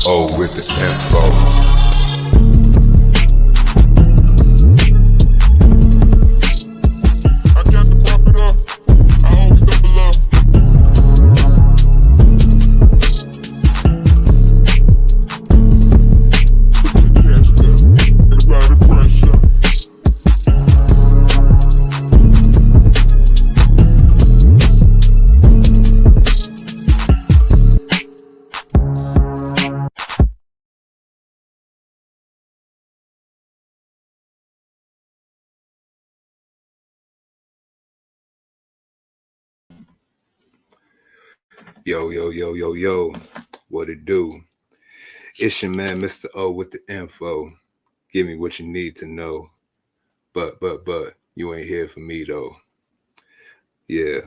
O with the info. I got the profit up. I always double up. Cash up. Everybody pressure. Yo, what it do? It's your man, Mr. O with the info. Give me what you need to know. But, you ain't here for me though. Yeah,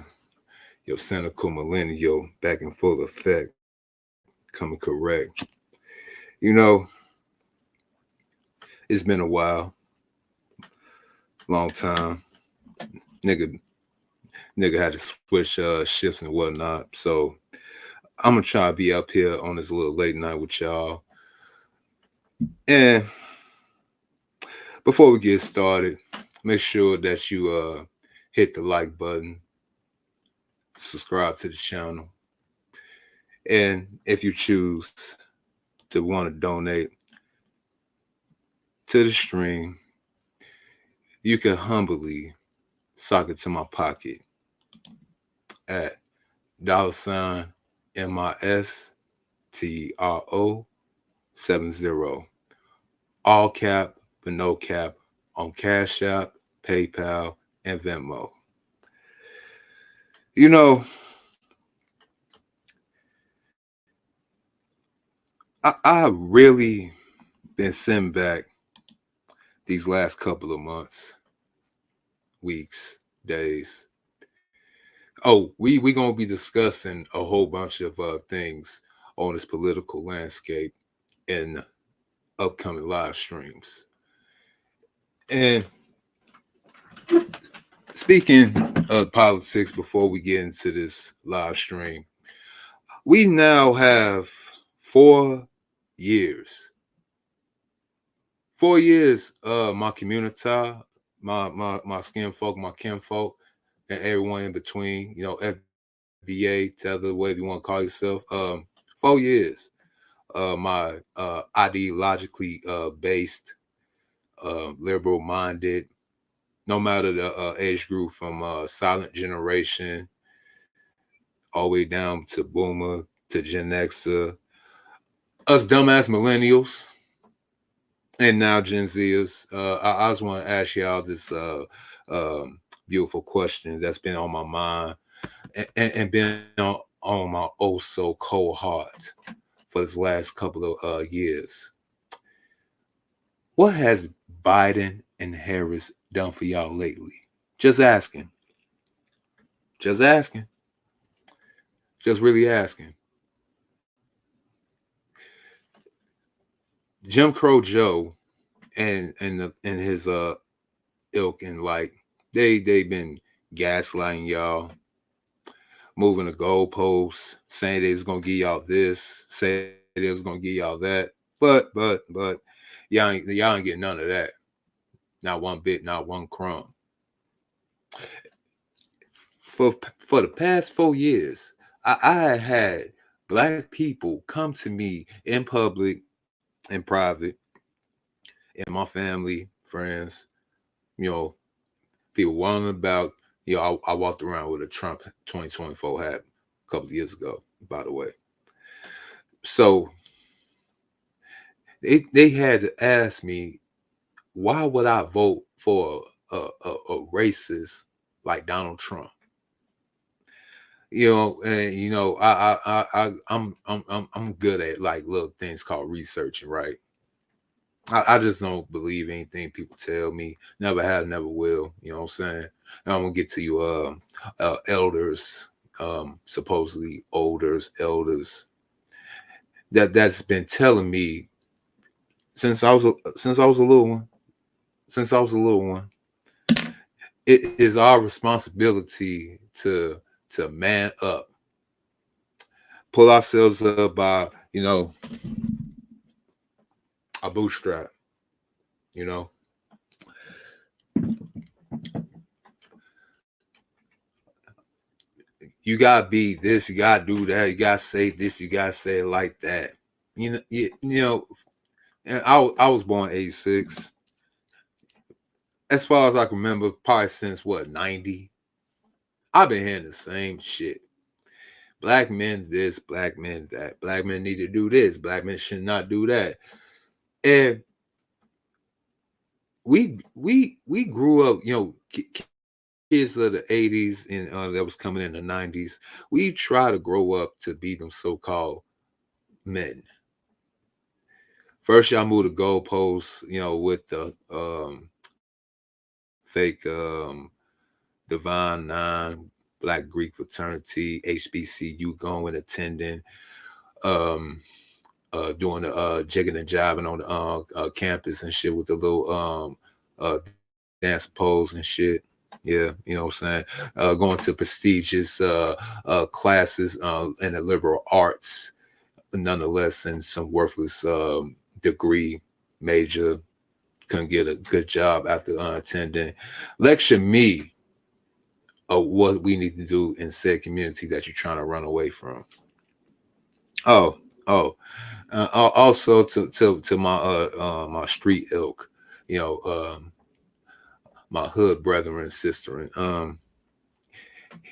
your cynical millennial back in full effect, coming correct. You know, it's been a while, long time. Nigga had to switch shifts and whatnot. So I'm gonna try to be up here on this little late night with y'all. And before we get started, make sure that you hit the like button, subscribe to the channel, and if you choose to want to donate to the stream, you can humbly sock it to my pocket at $MISTRO70, all cap but no cap on Cash App, PayPal, and Venmo. You know, I really been sitting back these last couple of months, weeks, days. Oh, we gonna be discussing a whole bunch of things on this political landscape in upcoming live streams. And speaking of politics, before we get into this live stream, we now have 4 years. 4 years, my community, my skin folk, my kinfolk, and everyone in between, FBA, tether, whatever you want to call yourself. 4 years. My ideologically based, liberal minded, no matter the age group, from silent generation all the way down to boomer to GenXer, us dumbass millennials, and now Gen Zers. I just want to ask y'all this beautiful question that's been on my mind and been on my oh so cold heart for this last couple of years. What has Biden and Harris done for y'all lately? Just asking. Just asking. Just really asking. Jim Crow Joe and his ilk and like they been gaslighting y'all, moving the goalposts, saying they was gonna give y'all this, say they was gonna give y'all that, but y'all ain't getting none of that. Not one bit, not one crumb. For the past 4 years, I had Black people come to me in public, in private, in my family, friends, people wondering about, I walked around with a Trump 2024 hat a couple of years ago, by the way. So they had to ask me, why would I vote for a racist like Donald Trump? I'm good at like little things called researching, right? I just don't believe anything people tell me. Never have, never will. You know what I'm saying? And I'm gonna get to you, elders, supposedly elders that's been telling me since I was a little one. Since I was a little one, it is our responsibility to man up, pull ourselves up by a bootstrap. You know, you gotta be this, you gotta do that, you gotta say this, you gotta say it like that. You know. And I was born '86. As far as I can remember, probably since what '90, I've been hearing the same shit. Black men this, black men that. Black men need to do this. Black men should not do that. And we grew up, kids of the '80s and that was coming in the '90s. We try to grow up to be them so-called men. First, y'all move the goalposts, with the fake Divine Nine, Black Greek Fraternity, HBCU going, attending, um, doing the jigging and jiving on the campus and shit with the little dance pose and shit. Yeah, you know what I'm saying? Going to prestigious classes in the liberal arts, nonetheless, and some worthless degree major couldn't get a good job after attending. Lecture me of what we need to do in said community that you're trying to run away from. Oh, oh, also to my my street ilk, you know, my hood brother and sister, and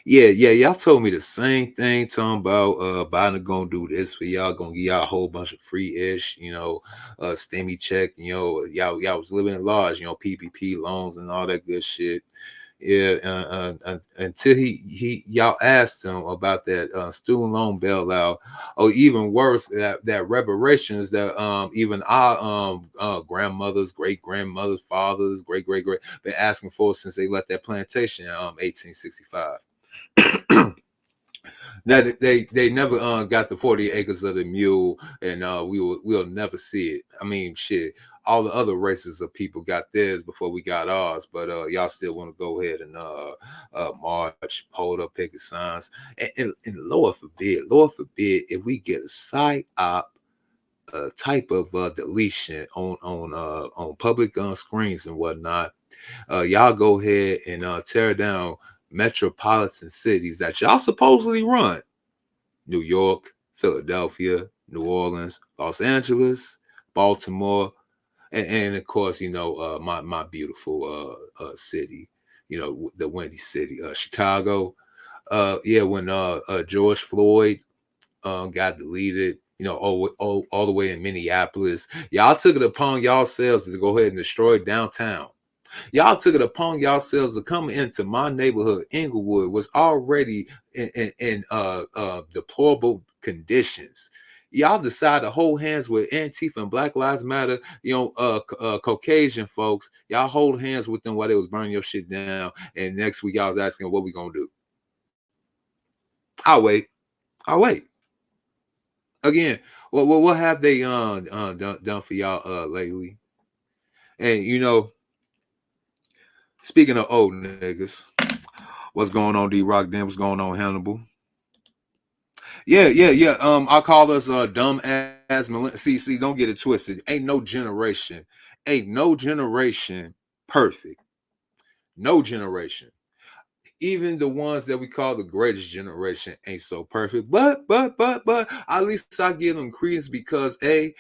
yeah, y'all told me the same thing, talking about Biden gonna do this for y'all, gonna give y'all a whole bunch of free ish, STEMI check, y'all was living at large, PPP loans and all that good shit. Yeah, until he y'all asked him about that student loan bailout, or even worse, that reparations that even our grandmothers, great grandmothers, fathers, great been asking for since they left that plantation in 1865. That they never got the 40 acres of the mule, and we'll never see it. I mean, shit, all the other races of people got theirs before we got ours, but y'all still want to go ahead and march, hold up picket signs, and Lord forbid, if we get a side op type of deletion on public screens and whatnot, y'all go ahead and tear down metropolitan cities that y'all supposedly run: New York, Philadelphia, New Orleans, Los Angeles, Baltimore, and of course, my beautiful city, the Windy City, Chicago. Yeah, when George Floyd got deleted, all the way in Minneapolis, y'all took it upon yourselves to go ahead and destroy downtown. Y'all took it upon yourselves to come into my neighborhood. Inglewood was already in deplorable conditions. Y'all decide to hold hands with Antifa and Black Lives Matter, Caucasian folks. Y'all hold hands with them while they was burning your shit down. And next week, y'all was asking what we gonna do. I'll wait. I'll wait. Again, what have they done for y'all lately? And speaking of old niggas, what's going on, D-Rock? Then what's going on, Hannibal? Yeah. I call us dumb ass millennials. See, don't get it twisted. Ain't no generation perfect. No generation. Even the ones that we call the greatest generation ain't so perfect. But at least I give them credence because if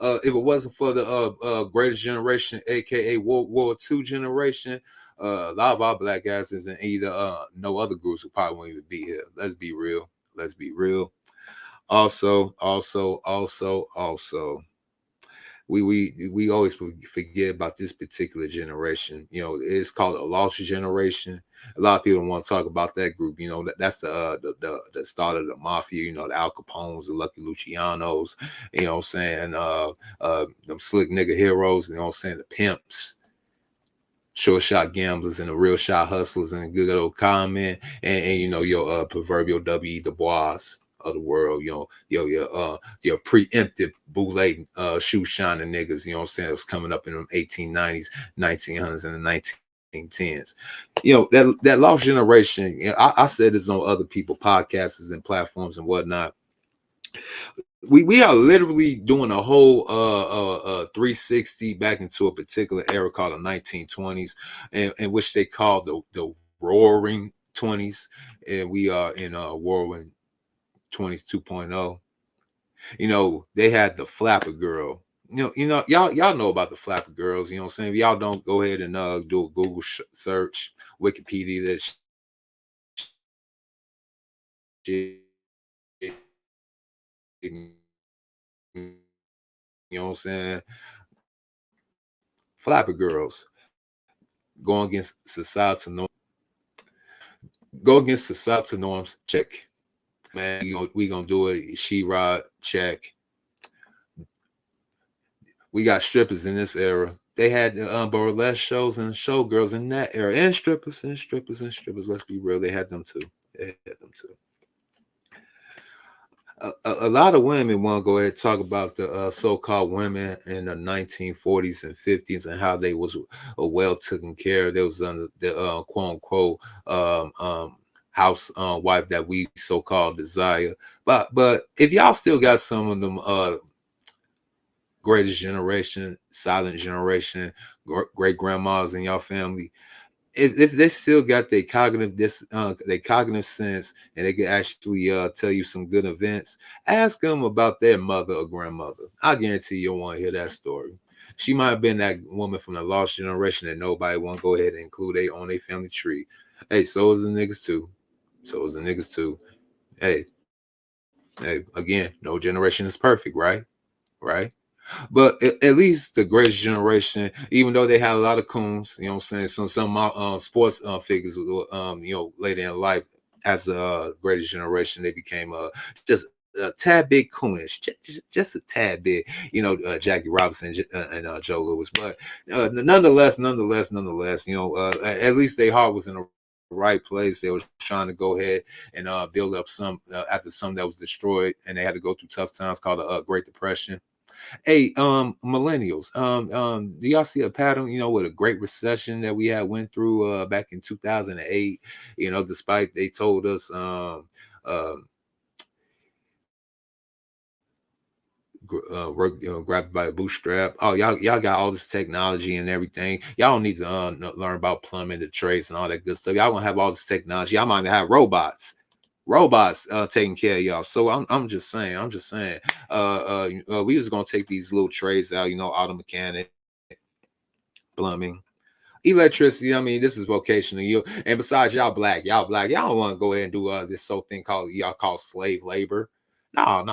it wasn't for the greatest generation, aka World War II generation, a lot of our black asses and either no other groups would probably won't even be here. Let's be real. Let's be real. Also, we always forget about this particular generation. It's called a lost generation. A lot of people don't want to talk about that group. That's the start of the mafia. The Al Capones, the Lucky Lucianos. You know what I'm saying? Them slick nigga heroes. You know what I'm saying? The pimps, short shot gamblers, and the real shot hustlers, and good old comment, and your proverbial W.E. Du Bois of the world, your preemptive bootleg shoe shining niggas, you know what I'm saying, it was coming up in the 1890s, 1900s, and the 1910s. That lost generation, I said this on other people podcasts and platforms and whatnot. We are literally doing a whole 360 back into a particular era called the 1920s, in which they call the Roaring 20s, and we are in Roaring 20s 2.0. You know, they had the Flapper Girl. Y'all know about the Flapper Girls. You know what I'm saying? If y'all don't, go ahead and do a Google search, Wikipedia that shit. You know what I'm saying? Flapper Girls going against societal norms. Go against societal norms. Check, man. We gonna do it. She Rod. Check. We got strippers in this era. They had burlesque shows and showgirls in that era, and strippers and strippers and strippers. Let's be real, they had them too. They had them too. A lot of women want to go ahead and talk about the so-called women in the 1940s and 50s and how they was well taken care of. They was under the quote unquote house wife that we so-called desire. But if y'all still got some of them greatest generation, silent generation, great grandmas in your family, if they still got their their cognitive sense, and they can actually tell you some good events, ask them about their mother or grandmother. I guarantee you'll want to hear that story. She might have been that woman from the lost generation that nobody want to go ahead and include on their family tree. Hey, so is the niggas too. So is the niggas too. Hey, again, no generation is perfect, right? Right? But at least the greatest generation, even though they had a lot of coons, you know what I'm saying? Some sports figures, later in life, as the greatest generation, they became just a tad bit coonish, just a tad bit, Jackie Robinson and Joe Louis. But nonetheless, at least their heart was in the right place. They was trying to go ahead and build up some after some that was destroyed, and they had to go through tough times called the Great Depression. Hey, millennials, do y'all see a pattern, with a great recession that we had went through back in 2008, despite they told us work, grab by a bootstrap. Oh, y'all got all this technology and everything. Y'all don't need to learn about plumbing, the trades, and all that good stuff. Y'all gonna have all this technology. Y'all might have robots taking care of y'all. So I'm just saying, we just gonna take these little trades out, auto mechanic, plumbing, electricity. I mean, this is vocational. And besides, y'all don't want to go ahead and do this thing called y'all call slave labor. No.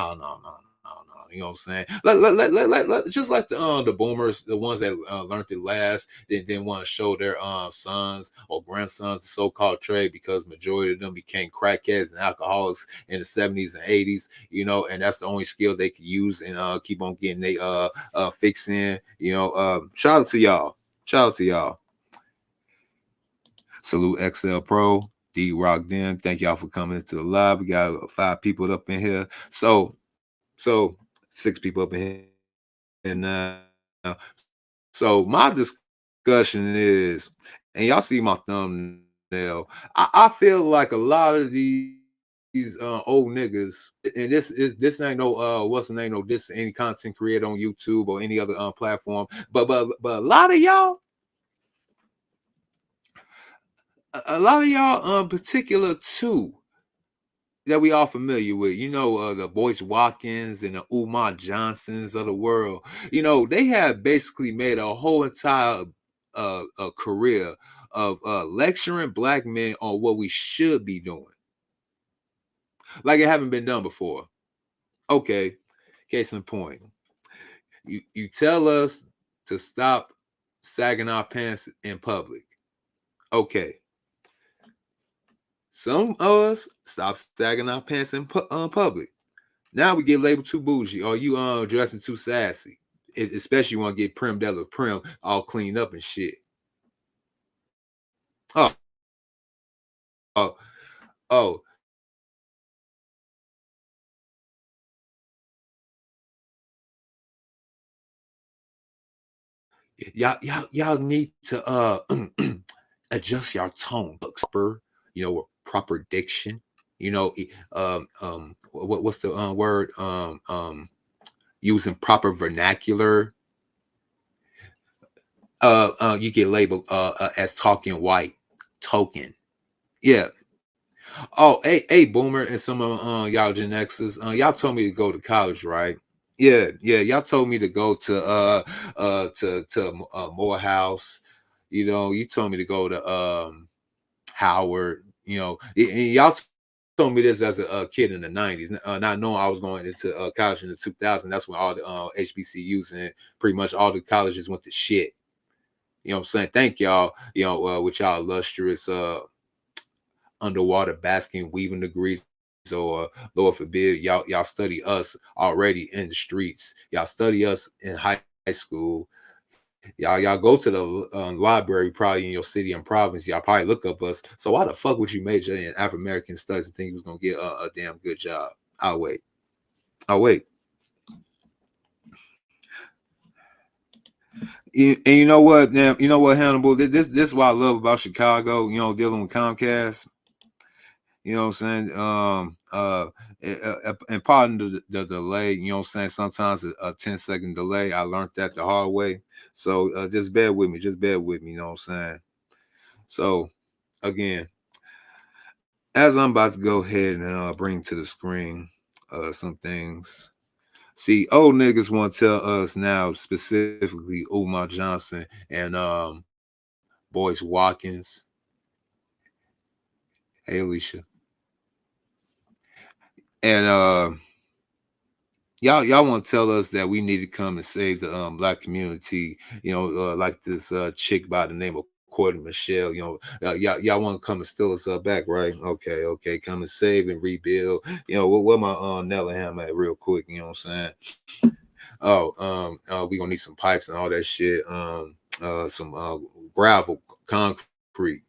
You know what I'm saying? Just like the boomers, the ones that learned it last, they didn't want to show their sons or grandsons the so-called trade, because majority of them became crackheads and alcoholics in the 70s and 80s. And that's the only skill they could use and keep on getting they fix in. Shout out to y'all. Shout out to y'all. Salute XL Pro, D Rock Den. Thank y'all for coming into the live. We got 5 people up in here. So 6 people up in here now. So my discussion is, and y'all see my thumbnail, I feel like a lot of these old niggas, and this ain't no what's the name, no this any content creator on YouTube or any other platform, but a lot of y'all particular too that we all familiar with, the Boyce Watkins and the Umar Johnsons of the world. They have basically made a whole entire a career of lecturing black men on what we should be doing, like it haven't been done before. Okay, case in point, you tell us to stop sagging our pants in public. Okay, some of us stop sagging our pants in public. Now we get labeled too bougie, or you dressing too sassy. Especially you want to get prim de la prim, all cleaned up and shit. Oh, oh, oh. Y'all need to adjust your tone, proper diction. you know, what's the word? Using proper vernacular, you get labeled as talking white, token. Yeah. Oh, hey, Boomer, and some of y'all Gen Xers, y'all told me to go to college, right? Yeah. Y'all told me to go to Morehouse. You know, you told me to go to Howard. You know, and y'all told me this as a kid in the '90s, not knowing I was going into college in the 2000s. That's when all the HBCUs and pretty much all the colleges went to shit. You know what I'm saying? Thank y'all. You know, with y'all illustrious underwater basking weaving degrees, or Lord forbid y'all study us already in the streets. Y'all study us in high school. Y'all go to the library probably in your city and province. Y'all probably look up us. So why the fuck would you major in African American studies and think you was gonna get a damn good job? I'll wait. I'll wait. And you know what, now you know what, Hannibal. This is what I love about Chicago. You know, dealing with Comcast. You know what I'm saying? And pardon the delay. You know what I'm saying? Sometimes a 10-second delay. I learned that the hard way. So just bear with me. Just bear with me. You know what I'm saying? So again, as I'm about to go ahead and bring to the screen some things. See, old niggas want to tell us now, specifically Umar Johnson and Boyce Watkins. Hey, Alicia. And y'all want to tell us that we need to come and save the black community, you know, like this chick by the name of Courtney Michelle, you know, y'all want to come and steal us back, right? Okay, come and save and rebuild. You know, where my Nellingham at real quick, you know what I'm saying? Oh, we gonna need some pipes and all that shit. Some gravel, concrete.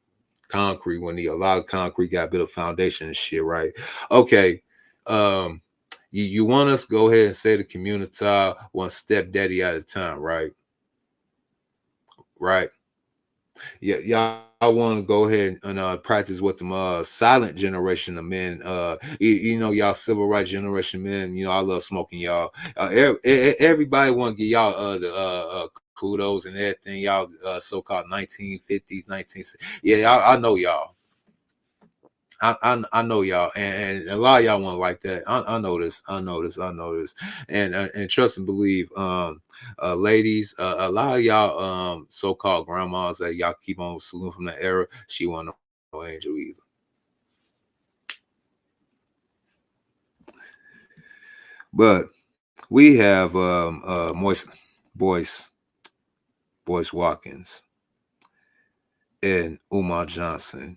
We need a lot of concrete. Got a bit of foundation and shit, right? Okay. Um, you want us to go ahead and say the community one stepdaddy at a time, right? Right. Yeah, y'all want to go ahead and practice what them silent generation of men. You know, y'all civil rights generation men. You know, I love smoking y'all. Everybody want to give y'all the kudos and everything. Y'all so-called 1950s, 19. Yeah, I know y'all. I know y'all, and a lot of y'all want like that. I know this. And trust and believe, ladies, a lot of y'all so-called grandmas that y'all keep on saluting from that era, she wasn't no angel either. But we have Moist Boyce Watkins and Umar Johnson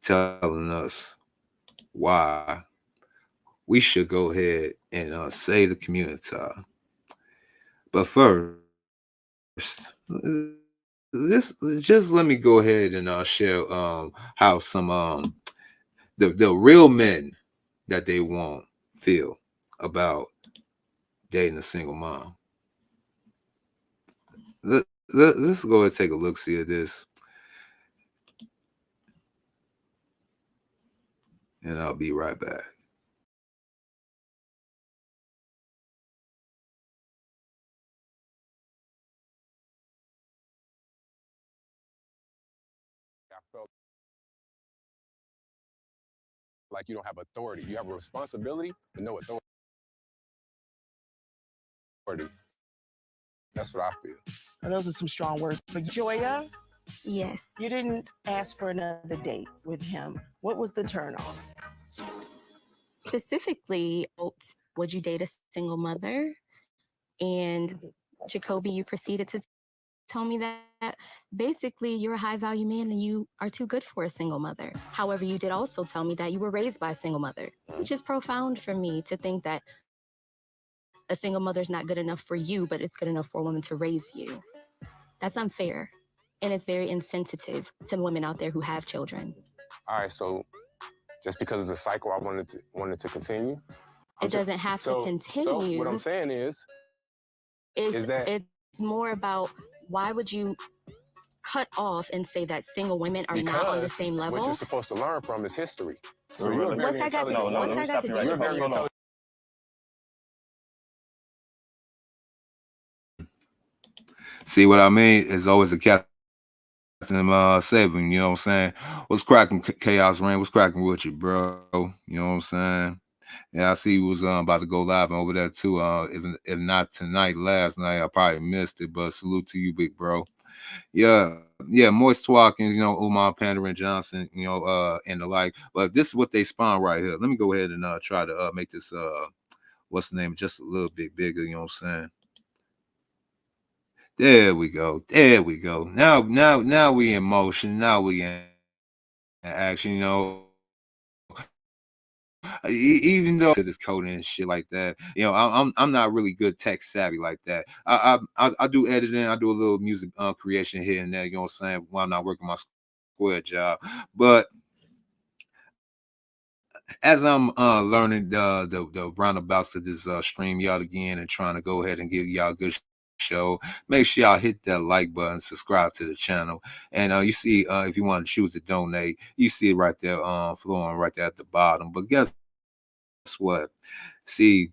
telling us why we should go ahead and save the community. But first, just let me go ahead and share how some the real men that they want feel about dating a single mom. Let's go ahead and take a look see at this, and I'll be right back. I felt like you don't have authority. You have a responsibility, but no authority. That's what I feel. Now, those are some strong words. But Joya, Yes. you didn't ask for another date with him. What was the turn on? Specifically, would you date a single mother? And Jacoby, you proceeded to tell me that basically you're a high value man and you are too good for a single mother. However, you did also tell me that you were raised by a single mother, which is profound for me to think that a single mother's not good enough for you, but it's good enough for a woman to raise you. That's unfair. And it's very insensitive to women out there who have children. All right, so just because it's a cycle, I wanted to continue. It doesn't have to So what continue. I'm saying is that It's more about why would you cut off and say that single women are not on the because same what level? you're supposed to learn from is history. So you're a very What's that got to intelligent do? woman. What's that got to do You're a with very you? intelligent. See what I mean? It's always a captain saving, you know what I'm saying? What's cracking, Chaos Rain? What's cracking with you, bro? You know what I'm saying? Yeah, I see you was about to go live and over there too. If not tonight, last night, I probably missed it, but salute to you, big bro. Yeah, Moist Watkins, you know, Umar, Panda, and Johnson, you know, and the like. But this is what they spawn right here. Let me go ahead and try to make this what's the name, just a little bit bigger, you know what I'm saying? There we go. There we go. Now we in motion. Now we in action, you know. Even though to this coding and shit like that, you know, I'm not really good tech savvy like that. I do editing, I do a little music creation here and there, you know what I'm saying, while I'm not working my square job. But as I'm learning the roundabouts of this stream y'all again and trying to go ahead and give y'all a good show, make sure y'all hit that like button, subscribe to the channel, and you see if you want to choose to donate, you see it right there flowing right there at the bottom. But guess what? See,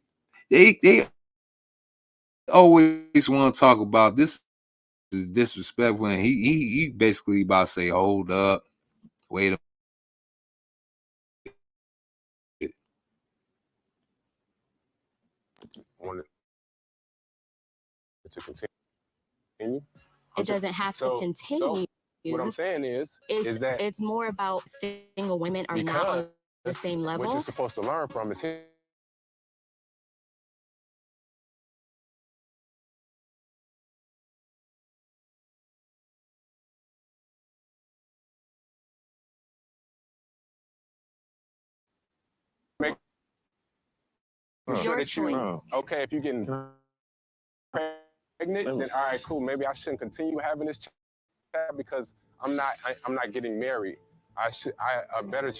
they always want to talk about this is disrespectful, and he basically about to say, hold up, wait a minute. Wanted to continue. It doesn't have to continue. What I'm saying is that it's more about single women are not on the same level. what you're supposed to learn from is him. Your choice. Okay, if you're getting pregnant, then all right, cool. Maybe I shouldn't continue having this chat because I'm not getting married. A better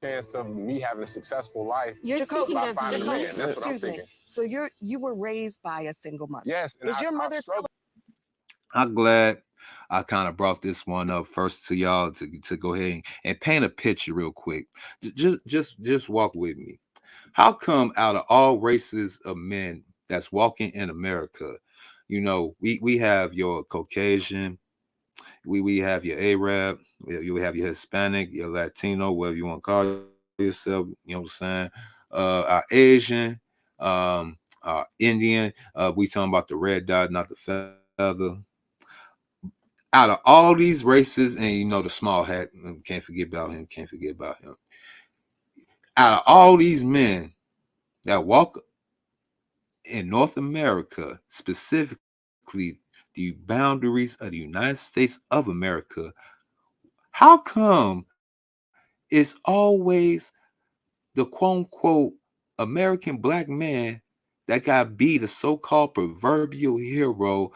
chance of me having a successful life. You're speaking of me. That's what I'm thinking. So you were raised by a single mother. Yes. Is your mother still? I'm glad I kind of brought this one up first to y'all to go ahead and paint a picture real quick. Just walk with me. How come out of all races of men that's walking in America, you know, we have your Caucasian, we have your Arab, you have your Hispanic, your Latino, whatever you want to call yourself, you know what I'm saying? Our Asian, our Indian, we talking about the red dot, not the feather. Out of all these races, and you know the small hat, can't forget about him. Out of all these men that walk in North America, specifically the boundaries of the United States of America, how come it's always the quote unquote American black man that got be the so-called proverbial hero,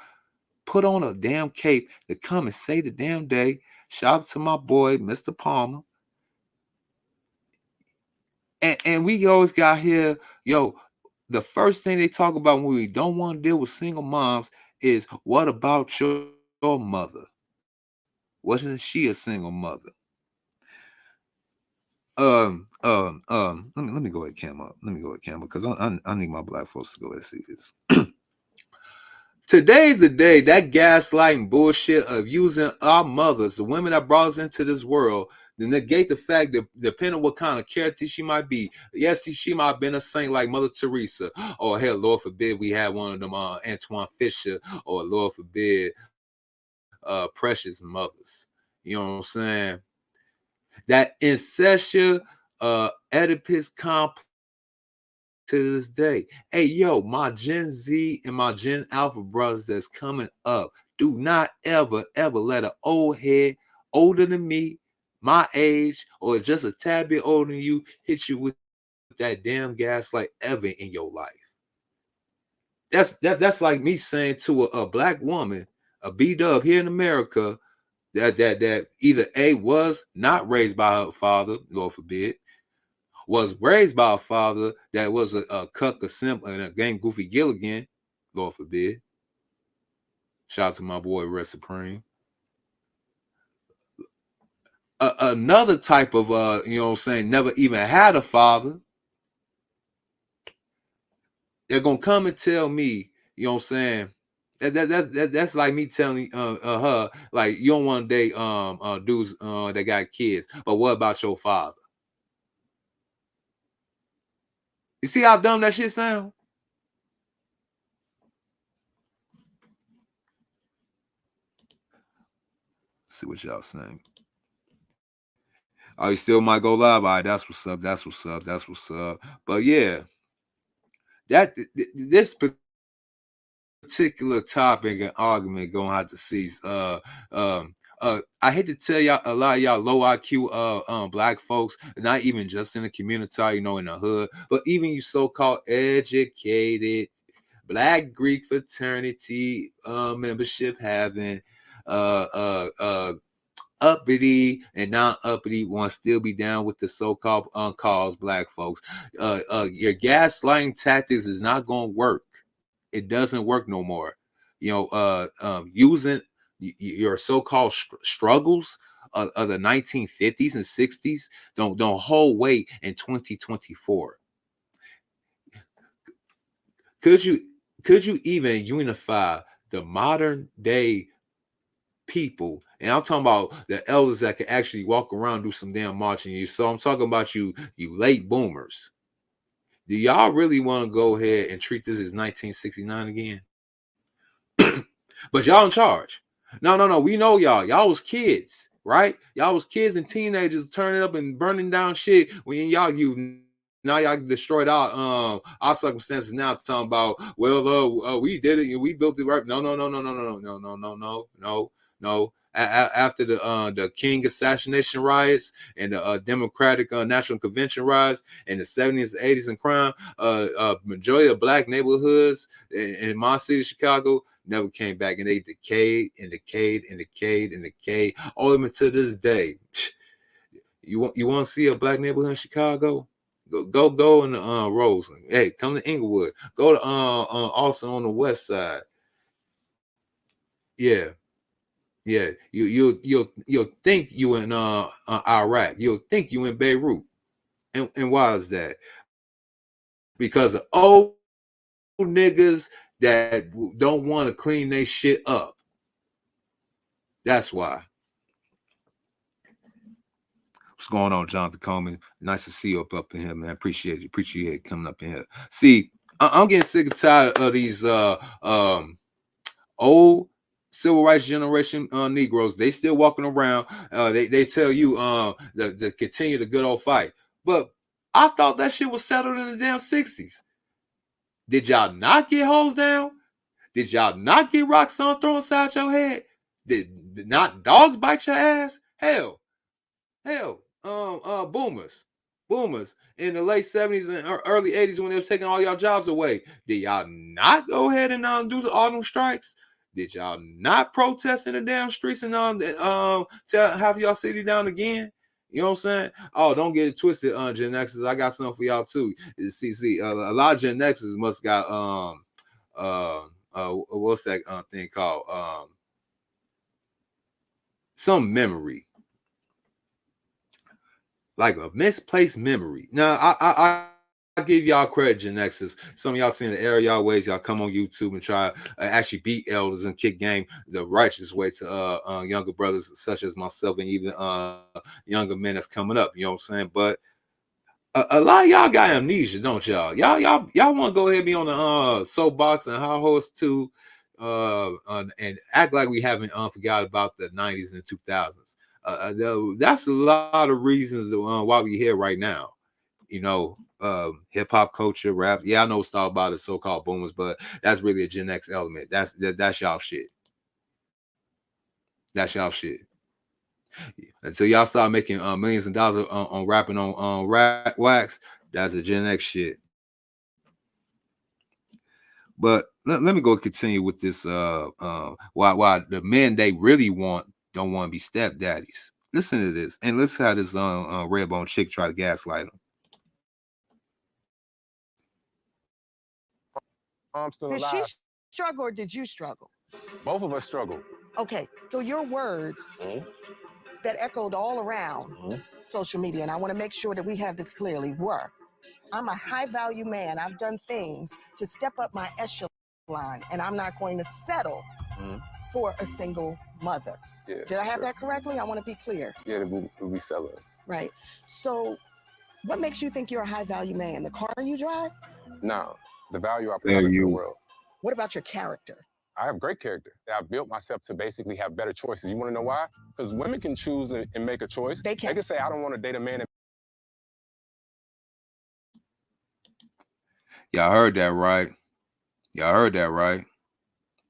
put on a damn cape to come and say the damn day, shout out to my boy, Mr. Palmer. And we always got here, yo, the first thing they talk about when we don't want to deal with single moms is what about your mother? Wasn't she a single mother? Let me go ahead, Cam up. Let me go ahead, Cam, because I need my black folks to go ahead and see this. Today's the day that gaslighting bullshit of using our mothers, the women that brought us into this world, to negate the fact that depending on what kind of character she might be, yes, she might have been a saint like Mother Teresa, or hell, Lord forbid, we had one of them Antoine Fisher, or Lord forbid, precious mothers. You know what I'm saying? That incestuous Oedipus complex to this day. Hey, yo, my Gen Z and my Gen Alpha brothers that's coming up, do not ever let an old head older than me, my age, or just a tad bit older than you, hit you with that damn gaslight ever in your life. That's like me saying to a black woman, a B-dub here in America, that either A, was not raised by her father, Lord forbid, was raised by a father that was a cuck, a simp, and a game goofy Gilligan, Lord forbid. Shout out to my boy Red Supreme. another type of you know what I'm saying, never even had a father, they're gonna come and tell me, you know what I'm saying, that's like me telling her, like, you don't want to date dudes that got kids, but what about your father? You see how dumb that shit sound? See what y'all saying. Oh, you still might go live. All right, that's what's up. That's what's up. That's what's up. But yeah, this particular topic and argument gonna have to cease. I hate to tell y'all, a lot of y'all low IQ black folks, not even just in the community, you know, in the hood, but even you so-called educated Black Greek fraternity membership having uppity and non-uppity want to still be down with the so-called cause black folks. Your gaslighting tactics is not gonna work. It doesn't work no more. You know, using your so-called struggles of the 1950s and 60s don't hold weight in 2024. Could you even unify the modern day people? And I'm talking about the elders that can actually walk around, do some damn marching. So I'm talking about you late boomers. Do y'all really want to go ahead and treat this as 1969 again? But y'all in charge. No. We know y'all. Y'all was kids, right? Y'all was kids and teenagers turning up and burning down shit when y'all now y'all destroyed our circumstances. Now talking about, well, we did it and we built it right. No. After the King assassination riots and the Democratic National Convention riots in the 70s, 80s, and crime, majority of black neighborhoods in my city, Chicago, never came back, and they decayed and decayed and decayed and decayed all even to this day. You want to see a black neighborhood in Chicago? Go in the Roseland. Hey, come to Inglewood. Go to also on the west side. Yeah. You'll think you in Iraq. You'll think you in Beirut. And why is that? Because of old niggas that don't want to clean their shit up. That's why. What's going on, Jonathan Coleman? Nice to see you up in here, man. Appreciate you coming up in here. See, I'm getting sick and tired of these old civil rights generation Negroes. They still walking around. They tell you to continue the good old fight. But I thought that shit was settled in the damn 60s. Did y'all not get hosed down? Did y'all not get rocks thrown inside your head? Did not dogs bite your ass? Hell, boomers in the late 70s and early 80s when they was taking all y'all jobs away. Did y'all not go ahead and do all them strikes? Did y'all not protest in the damn streets and tell half y'all city down again? You know what I'm saying? Oh, don't get it twisted, Gen Xers. I got something for y'all too. See, a lot of Gen Xers must got what's that thing called? Some memory. Like a misplaced memory. Now, I give y'all credit, Gen Xers. Some of y'all seen the area y'all ways. Y'all come on YouTube and try actually beat elders and kick game the righteous way to younger brothers such as myself and even younger men that's coming up. You know what I'm saying? But a lot of y'all got amnesia, don't y'all? Y'all want to go ahead and be on the soapbox and high horse too, and act like we haven't forgot about the 90s and 2000s. That's a lot of reasons why we here right now. You know, hip hop culture, rap. Yeah, I know it's all about the so-called boomers, but that's really a Gen X element. That's y'all shit. That's y'all shit. Until y'all start making millions of dollars on rapping on wax, that's a Gen X shit. But let me go continue with this. Why the men they really don't want to be stepdaddies. Listen to this, and listen how this redbone chick try to gaslight him. I'm still Did alive. she struggle or did you struggle? Both of us struggle. Okay, so your words that echoed all around social media, and I want to make sure that we have this clearly, were, I'm a high value man. I've done things to step up my echelon, and I'm not going to settle for a single mother. Yeah, Did I have that correctly? I want to be clear. Yeah, we sell it. Right. So what makes you think you're a high value man? The car you drive? No, the value I put out into the world. What about your character? I have great character. I built myself to basically have better choices. You want to know why? Because women can choose and make a choice. They can say, I don't want to date a man. Y'all heard that right? Y'all heard that right?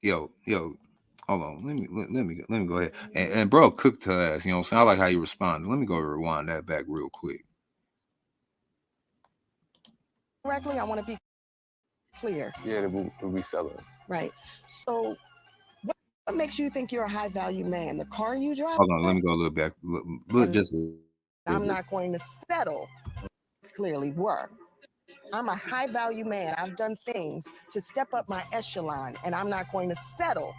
Yo, hold on. Let me go ahead. And bro, cooked her ass. You know what I'm saying? I like how you responded. Let me go rewind that back real quick. Correctly, I want to be clear. Yeah, we sell it. Right. So what makes you think you're a high value man? The car you drive? Hold on, let me go a little back. Just I'm not going to settle. Clearly were. I'm a high value man. I've done things to step up my echelon, and I'm not going to settle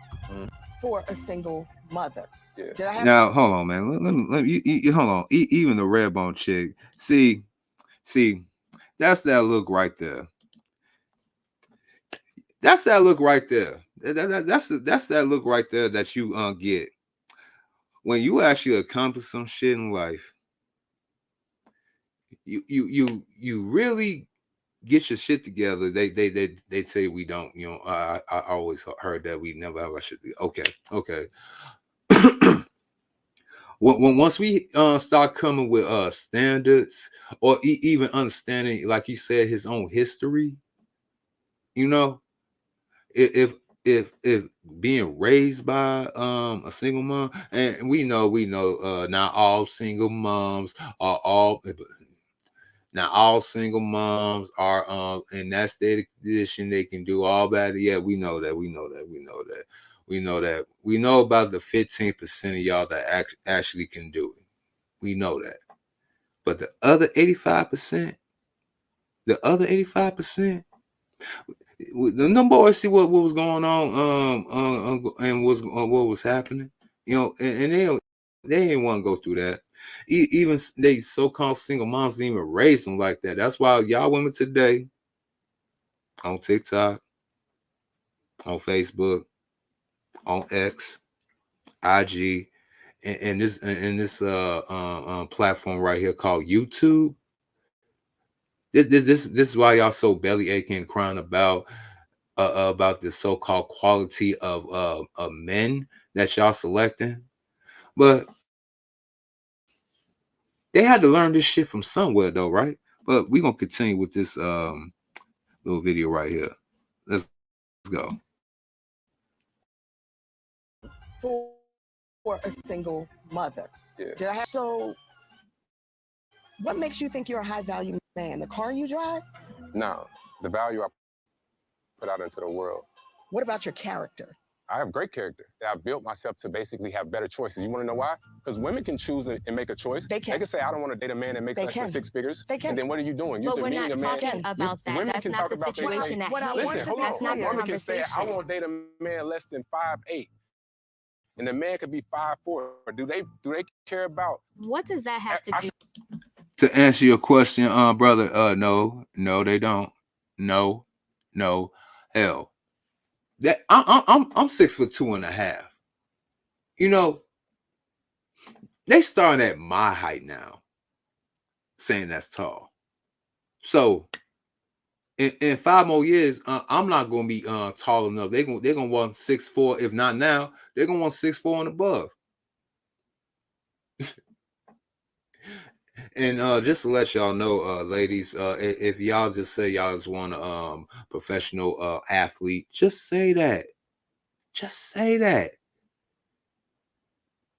for a single mother. Yeah. Did I have now? Hold on, man. Let me hold on. Even the red bone chick. See, that's that look right there. That's that look right there. That's that look right there that you get when you actually accomplish some shit in life. You really get your shit together. They say we don't. You know, I always heard that we never have our shit together. Okay. Once we start coming with standards or even understanding, like he said, his own history, you know, if being raised by a single mom, and we know not all single moms are all. Now, all single moms are in that state of condition. They can do all that. Yeah, we know that. We know about the 15% of y'all that actually can do it. We know that. But the other 85%, them boys see what was going on and what was happening. You know, and they didn't want to go through that. Even they so-called single moms didn't even raise them like that. That's why y'all women today on TikTok, on Facebook, on X, IG, and this platform right here called YouTube. This is why y'all so belly aching and crying about the so-called quality of men that y'all selecting. But they had to learn this shit from somewhere though, right? But we're gonna continue with this little video right here. Let's go. For a single mother? Yeah. Did I have so? What makes you think you're a high value man? The car you drive? No, the value I put out into the world. What about your character? I have great character. I built myself to basically have better choices. You want to know why? Because women can choose and make a choice. They can say, I don't want to date a man that makes less than 6 figures. They can. And then what are you doing? But we're not talking about that. Women That's can not talk the about situation at hand. Listen, hold That's on. not the Women can say, conversation. I won't date a man less than 5'8". And the man could be 5'4". Do they care about? What does that have to do? To answer your question, brother, no, they don't. No, hell. That I'm 6'2.5". You know, they starting at my height now, saying that's tall. So in 5 more years, I'm not gonna be tall enough. They're gonna want 6'4". If not now, they're gonna want 6'4" and above. And just to let y'all know, ladies, if y'all just say y'all just want a professional athlete, just say that. Just say that.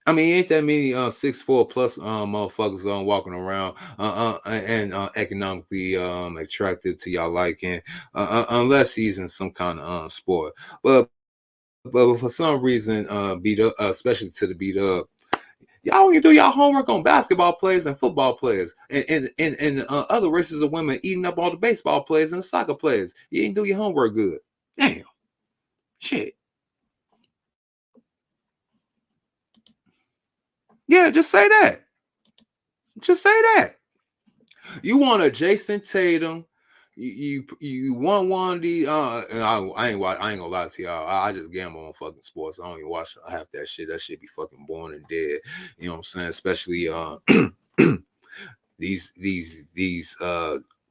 I mean, ain't that many 6'4" plus motherfuckers walking around and economically attractive to y'all liking, unless he's in some kind of sport. But for some reason, beat up, especially to the beat up. Y'all can do y'all homework on basketball players and football players and other races of women eating up all the baseball players and the soccer players. You didn't do your homework good. Damn. Shit. Yeah, just say that. Just say that. You want a Jason Tatum. You want one of the I ain't gonna lie to y'all. I just gamble on fucking sports. I don't even watch half that shit. That shit be fucking boring and dead. You know what I'm saying? Especially these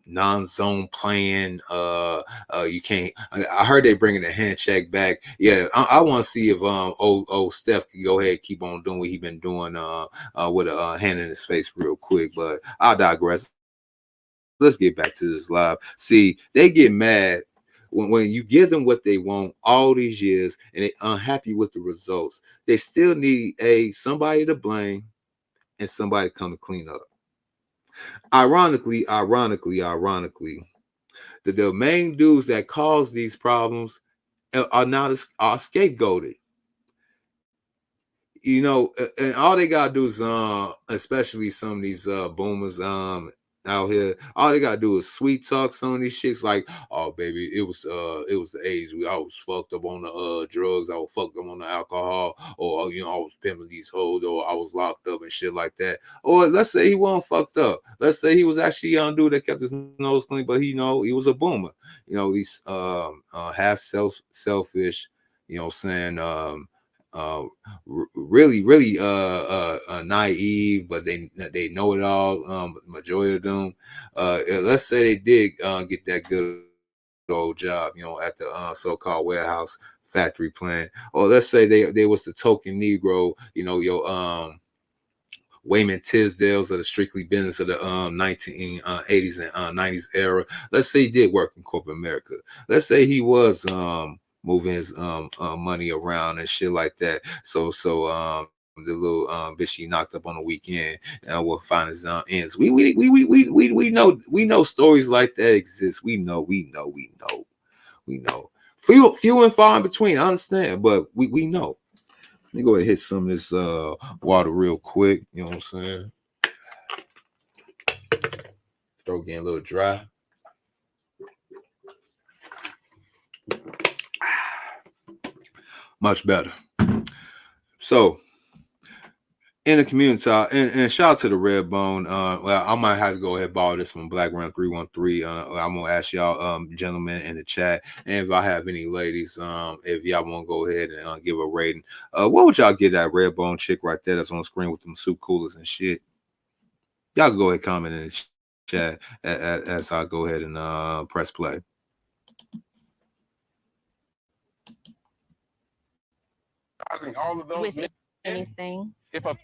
non-zone playing. You can't. I heard they bringing the hand check back. Yeah, I want to see if old Steph can go ahead and keep on doing what he been doing with a hand in his face real quick. But I'll digress. Let's get back to this live. See, they get mad when you give them what they want all these years and they're unhappy with the results. They still need somebody to blame and somebody to come and clean up. Ironically, the main dudes that cause these problems are scapegoated. You know, and all they gotta do is especially some of these boomers out here, all they gotta do is sweet talk some of these chicks like, oh baby, it was the '80s. I was fucked up on the drugs, I was fucked up on the alcohol, or you know, I was pimping these hoes, or I was locked up and shit like that. Or let's say he wasn't fucked up. Let's say he was actually a young dude that kept his nose clean, but he was a boomer. You know, he's half selfish, you know what I'm saying, really naive, but they know it all. Majority of them, let's say they did get that good old job, you know, at the so-called warehouse factory plant, or let's say they was the token Negro, you know, your Wayman Tisdales of the strictly business of the 1980s and 90s era. Let's say he did work in corporate America. Let's say he was moving his money around and shit like that. So the little bitch he knocked up on the weekend will find his ends. We know stories like that exist. We know. Few and far in between. I understand, but we know. Let me go ahead and hit some of this water real quick. You know what I'm saying? Throat getting a little dry. Much better. So, in the community, and shout out to the Red Bone. Well, I might have to go ahead and borrow this one, Black Round 313. I'm gonna ask y'all, gentlemen, in the chat, and if I have any ladies, if y'all want to go ahead and give a rating, what would y'all give that Red Bone chick right there that's on the screen with them soup coolers and shit? Y'all can go ahead and comment in the chat as I go ahead and press play. All of those with men, anything. if a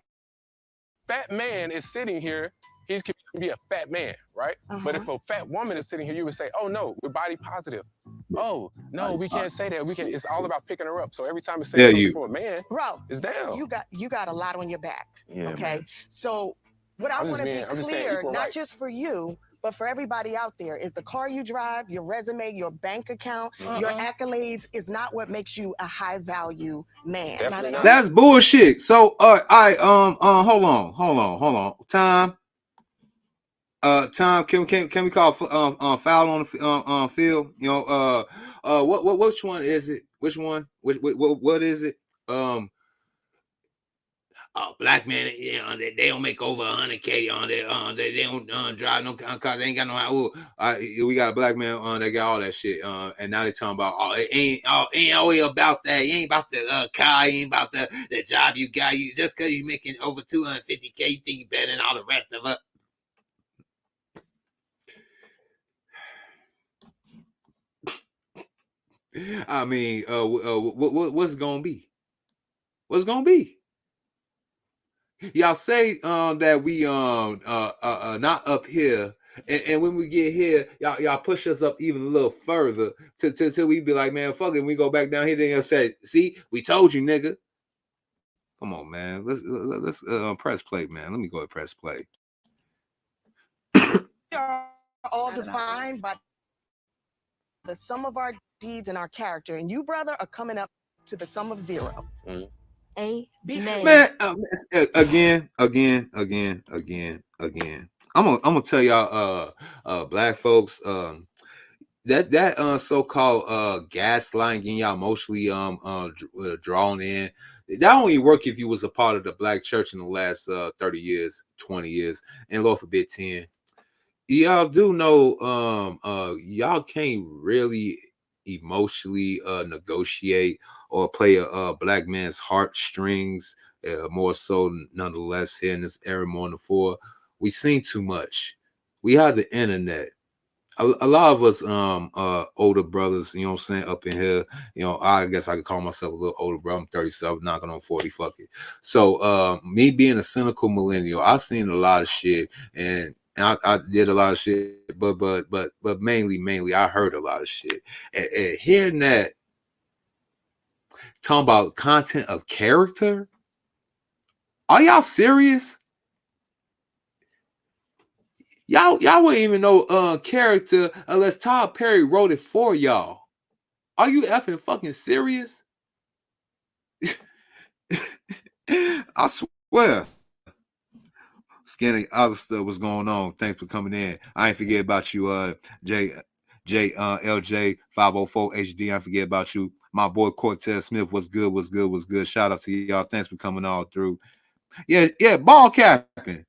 fat man is sitting here, he can be a fat man, right? But if a fat woman is sitting here, you would say, oh no, we're body positive. Oh no, we can't say that. It's all about picking her up. So every time it's saying something from a man, bro, it's down. You got a lot on your back. Yeah, okay. Man. So what I want to be clear, not just for you, but for everybody out there, is the car you drive, your resume, your bank account, your accolades is not what makes you a high value man. That's bullshit. So hold on. Time. Can we call foul on the field? You know, which one is it? Which one? What is it? Black men, you know, they don't make over 100K on their they don't drive no cars. They ain't got no. We got a black man they got all that shit. And now they talking about it ain't always about that. It ain't about the car. It ain't about the job you got. You just because you making over 250K, you think you better than all the rest of us. I mean, what's gonna be? What's gonna be? Y'all say that we not up here, and when we get here, y'all push us up even a little further till we be like, man, fuck it, we go back down here. Then y'all say, see, we told you, nigga. Come on, man. Let's press play, man. Let me go and press play. We are all defined by the sum of our deeds and our character, and you, brother, are coming up to the sum of zero. Man, again. I'm gonna tell y'all, black folks, that so-called gaslighting, getting y'all emotionally drawn in. That only work if you was a part of the black church in the last 30 years, 20 years, and Lord forbid 10. Y'all do know y'all can't really emotionally negotiate or play a black man's heartstrings more so nonetheless here in this era more than before. We seen too much. We have the internet. A lot of us older brothers, you know what I'm saying, up in here, you know, I guess I could call myself a little older brother. I'm 37, knocking on 40, fuck it. So me being a cynical millennial, I've seen a lot of shit, and I did a lot of shit, but mainly I heard a lot of shit. And hearing that, talking about content of character, are y'all serious? Y'all wouldn't even know character unless Todd Perry wrote it for y'all. Are you effing fucking serious? I swear. Scanning other stuff was going on. Thanks for coming in. I ain't forget about you, LJ 504 HD. I forget about you. My boy Cortez Smith. What's good? Shout out to y'all. Thanks for coming all through. Yeah, ball capping.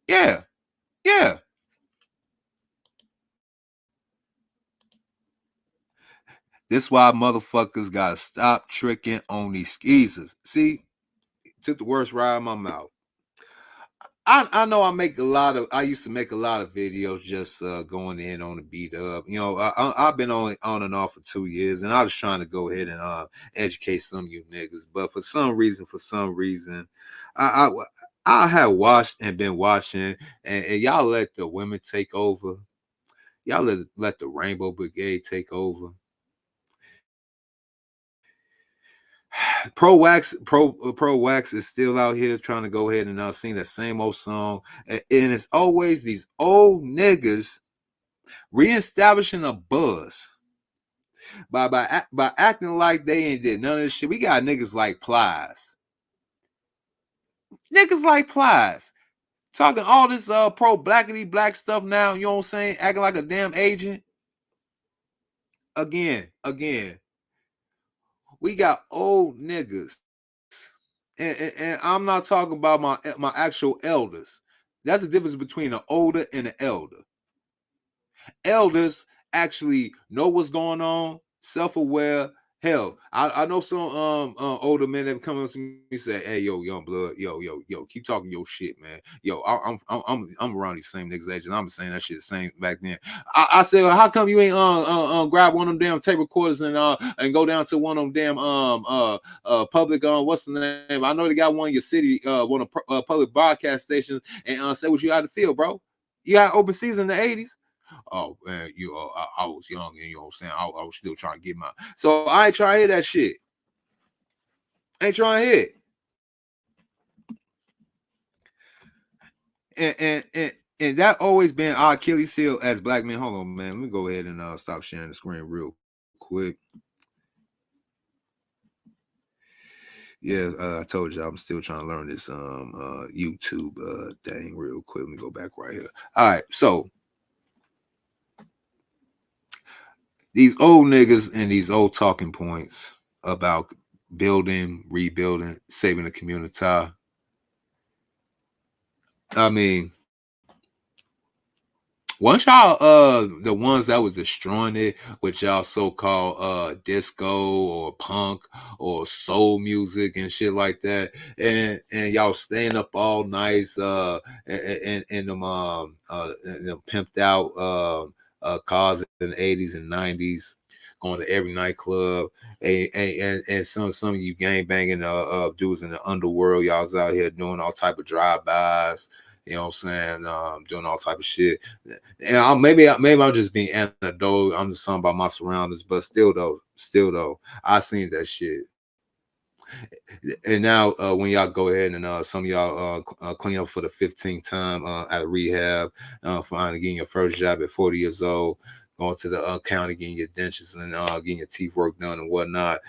Yeah. This why motherfuckers gotta stop tricking on these skeezers. See, took the worst ride in my mouth. I know I used to make a lot of videos just going in on the beat up. You know, I've been on and off for 2 years, and I was trying to go ahead and educate some of you niggas. But for some reason, I have watched and been watching, and y'all let the women take over. Y'all let the Rainbow Brigade take over. Pro Wax is still out here trying to go ahead and sing that same old song, and it's always these old niggas reestablishing a buzz by acting like they ain't did none of this shit. We got niggas like Plies, talking all this pro blackity black stuff now. You know what I'm saying? Acting like a damn agent. Again, we got old niggas. And I'm not talking about my actual elders. That's the difference between an older and an elder. Elders actually know what's going on, self-aware. Hell, I know some older men that come up to me and say, "Hey, yo, young blood, yo, keep talking your shit, man. Yo, I'm around these same niggas age, and I'm saying that shit the same back then." I said, well, "How come you ain't grab one of them damn tape recorders and go down to one of them damn public what's the name? I know they got one in your city, one of public broadcast stations, and say what you had to feel, bro. You got open season in the '80s." Oh man, I was young, and you know what I'm saying, I was still trying to get my. So I ain't trying to hear that shit. Ain't trying to hear it. And that always been our Achilles heel as black men. Hold on, man. Let me go ahead and stop sharing the screen real quick. Yeah, I told you I'm still trying to learn this YouTube thing real quick. Let me go back right here. All right, so these old niggas and these old talking points about building, rebuilding, saving the community. I mean, once y'all the ones that was destroying it with y'all so-called disco or punk or soul music and shit like that, and y'all staying up all night in them pimped out cars in the 80s and 90s, going to every nightclub, and some of you gang banging dudes in the underworld, y'all was out here doing all type of drive-bys. You know what I'm saying? Doing all type of shit. And maybe I'm just being anecdotal. I'm just talking about my surroundings, but still though, I seen that shit. And now when y'all go ahead and some of y'all clean up for the 15th time at rehab, finally getting your first job at 40 years old, going to the county, getting your dentures and getting your teeth work done and whatnot,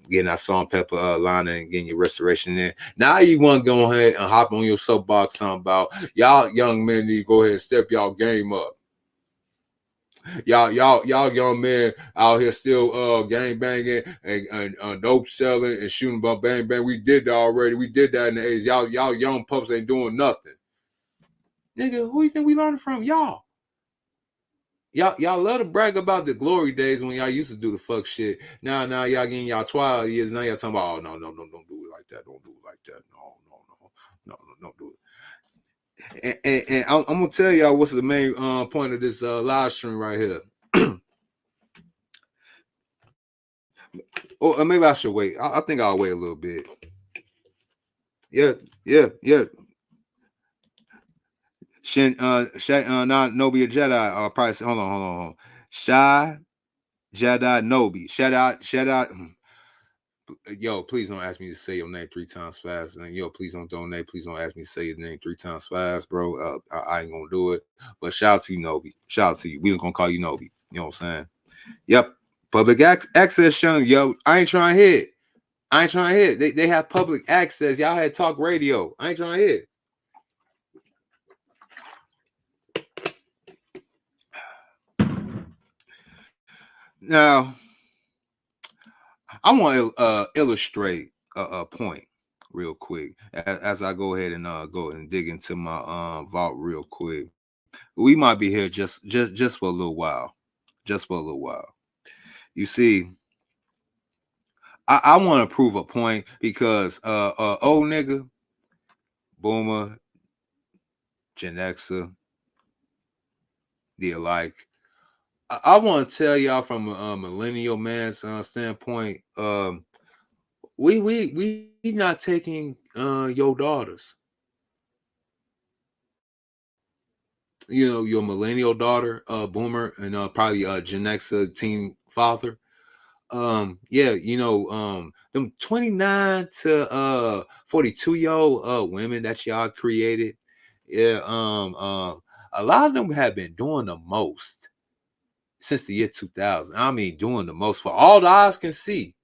getting that salt and pepper liner and getting your restoration in. Now you want to go ahead and hop on your soapbox talking about y'all young men need to go ahead and step y'all game up. Y'all young men out here still gang banging and dope selling and shooting about bang bang. We did that already. We did that in the 80s. Y'all young pups ain't doing nothing. Nigga, who you think we learned from? Y'all love to brag about the glory days when y'all used to do the fuck shit. Now y'all getting y'all 12 years. Now y'all talking about, oh no, don't do it like that. Don't do it like that. No, don't do it. And I'm gonna tell y'all what's the main point of this live stream right here. Oh, maybe I should wait. I think I'll wait a little bit. Yeah. Not Nobi a Jedi. Probably hold on. Shy Jedi Nobi. Shout out. Yo, please don't ask me to say your name 3 times fast. And yo, please don't donate. Please don't ask me to say your name 3 times fast, bro. I ain't gonna do it. But shout out to you, Nobi. Shout out to you. We gonna call you Nobi. You know what I'm saying? Yep. Public access channel. Yo, I ain't trying to hit. They have public access. Y'all had talk radio. I ain't trying to hit. Now, I want to illustrate a point real quick as I go ahead and go and dig into my vault real quick. We might be here just for a little while. Just for a little while. You see, I want to prove a point because old nigga, Boomer, GenXer, the alike. I want to tell y'all from a millennial man's standpoint, we not taking your daughters. You know, your millennial daughter, Boomer, and probably Gen X teen father. Yeah, you know, them 29 to 42-year-old women that y'all created. Yeah, a lot of them have been doing the most since the year 2000. I mean, doing the most for all the eyes can see.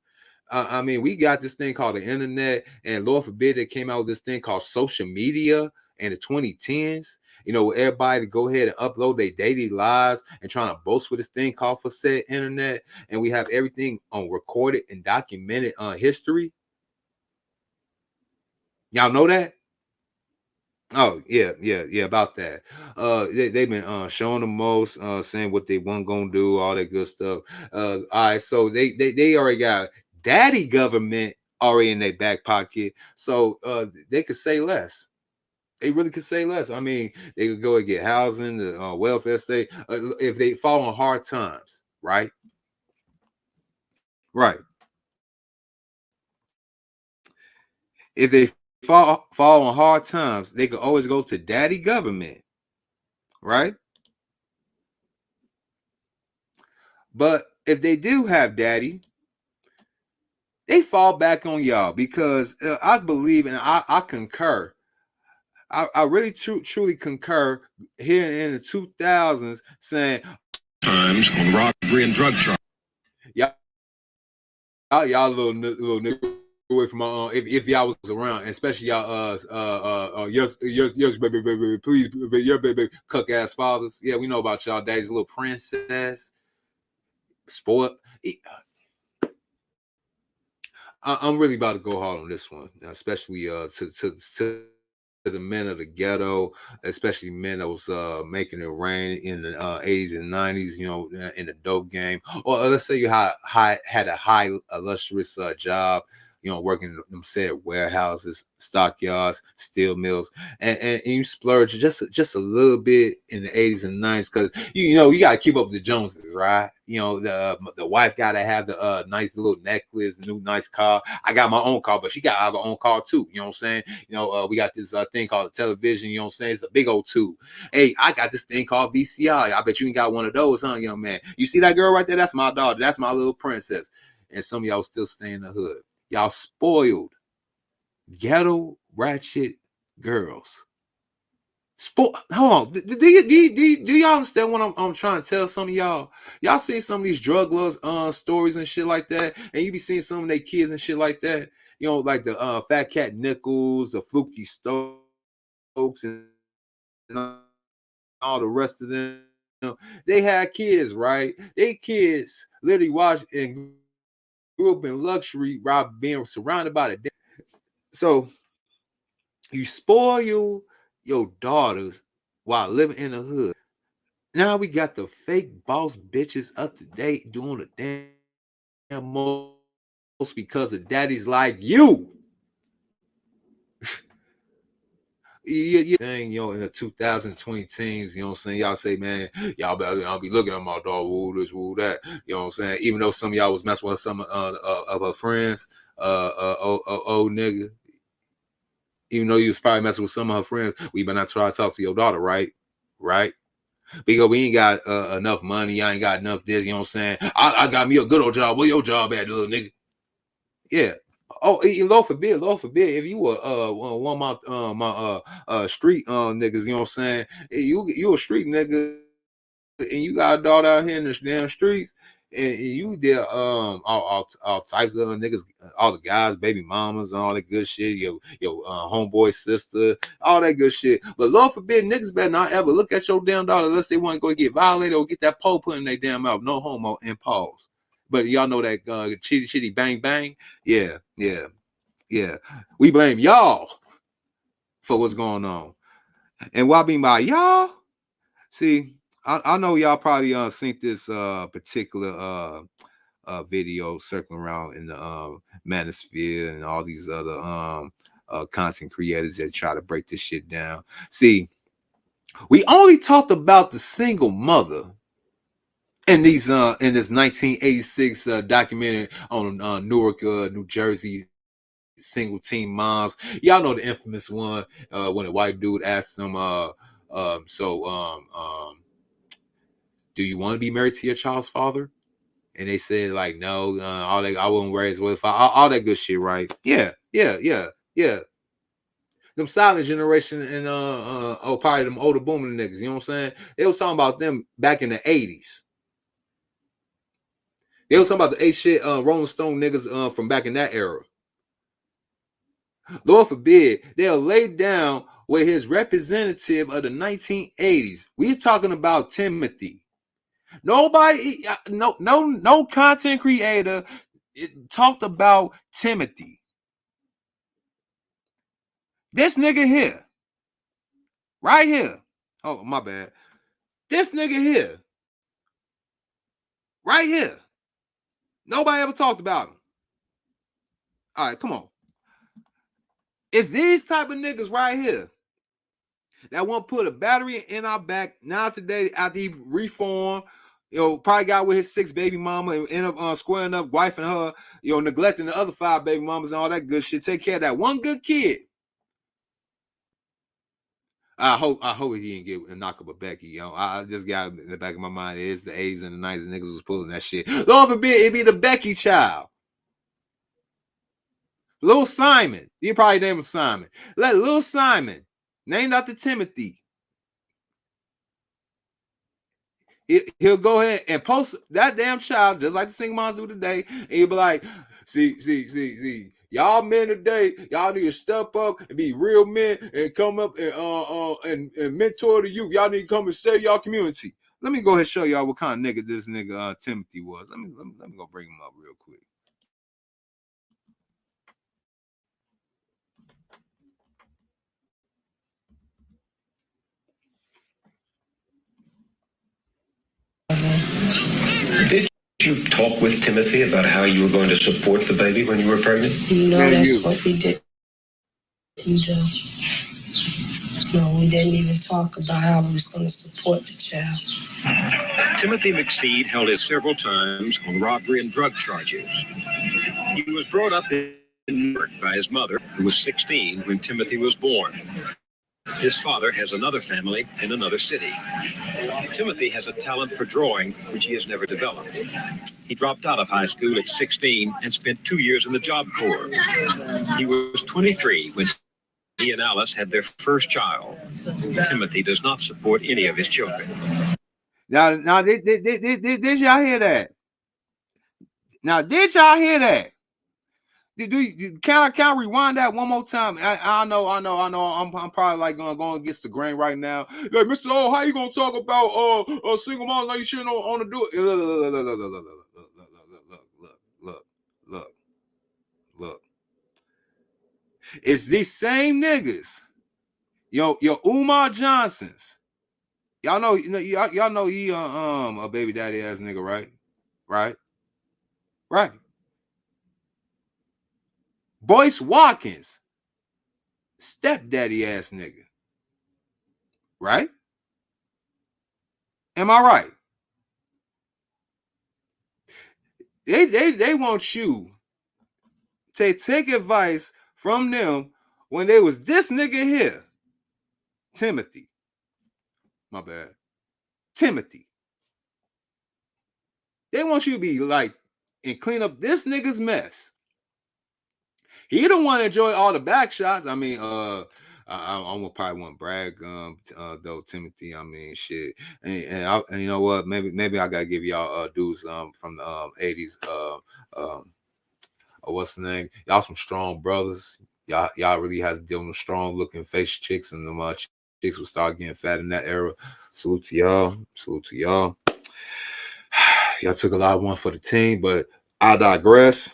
I mean, we got this thing called the internet, and Lord forbid they came out with this thing called social media in the 2010s. You know, everybody to go ahead and upload their daily lives and trying to boast with this thing called for said internet, and we have everything on recorded and documented history. Y'all know that? Oh yeah, about that. They've been showing the most, saying what they weren't gonna do, all that good stuff. All right, so they already got daddy government already in their back pocket, so they could say less. They really could say less. I mean, they could go and get housing, the welfare state, if they fall on hard times, right? Right. If they fall on hard times, they could always go to daddy government, right? But if they do have daddy, they fall back on y'all because I believe and I concur. I really truly concur here in the 2000s saying times on robbery and drug charge. Y'all little nigga away from my if y'all was around, especially y'all yes baby please your baby cuck ass fathers. Yeah, we know about y'all daddy's little princess spoiled. I'm really about to go hard on this one, especially to the men of the ghetto, especially men that was making it rain in the 80s and 90s, you know, in the dope game. Or let's say you had a high illustrious job, you know, working in them said warehouses, stockyards, steel mills, and you splurge just a little bit in the 80s and 90s because you know you gotta keep up with the Joneses, right? You know, the wife gotta have the nice little necklace, new nice car. I got my own car, but she gotta have her own car too. You know what I'm saying? You know, we got this thing called television. You know what I'm saying? It's a big old tube. Hey, I got this thing called VCR. I bet you ain't got one of those, huh, young man? You see that girl right there? That's my daughter. That's my little princess. And some of y'all still stay in the hood. Y'all spoiled, ghetto, ratchet girls. Hold on. Do y'all understand what I'm trying to tell some of y'all? Y'all see some of these drug lords stories and shit like that, and you be seeing some of their kids and shit like that. You know, like the Fat Cat Nichols, the Fluky Stokes, and all the rest of them. They had kids, right? They kids literally watched and grew up in luxury, right? Being surrounded by the. So you spoil your daughters while living in the hood. Now we got the fake boss bitches up to date doing the damn most because of daddies like you. Thing, in the 2020 teens, what I'm saying? Y'all say, man, I'll be looking at my dog, woo this, woo that. You know what I'm saying? Even though some of y'all was messing with some of her friends, old nigga. Even though you was probably messing with some of her friends, we better not try to talk to your daughter, right? Right? Because we ain't got enough money. I ain't got enough this, you know what I'm saying? I got me a good old job. Where your job at, little nigga? Yeah. Oh, Lord forbid, if you were one of my street niggas, you know what I'm saying? You a street nigga and you got a daughter out here in the damn streets, and you did all types of niggas, all the guys, baby mamas, and all that good shit, your homeboy sister, all that good shit. But Lord forbid, niggas better not ever look at your damn daughter unless they want to go get violated or get that pole put in their damn mouth. No homo and pause. But y'all know that chitty bang bang. Yeah. We blame y'all for what's going on. And what I mean by y'all, see, I know y'all probably seen this particular video circling around in the manosphere and all these other content creators that try to break this shit down. See, we only talked about the single mother in these in this 1986 documentary on Newark, New Jersey, single teen moms. Y'all know the infamous one when a white dude asked them, do you want to be married to your child's father? And they said like, no, all that, I wouldn't raise with all that good shit, right? Yeah. Them silent generation and probably them older booming niggas, you know what I'm saying? They was talking about them back in the 80s. They was talking about the 8 shit Rolling Stone niggas from back in that era. Lord forbid, they'll lay down with his representative of the 1980s. We're talking about Timothy. Nobody, no content creator talked about Timothy. This nigga here, right here. Oh, my bad. This nigga here, right here. Nobody ever talked about him. All right, come on. It's these type of niggas right here that want to put a battery in our back now today after he reformed. Probably got with his 6 baby mama and end up squaring up, wife and her, neglecting the other 5 baby mamas and all that good shit. Take care of that one good kid. I hope he didn't get a knock up a Becky. I just got in the back of my mind, it's the 80s and the 90s niggas was pulling that shit. Lord forbid it be the Becky child. Lil Simon. You probably name him Simon. Let Lil Simon, named after Timothy, he'll go ahead and post that damn child just like the single moms do today, and he'll be like, see, y'all men today, y'all need to step up and be real men and come up and mentor the youth. Y'all need to come and save y'all community. Let me go ahead and show y'all what kind of nigga this nigga Timothy was. Let me go bring him up real quick. Did you talk with Timothy about how you were going to support the baby when you were pregnant? That's what we did. No, we didn't even talk about how we was going to support the child. Timothy McSeed held it several times on robbery and drug charges. He was brought up in New York by his mother, who was 16 when Timothy was born. His father has another family in another city. Timothy has a talent for drawing, which he has never developed. He dropped out of high school at 16 and spent 2 years in the Job Corps. He was 23 when he and Alice had their first child. Timothy does not support any of his children. Now, did y'all hear that? Now, did y'all hear that? Can I rewind that one more time? I know. I'm probably like going against the grain right now. Like, Mr. O, how you gonna talk about single mom like you shouldn't on to do it? Look. It's these same niggas. Your Umar Johnsons. Y'all know he a baby daddy ass nigga, right? Boyce Watkins, stepdaddy ass nigga, right? Am I right? They want you to take advice from them when they was this nigga here, Timothy. My bad, Timothy. They want you to be like and clean up this nigga's mess. He don't want to enjoy all the back shots. I mean, I probably want to brag, though, Timothy. I mean, shit, and you know what? Maybe I gotta give y'all dudes from the 80s. What's the name? Y'all some strong brothers. Y'all really had to deal with strong looking face chicks, and them chicks would start getting fat in that era. Salute to y'all. Y'all took a lot of one for the team, but I digress.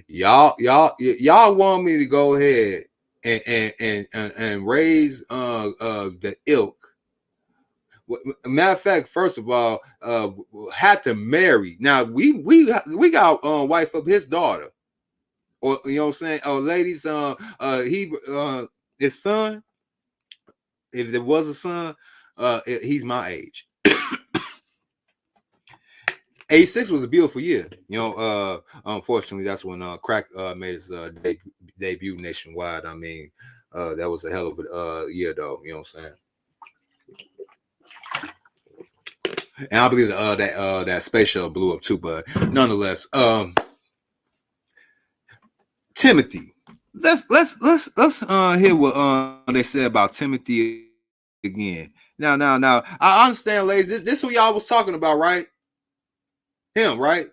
Y'all want me to go ahead and raise the ilk. Matter of fact, first of all, had to marry. Now we got wife up his daughter, or you know what I'm saying? Oh, ladies, his son. If there was a son, he's my age. 86 was a beautiful year. You know, unfortunately, that's when crack made its debut nationwide. I mean, that was a hell of a year, though. You know what I'm saying? And I believe that space shuttle blew up too, but nonetheless, Timothy. Let's hear what they said about Timothy again. Now, I understand, ladies. This who y'all was talking about, right? Him, right?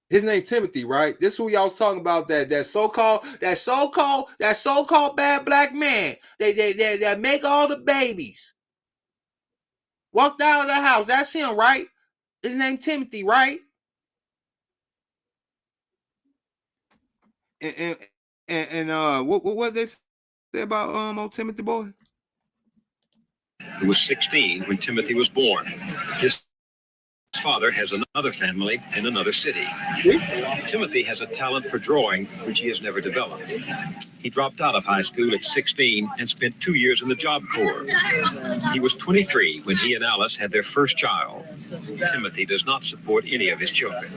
His name Timothy, right? This who y'all was talking about, that so-called bad black man that make all the babies. Walked out of the house. That's him, right? His name Timothy, right? And what they say about old Timothy boy? He was 16 when Timothy was born. His father has another family in another city. Timothy has a talent for drawing, which he has never developed. He dropped out of high school at 16 and spent 2 years in the Job Corps. He was 23 when he and Alice had their first child. Timothy does not support any of his children.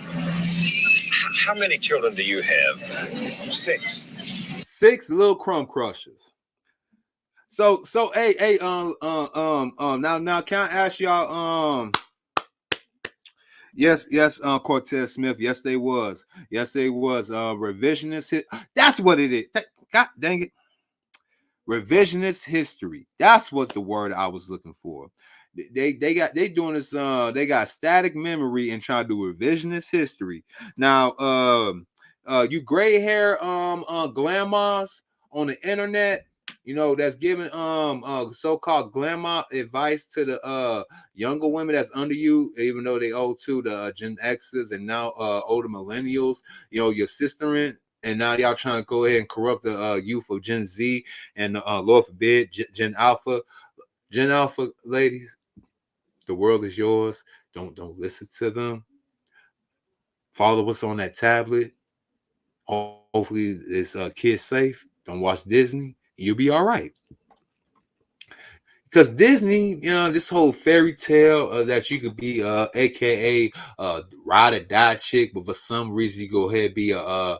How many children do you have? 6. 6 little crumb crushers. So hey, now can I ask y'all, yes, Cortez Smith, yes they was, revisionist hit. That's what it is. God dang it. Revisionist history. That's what the word I was looking for. They doing this, they got static memory and trying to do revisionist history. Now, you gray hair glamours on the internet, you know, that's giving so-called glamour advice to the younger women that's under you, even though they owe to the Gen X's and now older millennials, you know, your sister and now y'all trying to go ahead and corrupt the youth of Gen Z and Lord forbid Gen Alpha. Gen Alpha ladies, the world is yours. Don't listen to them. Follow what's on that tablet. Hopefully it's kid safe. Don't watch Disney. You'll be all right. Because Disney, you know, this whole fairy tale that you could be, aka ride or die chick, but for some reason you go ahead and be a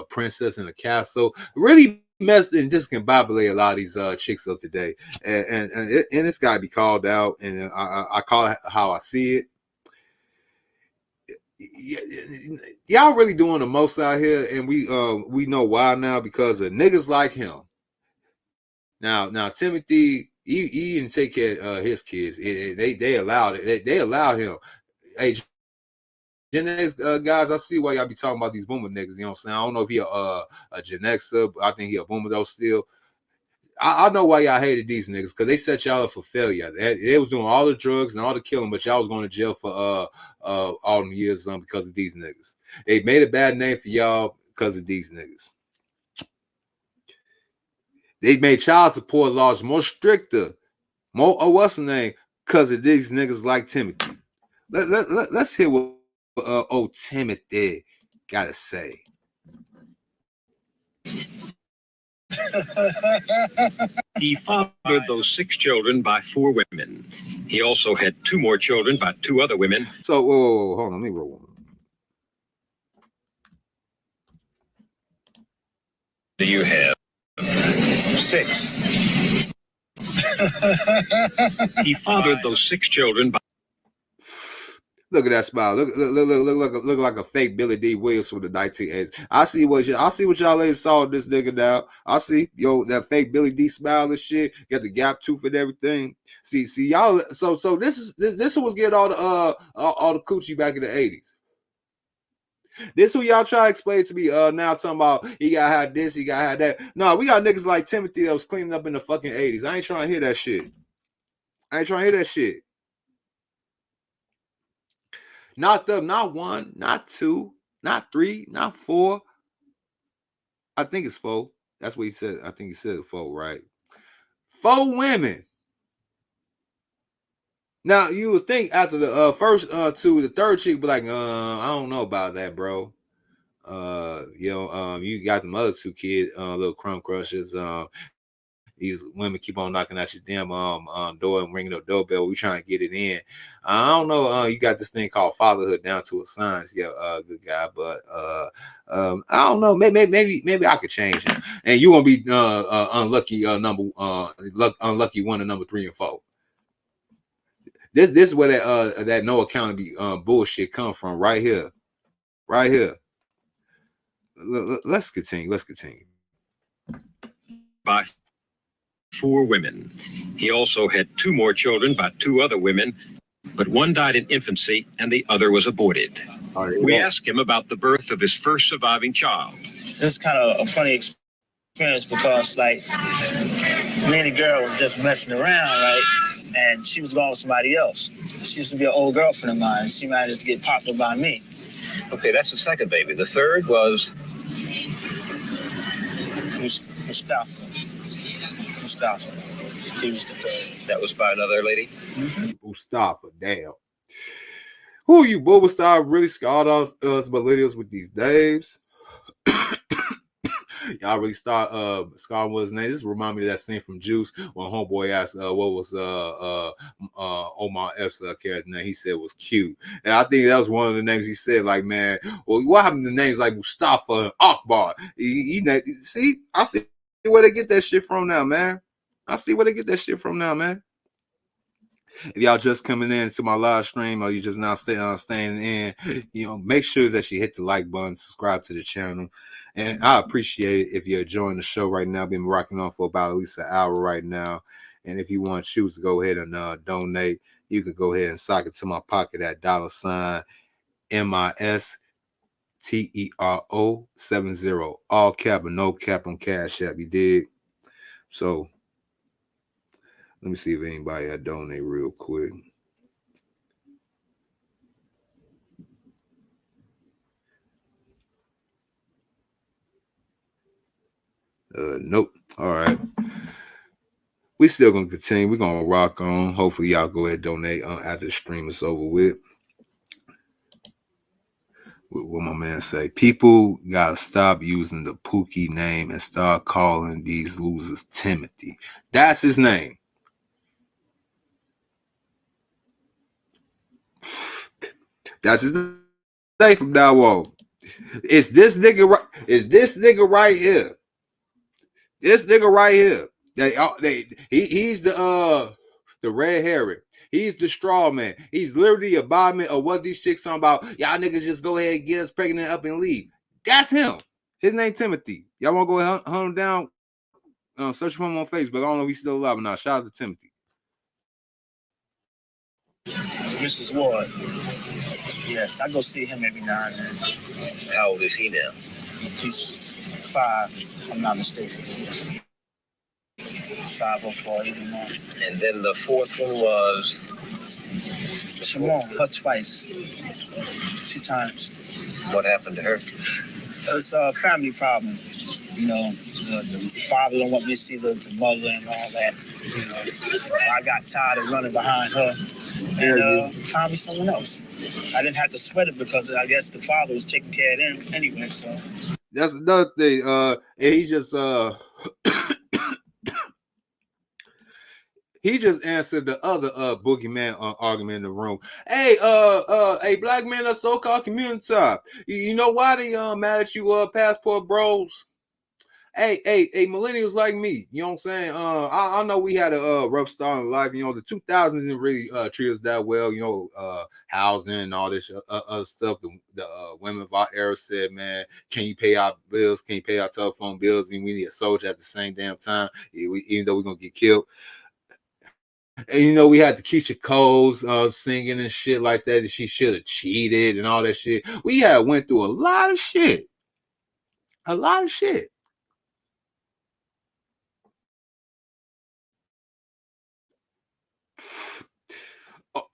princess in a castle, really messed and discombobulate a lot of these chicks of today, and it's got to be called out, and I call it how I see it. Y'all really doing the most out here, and we know why now, because of niggas like him. Now Timothy, he didn't take care of his kids. They allowed it. They allowed him. Hey, Gen X guys, I see why y'all be talking about these boomer niggas. You know what I'm saying? I don't know if he a Gen Xer, but I think he a boomer though still. I know why y'all hated these niggas, because they set y'all up for failure. They was doing all the drugs and all the killing, but y'all was going to jail for all them years because of these niggas. They made a bad name for y'all because of these niggas. They made child support laws more stricter, more what's the name, because of these niggas like Timothy. Let's hear what old Timothy gotta say. He fathered those 6 children by 4 women. He also had 2 more children by 2 other women. So, whoa, hold on, let me roll one. Do you have? 6. He fathered those 6 children by. Look at that smile. Look like a fake Billy D. Williams from the 1980s. I see what y'all ladies saw this nigga now. I see that fake Billy D. smile and shit. Got the gap tooth and everything. See y'all. So this was getting all the coochie back in the 80s. This who y'all try to explain to me now talking about he gotta have this, he gotta have that. No, we got niggas like Timothy that was cleaning up in the fucking 80s. I ain't trying to hear that shit. Not 1, not 2, not 3, not 4. I think it's 4. That's what he said. I think he said 4, right? 4 women. Now you would think after the first 2, the third chick be like, I don't know about that, bro. You got them other 2 kids, little crumb crushers. These women keep on knocking at your damn door and ringing the doorbell. We trying to get it in. I don't know. You got this thing called fatherhood down to a science, good guy. But I don't know. Maybe I could change it. And you gonna be unlucky unlucky 1 and number 3 and 4. This is where that no accountability bullshit come from right here. Let's continue. By 4 women. He also had 2 more children by 2 other women, but one died in infancy and the other was aborted. We asked him about the birth of his first surviving child. It's kind of a funny experience because, like, me and the girl was just messing around, right? And she was going with somebody else. She used to be an old girlfriend of mine. She managed to get popped up by me. Okay, that's the second baby. The third was Mustafa. He was the third. That was by another lady? Mm-hmm. Mustafa, damn. Who you, Boba Star, really scarred us millennials with these names? Y'all really start scarring with his name. This remind me of that scene from Juice when homeboy asked what was Omar F's character name. He said was Q. And I think that was one of the names he said, like, man, well, what happened to names like Mustafa and Akbar? See, I see where they get that shit from now, man. If y'all just coming in to my live stream or you just now staying in, make sure that you hit the like button, subscribe to the channel. And I appreciate it if you're enjoying the show right now. Been rocking on for about at least an hour right now. And if you want to choose to go ahead and donate, you can go ahead and sock it to my pocket at $MISTERO70, all cap and no cap on Cash App. You dig? So let me see if anybody had donate real quick. Nope. All right. We still gonna continue. We're gonna rock on. Hopefully, y'all go ahead and donate after the stream is over with. What my man say? People gotta stop using the Pookie name and start calling these losers Timothy. That's his name. That's his name from now on. It's this nigga right. It's this nigga right here. This nigga right here. He's the red herring. He's the straw man. He's literally a embodiment of what these chicks talking about. Y'all niggas just go ahead and get us pregnant up and leave. That's him. His name Timothy. Y'all want to go hunt him down? Search for him on Facebook. I don't know if he's still alive or not. Shout out to Timothy. Mrs. Ward. Yes, I go see him every now and then. How old is he now? He's 5, if I'm not mistaken. 5 or 4, even more. And then the fourth one was Shimon, her twice. 2 times. what happened to her? It was a family problem. You know, the father don't want me to see the mother and all that. You know, so I got tired of running behind her and found me someone else. I didn't have to sweat it because I guess the father was taking care of them anyway. So that's another thing. And he just he just answered the other boogeyman argument in the room. Hey, hey, black men of so-called community. You know why they mad at you, passport bros? Hey, millennials like me, you know what I'm saying? I know we had a rough start in life. You know, the 2000s didn't really treat us that well. You know, housing and all this other stuff. The women of our era said, "Man, can you pay our bills? Can you pay our telephone bills? And we need a soldier at the same damn time, even though we're gonna get killed." And you know, we had the Keisha Coles singing and shit like that. She should have cheated and all that shit. We had went through a lot of shit. A lot of shit.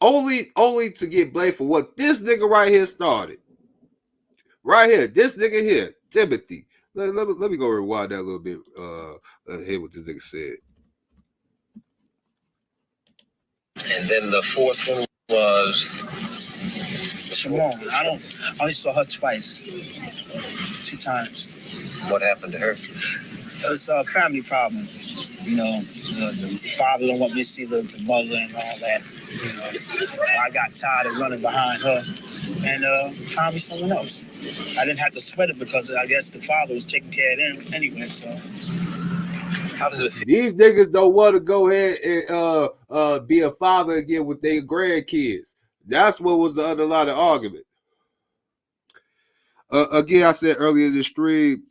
Only to get blamed for what this nigga right here started. Right here, this nigga here, Timothy. Let me go rewind that a little bit. Hear what this nigga said. And then the fourth one was Shimon, I only saw her twice. 2 times. what happened to her? It was a family problem. You know, the father don't want me to see the mother and all that. You know, so I got tired of running behind her and found me someone else. I didn't have to sweat it because I guess the father was taking care of them anyway. So How does it feel? These niggas don't want to go ahead and be a father again with their grandkids. That's what was the underlying argument. Again, I said earlier in the stream,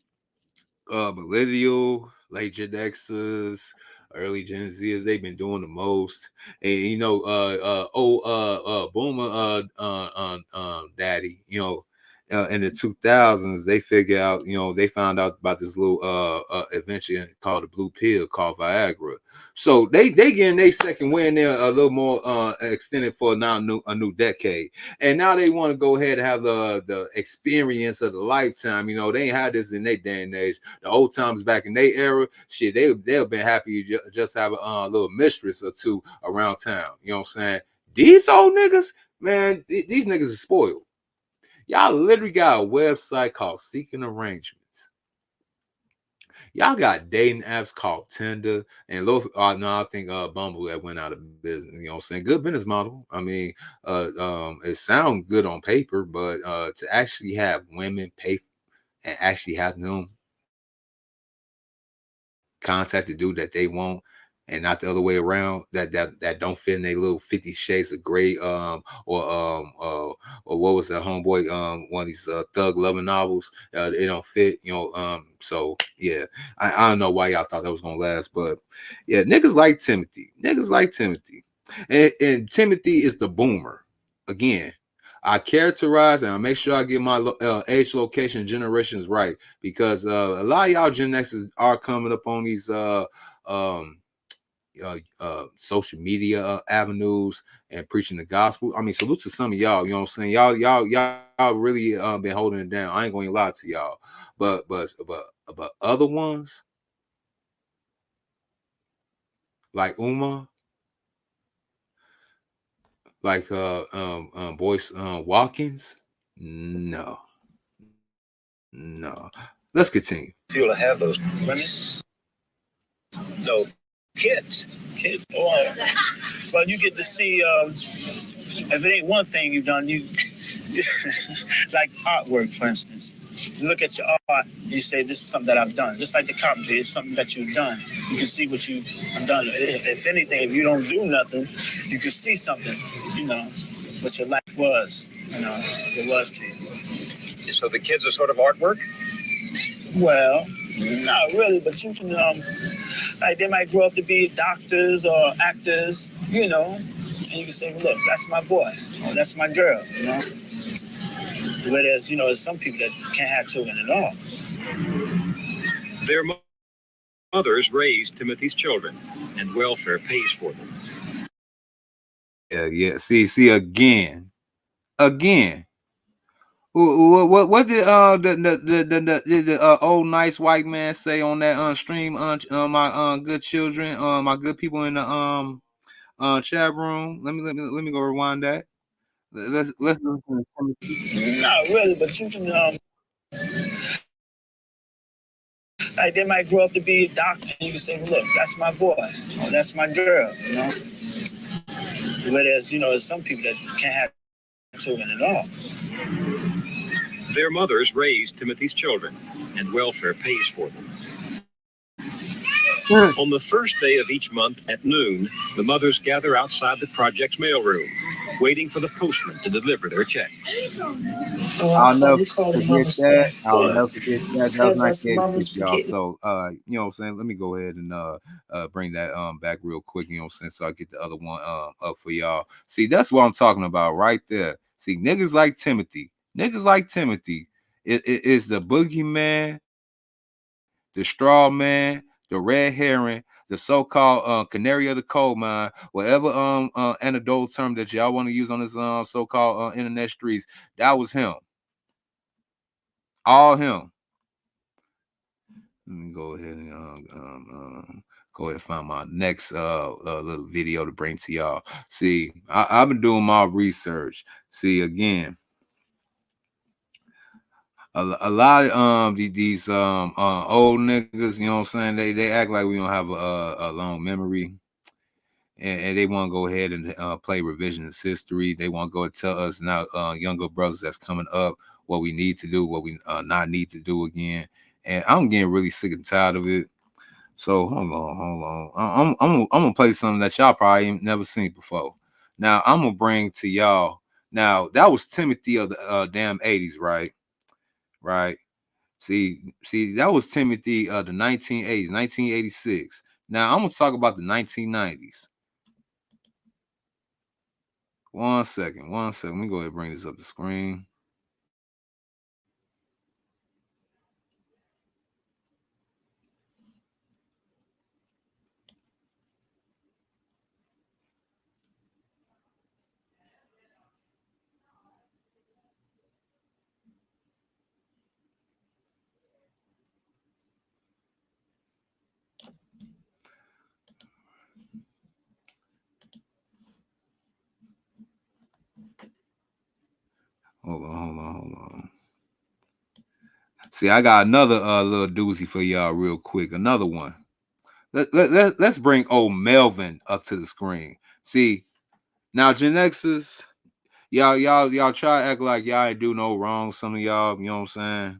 millennial, late Gen Xers, early Gen Zers, they've been doing the most. And you know, boomer daddy, you know, in the 2000s, they figured out, you know, they found out about this little invention called the blue pill called Viagra. So they getting their second win there a little more extended for now a new decade. And now they want to go ahead and have the experience of the lifetime. You know, they ain't had this in their day and age. The old times back in their era, shit, they'll been happy to just have a little mistress or two around town. You know what I'm saying? These old niggas, man, these niggas are spoiled. Y'all literally got a website called Seeking Arrangements. Y'all got dating apps called Tinder and I think Bumble that went out of business. You know what I'm saying? Good business model. I mean, it sounds good on paper, but to actually have women pay and actually have them contact the dude that they want and not the other way around, that don't fit in a little 50 Shades of Grey or what was that homeboy one of these thug loving novels, it don't fit, you know. So yeah, I don't know why y'all thought that was gonna last, but yeah, niggas like Timothy, and Timothy is the boomer. Again, I characterize and I make sure I get my age, location, generations right, because a lot of y'all Gen Xers are coming up on these social media avenues and preaching the gospel. I mean, salute to some of y'all. You know what I'm saying? Y'all really been holding it down. I ain't going to lie to y'all, but other ones like Umar, like Boyce Watkins, no. Let's continue. Feel to have those women? No, kids. Boy. But you get to see, if it ain't one thing you've done, you like artwork, for instance. You look at your art, you say, this is something that I've done. Just like the carpentry, it's something that you've done. You can see what you've done. If anything, if you don't do nothing, you can see something, you know, what your life was, you know, it was to you. So the kids are sort of artwork? Well, not really, but you can, like they might grow up to be doctors or actors, you know, and you can say, look, that's my boy, or that's my girl, you know. Whereas, there's some people that can't have children at all. Their mothers raised Timothy's children, and welfare pays for them. Yeah. See, again. What did the old nice white man say on that stream? My good children, my good people in the chat room. Let me go rewind that. Let's Not really, but you can like they might grow up to be a doctor, and you can say, well, look, that's my boy, or that's my girl, Whereas, there's some people that can't have children at all. Their mothers raised Timothy's children, and welfare pays for them. On the first day of each month at noon, the mothers gather outside the project's mailroom, waiting for the postman to deliver their check. I'll never forget that. That was nice y'all. So, you know what I'm saying? Let me go ahead and bring that back real quick, you know what I'm saying? So I get the other one up for y'all. See, that's what I'm talking about right there. See, niggas like Timothy is the boogeyman, the straw man, the red herring, the so-called canary of the coal mine, whatever anecdotal term that y'all want to use on this so-called internet streets. That was him. All him. Let me go ahead and go ahead and find my next little video to bring to y'all. See, I've been doing my research. See, again, a lot of these old niggas, you know what I'm saying? They act like we don't have a long memory, and they want to go ahead and play revisionist history. They want to go and tell us now, younger brothers that's coming up, what we need to do, what we not need to do again. And I'm getting really sick and tired of it. So hold on. I'm gonna play something that y'all probably ain't never seen before. Now I'm gonna bring to y'all. Now that was Timothy of the damn 80s, right? Right. See, that was Timothy of the 1980s, 1986. Now I'm gonna talk about the 1990s. One second. Let me go ahead and bring this up the screen. Hold on. See, I got another little doozy for y'all real quick. Another one. Let's bring old Melvin up to the screen. See, now GenXers, y'all try to act like y'all ain't do no wrong. Some of y'all, you know what I'm saying?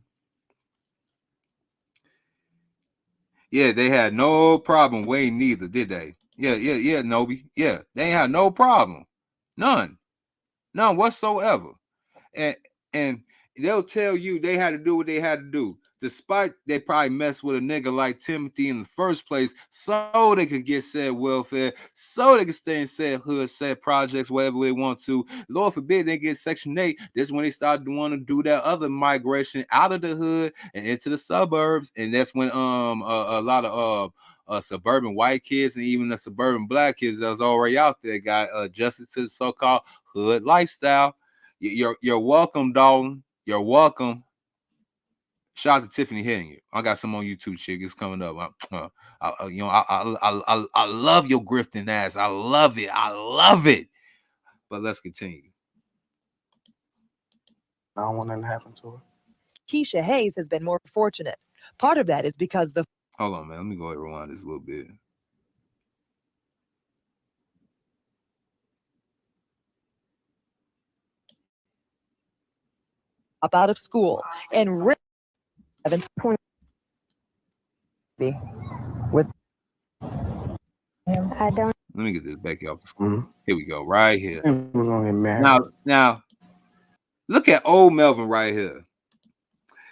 Yeah, they had no problem waiting neither, did they? Yeah, Nobi. Yeah, they ain't had no problem. None whatsoever. And they'll tell you they had to do what they had to do, despite they probably messed with a nigga like Timothy in the first place, so they could get said welfare, so they could stay in said hood, said projects, whatever they want to. Lord forbid they get Section 8. That's when they start to want to do that other migration out of the hood and into the suburbs, and that's when a lot of suburban white kids and even the suburban black kids that was already out there got adjusted to the so-called hood lifestyle. You're welcome, Dalton. You're welcome. Shout out to Tiffany Hannien. I got some on YouTube, chick. It's coming up. I love your grifting ass. I love it. But let's continue. I don't want nothing to happen to her. Keisha Hayes has been more fortunate. Part of that is because the... Hold on, man. Let me go ahead and rewind this a little bit. Up out of school and 7 with... I don't. Let me get this back off the screen. Mm-hmm. Here we go, right here. We're gonna get married. Now, look at old Melvin right here.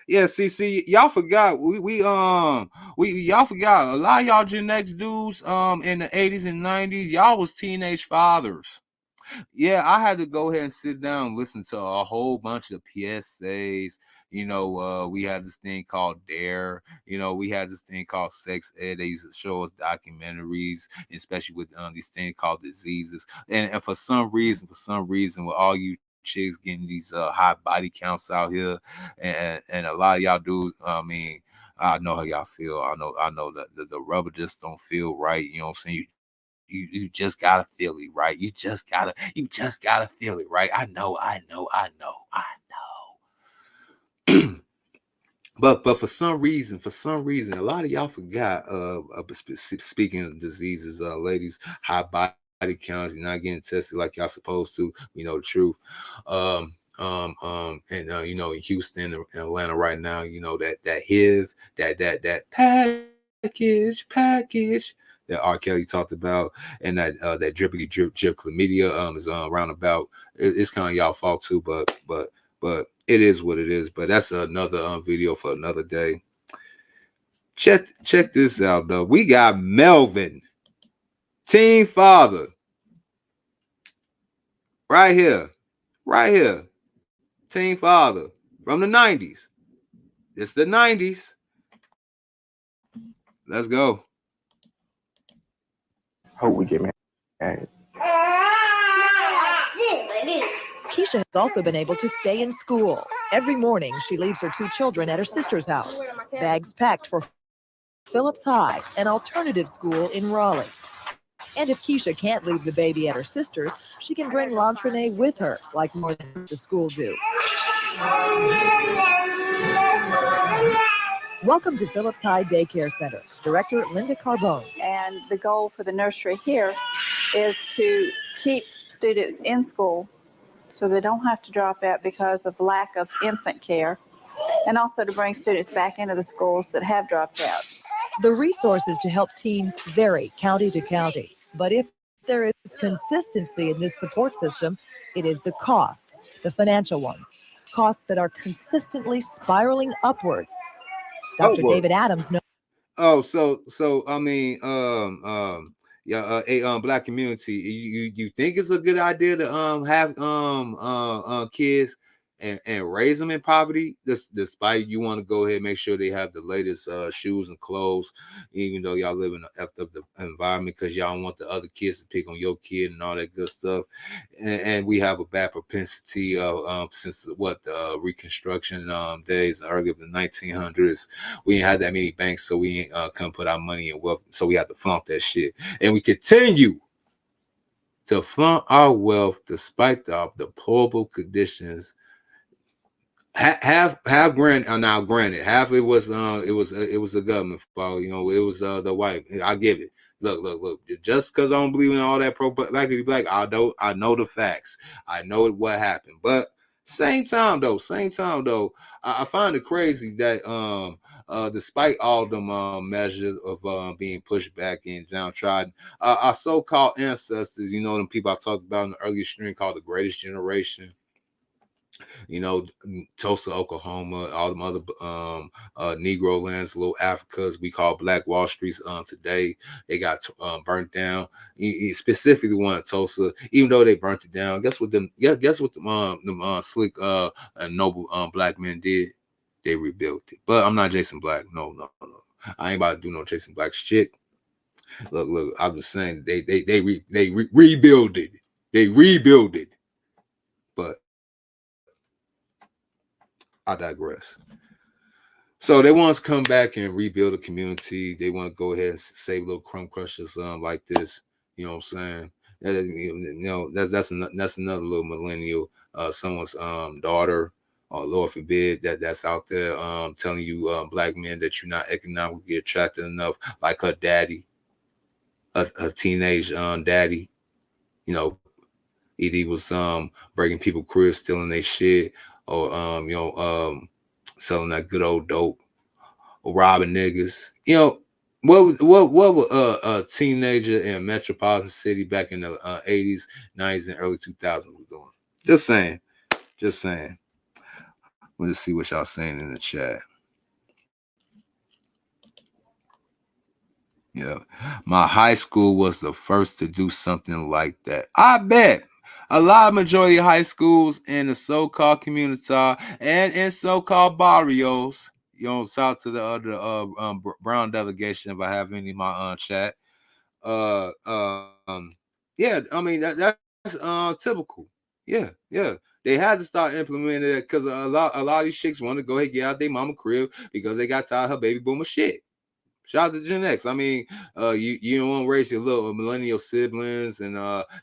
Yeah, see, y'all forgot y'all forgot a lot of y'all Gen X dudes in the 80s and 90s. Y'all was teenage fathers. Yeah, I had to go ahead and sit down and listen to a whole bunch of PSAs. We had this thing called Dare. We had this thing called Sex Ed. They used to show us documentaries, especially with these things called diseases. And for some reason, with all you chicks getting these high body counts out here, and a lot of y'all dudes, I know how y'all feel. I know that the rubber just don't feel right. You know what I'm saying? You just gotta feel it, right? You just gotta feel it, right? I know. But for some reason, a lot of y'all forgot. Speaking of diseases, ladies, high body counts. You're not getting tested like y'all supposed to. We know the truth. In Houston and Atlanta right now, that HIV, that package that R. Kelly talked about, and that drippity drip chlamydia is roundabout. It's kind of y'all fault too, but it is what it is. But that's another video for another day. Check this out though. We got Melvin, teen father, right here, teen father from the 90s. It's the 90s. Let's go. Hope we get married. Keisha has also been able to stay in school. Every morning, she leaves her 2 children at her sister's house. Bags packed for Phillips High, an alternative school in Raleigh. And if Keisha can't leave the baby at her sister's, she can bring L'Entrée with her, like more than the school do. Welcome to Phillips High Daycare Center. Director Linda Carbone. And the goal for the nursery here is to keep students in school so they don't have to drop out because of lack of infant care, and also to bring students back into the schools that have dropped out. The resources to help teens vary county to county, but if there is consistency in this support system, it is the costs, the financial ones, costs that are consistently spiraling upwards. Dr. David Adams knows. Oh, so Black community, you think it's a good idea to have kids and raise them in poverty, despite you want to go ahead and make sure they have the latest shoes and clothes, even though y'all live in an effed up environment because y'all want the other kids to pick on your kid and all that good stuff. And we have a bad propensity of since the Reconstruction days, early of the 1900s, we ain't had that many banks, so we ain't come put our money in wealth, so we have to flaunt that shit, and we continue to flaunt our wealth despite the deplorable conditions. Half granted, now granted, half it was the government fault. It was the white. I give it. Look. Just because I don't believe in all that pro black people black, I know the facts. I know what happened. But same time though, I find it crazy that despite all them measures of being pushed back and downtrodden, our so-called ancestors, them people I talked about in the earlier stream called the Greatest Generation. Tulsa, Oklahoma, all them other Negro lands, little Africas we call Black Wall Streets today. They got burnt down. Specifically the one at Tulsa, even though they burnt it down. Guess what them slick and noble black men did? They rebuilt it. But I'm not Jason Black. No. I ain't about to do no Jason Black shit. Look. I'm just saying they rebuild it. They rebuild it. But I digress. So they want us to come back and rebuild a community. They want to go ahead and save little crumb crushers like this. You know what I'm saying? That's another little millennial, someone's daughter, or Lord forbid that's out there telling you black men that you're not economically attractive enough, like her daddy, her teenage daddy. Either he was breaking people cribs, stealing their shit, or selling that good old dope, or robbing niggas. What was a teenager in a metropolitan city back in the 80s, 90s, and early 2000s was doing? Just saying. Let's see what y'all saying in the chat. Yeah, my high school was the first to do something like that. I bet. A lot of majority of high schools in the so-called community and in so-called barrios. Shout to the other brown delegation if I have any in my chat. Uh, um, yeah, I mean that's typical. Yeah. They had to start implementing it because a lot of these chicks want to go ahead and get out their mama crib because they got tired of her baby boomer shit. Shout out to Gen X. I mean, you don't want to raise your little millennial siblings, and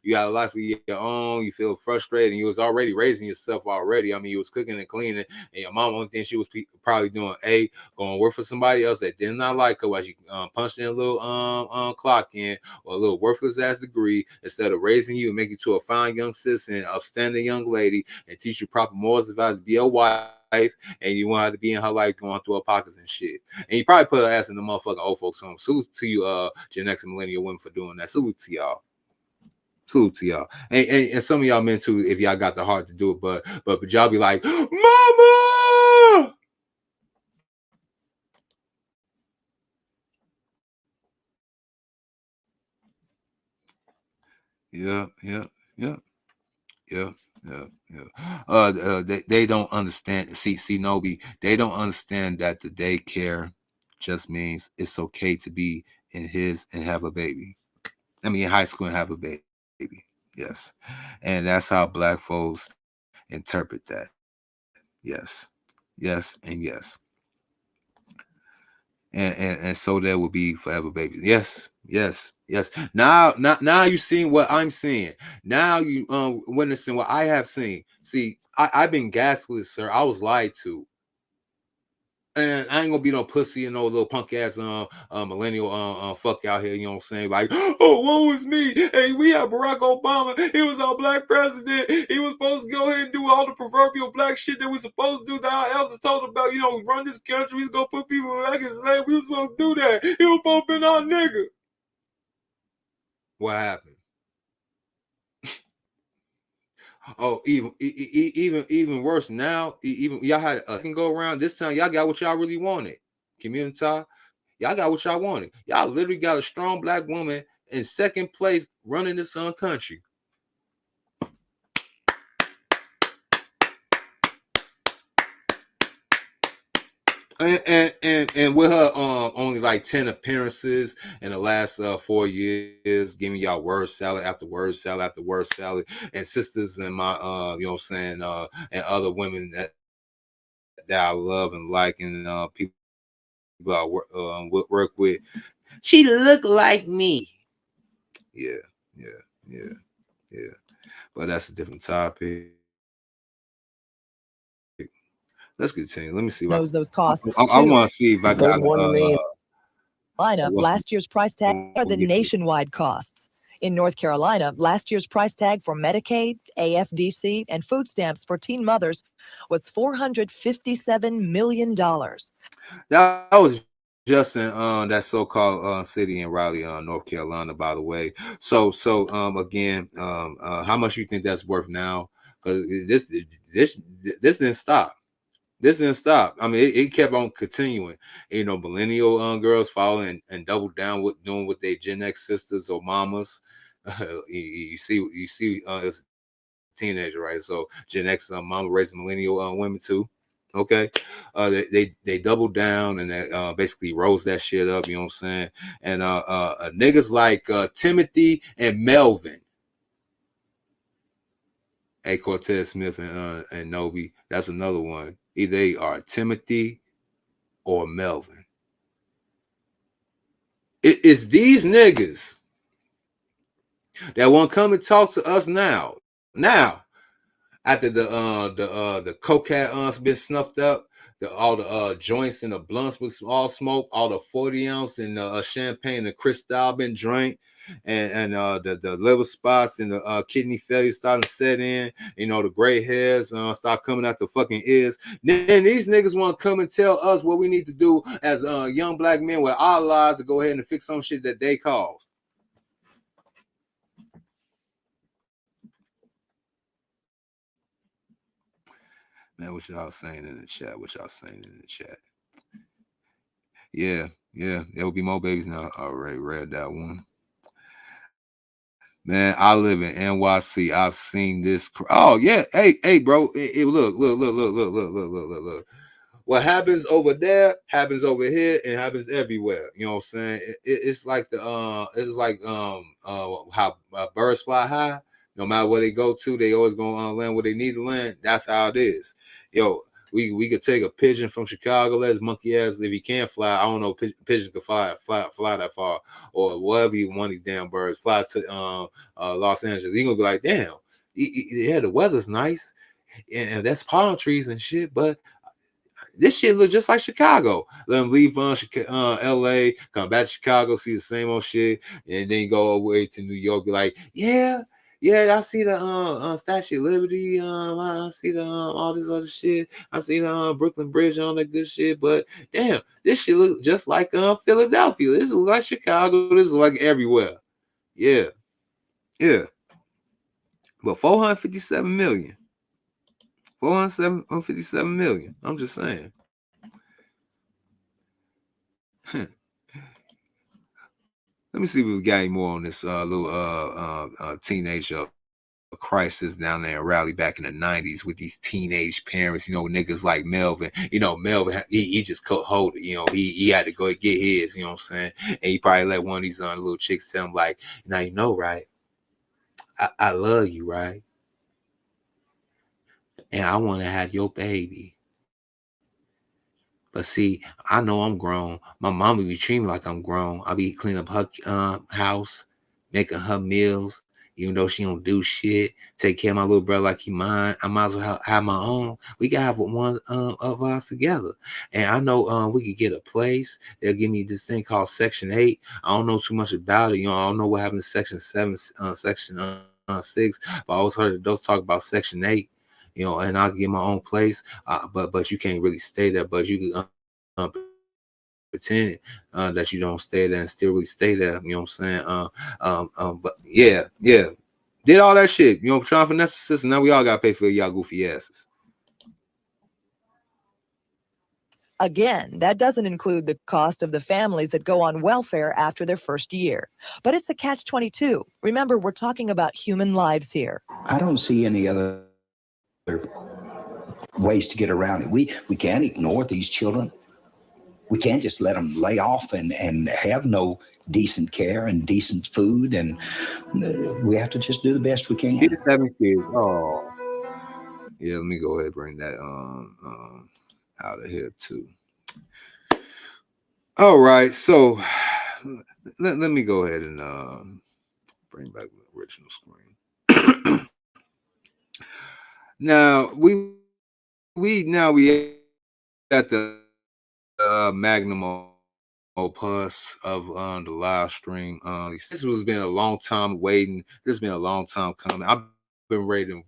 you got a life of your own. You feel frustrated, and you was already raising yourself already. I mean, you was cooking and cleaning, and your mom only thing she was probably doing going to work for somebody else that did not like her while she punched in a little clock in or a little worthless ass degree instead of raising you and making you to a fine young citizen, upstanding young lady, and teach you proper morals, advice, be a wife. And you want her to be in her life going through her pockets and shit. And you probably put her ass in the motherfucking old folks home. Salute to you, Gen X and millennial women for doing that. Salute to y'all. Salute to y'all. And some of y'all men too, if y'all got the heart to do it, but y'all be like, Mama! Yeah. They don't understand. See, Nobi, they don't understand that the daycare just means it's okay to be in his and have a baby. I mean, in high school and have a baby. Yes. And that's how black folks interpret that. Yes. Yes and yes. And so there will be forever babies. Yes. Now you seeing what I'm seeing. Now you witnessing what I have seen. See, I've been gaslit, sir. I was lied to. And I ain't gonna be no pussy and no little punk ass millennial fuck out here, you know what I'm saying? Like, oh, woe is me. Hey, we have Barack Obama. He was our black president. He was supposed to go ahead and do all the proverbial black shit that we supposed to do that our elders told about, run this country. We was gonna put people back in slave. We was supposed to do that. He was supposed to be our nigga. What happened? Oh, even worse now. Even y'all had a can go around this time. Y'all got what y'all really wanted. Community, y'all got what y'all wanted. Y'all literally got a strong black woman in second place running this country. And with her only like 10 appearances in the last 4 years, giving y'all word salad after word salad after word salad, and sisters and my you know what I'm saying, and other women that I love and like, and people I work with, she look like me. Yeah. But that's a different topic. Let's continue. Let me see. Knows those costs I too. want to see if I got Last year's price tag are the nationwide costs. In North Carolina, last year's price tag for Medicaid, AFDC, and food stamps for teen mothers was $457 million. That was just in that so-called city in Raleigh, North Carolina, by the way. So again, how much you think that's worth now? Because this didn't stop. This didn't stop. I mean, it kept on continuing. Millennial girls following and double down with doing what they Gen X sisters or mamas. You see, it's a teenager, right? So Gen X mama raising millennial women too. Okay, they doubled down and they basically rose that shit up. You know what I'm saying? And niggas like Timothy and Melvin. Hey, Cortez Smith and Nobi, that's another one. Either they are Timothy or Melvin. It's these niggas that want to come and talk to us now. Now, after the cocaine been snuffed up, all the joints and the blunts was all smoked, all the 40 ounce and champagne and Cristal been drank, and the liver spots and the kidney failure starting to set in. The gray hairs start coming out the fucking ears. Then these niggas want to come and tell us what we need to do as young black men with our lives to go ahead and fix some shit that they caused. Man, what y'all saying in the chat? Yeah, there will be more babies now. I already read that one. Man, I live in NYC. I've seen this. Oh yeah, hey, bro. Look. What happens over there happens over here and happens everywhere. You know what I'm saying? It's like how birds fly high. No matter where they go to, they always gonna land where they need to land. That's how it is. Yo, we could take a pigeon from Chicago, let his monkey ass, if he can't fly. I don't know, pigeon could fly that far, or whatever you want. These damn birds fly to Los Angeles. He gonna be like, damn, yeah, the weather's nice, and that's palm trees and shit, but this shit look just like Chicago. Let them leave LA, come back to Chicago, see the same old shit, and then go away to New York, be like, yeah, I see the Statue of Liberty, I see the all this other shit, I see the Brooklyn Bridge, all that good shit, but damn, this shit look just like Philadelphia. This is like Chicago. This is like everywhere. Yeah. But 457 million. 457 million. I'm just saying. Let me see if we got any more on this little teenage crisis down there in Raleigh back in the 90s with these teenage parents, niggas like Melvin. Melvin, he just couldn't hold it. He had to go get his, you know what I'm saying? And he probably let one of these little chicks tell him, like, now, right? I love you, right? And I want to have your baby. But see, I know I'm grown. My mama be treating me like I'm grown. I be cleaning up her house, making her meals, even though she don't do shit. Take care of my little brother like he mine. I might as well have my own. We can have one of ours together. And I know we could get a place. They'll give me this thing called Section 8. I don't know too much about it. I don't know what happened to Section 7, Section 6. But I always heard adults talk about Section 8. And I'll get my own place, but you can't really stay there. But you can pretend that you don't stay there and still really stay there. You know what I'm saying? But yeah, did all that shit. Trying to finesse the system. Now we all got to pay for y'all goofy asses. Again, that doesn't include the cost of the families that go on welfare after their first year. But it's a catch-22. Remember, we're talking about human lives here. I don't see any other ways to get around it. We can't ignore these children. We can't just let them lay off and have no decent care and decent food, and we have to just do the best we can. Kids having kids. Oh, yeah. Let me go ahead and bring that out of here too. All right, so let me go ahead and bring back the original screen. Now we got the magnum opus of the live stream. This has been a long time waiting. This has been a long time coming. I've been ready to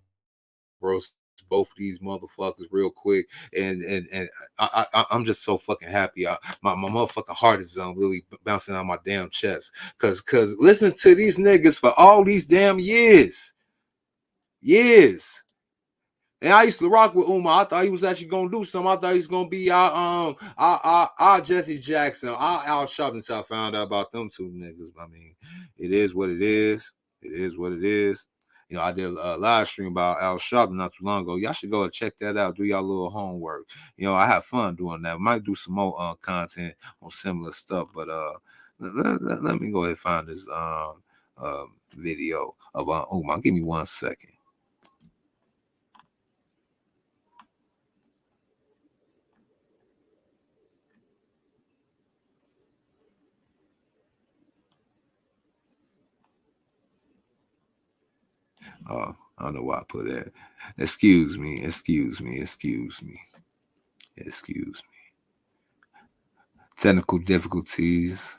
roast both of these motherfuckers real quick, and I'm just so fucking happy. My motherfucking heart is really bouncing out my damn chest, cause listen to these niggas for all these damn years. And I used to rock with Umar. I thought he was actually gonna do something. I thought he was gonna be our Jesse Jackson, our Al Sharpton, until I found out about them two niggas. I mean, it is what it is. It is what it is. I did a live stream about Al Sharpton not too long ago. Y'all should go and check that out. Do y'all little homework. I have fun doing that. Might do some more content on similar stuff, but let me go ahead and find this video of Umar. Give me 1 second. I don't know why I put that. Excuse me. Technical difficulties.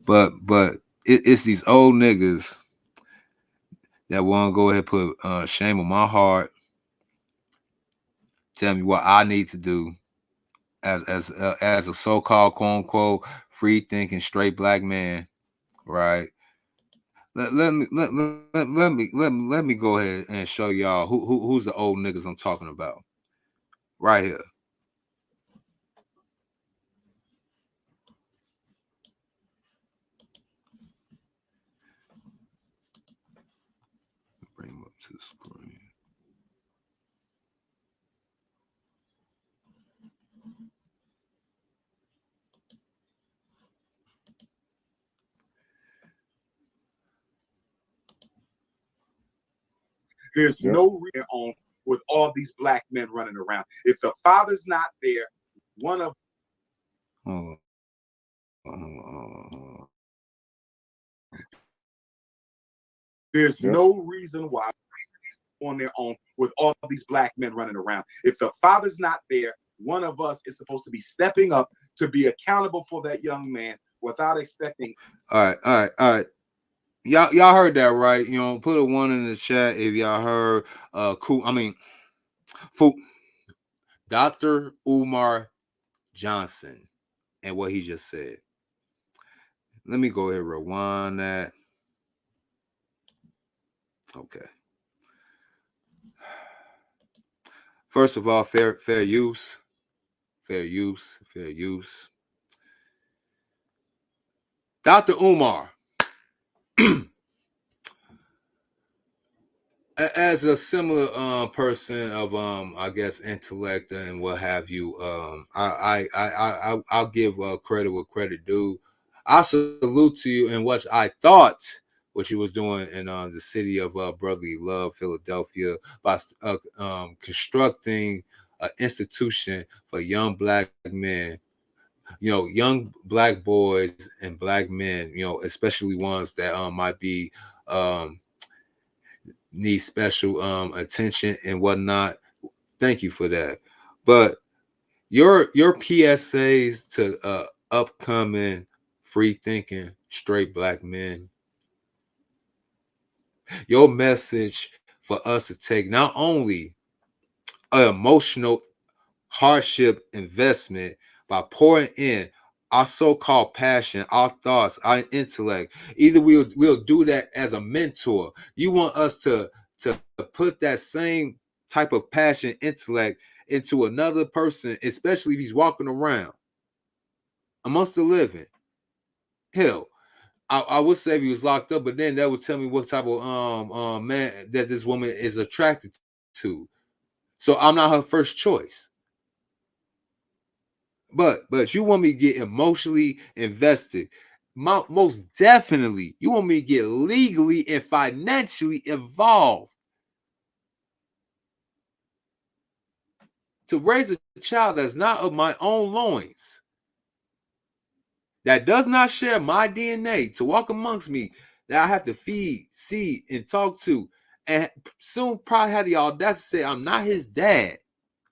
But it's these old niggas that want to go ahead and put shame on my heart. Tell me what I need to do as a so-called quote unquote free thinking straight black man, right? Let me go ahead and show y'all who's the old niggas I'm talking about right here. to the screen. There's no reason on with all these black men running around. If the father's not there, one of there's no reason why on their own with all these black men running around. If the father's not there, one of us is supposed to be stepping up to be accountable for that young man without expecting. All right. Y'all heard that, right? You know, put a 1 in the chat if y'all heard Dr. Umar Johnson and what he just said. Let me go ahead and rewind that. Okay. First of all, fair use. Dr. Umar, as a similar person of I guess intellect and what have you, I'll give credit where credit due. I salute to you in what I thought what you was doing in the city of brotherly love, Philadelphia, by constructing an institution for young black men, you know, young black boys and black men, you know, especially ones that might be need special attention and whatnot. Thank you for that. But your PSAs to upcoming free thinking straight black men, your message for us to take not only an emotional hardship investment by pouring in our so-called passion, our thoughts, our intellect. Either we'll do that as a mentor. You want us to put that same type of passion, intellect into another person, especially if he's walking around amongst the living. Hell, I would say if he was locked up, but then that would tell me what type of man that this woman is attracted to. So I'm not her first choice. But you want me to get emotionally invested. Most definitely, you want me to get legally and financially involved to raise a child that's not of my own loins, that does not share my DNA, to walk amongst me, that I have to feed, see, and talk to, and soon probably have the audacity to say I'm not his dad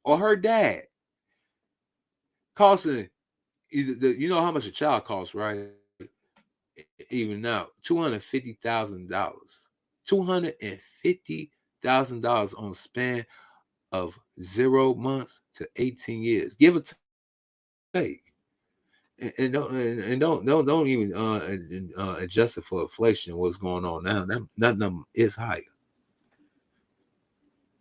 or her dad. Costing you know how much a child costs, right? Even now, $250,000. $250,000 on a span of 0 months to 18 years, give or take. And don't even adjust it for inflation. What's going on now? That number is higher.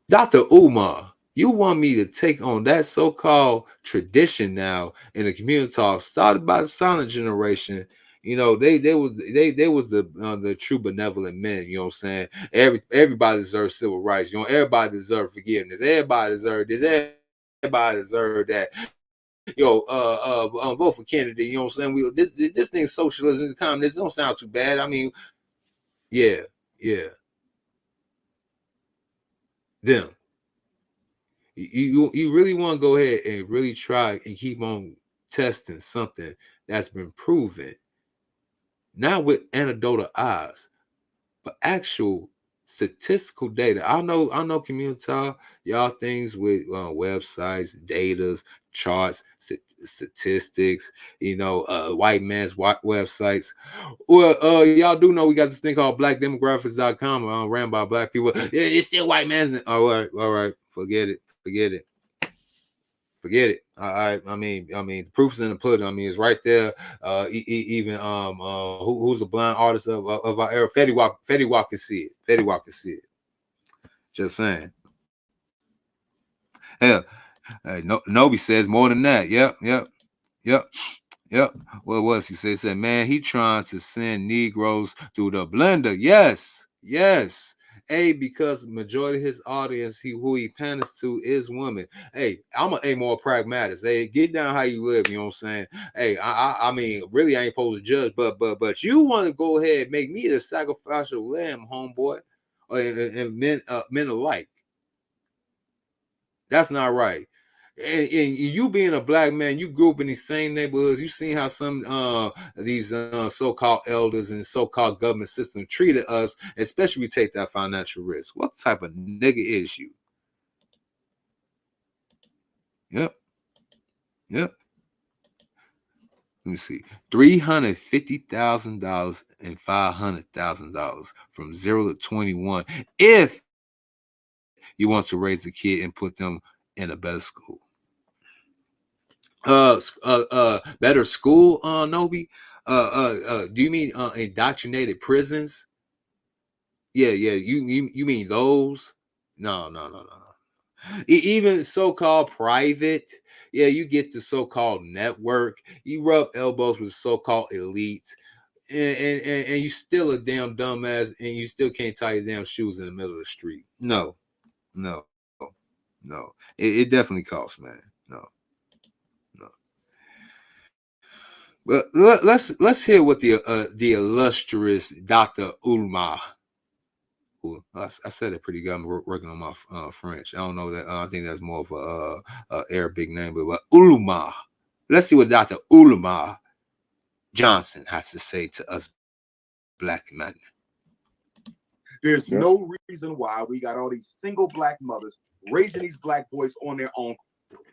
Dr. Umar, you want me to take on that so-called tradition now in the community talk started by the silent generation. You know, they was the true benevolent men. You know what I'm saying? Everybody deserves civil rights. You know, everybody deserves forgiveness. Everybody deserves this. Everybody deserves that. Vote for Kennedy. You know what I'm saying? This thing socialism, communism don't sound too bad. I mean, yeah. Them. You really want to go ahead and really try and keep on testing something that's been proven, not with anecdotal eyes, but actual statistical data. I know community talk, y'all things with websites, datas, charts, statistics, white man's websites. Well, y'all do know we got this thing called blackdemographics.com ran by black people. Yeah, it's still white man's. All right. Forget it. I mean, the proof is in the pudding. I mean, it's right there. Even who's a blind artist of our era? Fetty Wap can see it. Just saying. Hell, Nobi says more than that. Yep. What was he said, man, he trying to send Negroes through the blender. Yes. Because majority of his audience, who he panders to is women. Hey, I'm a more pragmatic. Hey, get down how you live. You know what I'm saying? Hey, I mean, really, I ain't supposed to judge, but you want to go ahead and make me the sacrificial lamb, homeboy, and men alike. That's not right. And you being a black man, you grew up in these same neighborhoods. You seen how some these so-called elders and so-called government system treated us, especially we take that financial risk. What type of nigga is you? Yep. Let me see. $350,000 and $500,000 from 0 to 21. If you want to raise a kid and put them in a better school. Better school, Nobi? Do you mean indoctrinated prisons? Yeah, you mean those? No. Even so-called private, yeah, you get the so-called network. You rub elbows with so-called elites, and you still a damn dumbass, and you still can't tie your damn shoes in the middle of the street. No. It definitely costs, man. No. Well, let's hear what the illustrious Dr. Umar. I said it pretty good. I'm working on my French. I don't know that. I think that's more of a Arabic name, but Umar. Let's see what Dr. Umar Johnson has to say to us black men. There's no reason why we got all these single black mothers raising these black boys on their own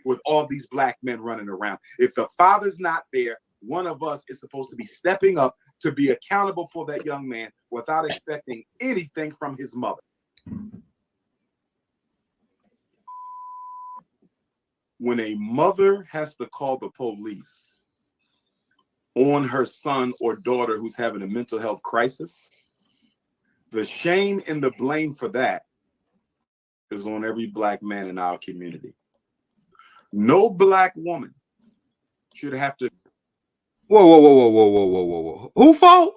with all these black men running around. If the father's not there, one of us is supposed to be stepping up to be accountable for that young man without expecting anything from his mother. When a mother has to call the police on her son or daughter who's having a mental health crisis, the shame and the blame for that is on every black man in our community. No black woman should have to. Whoa. Who fault?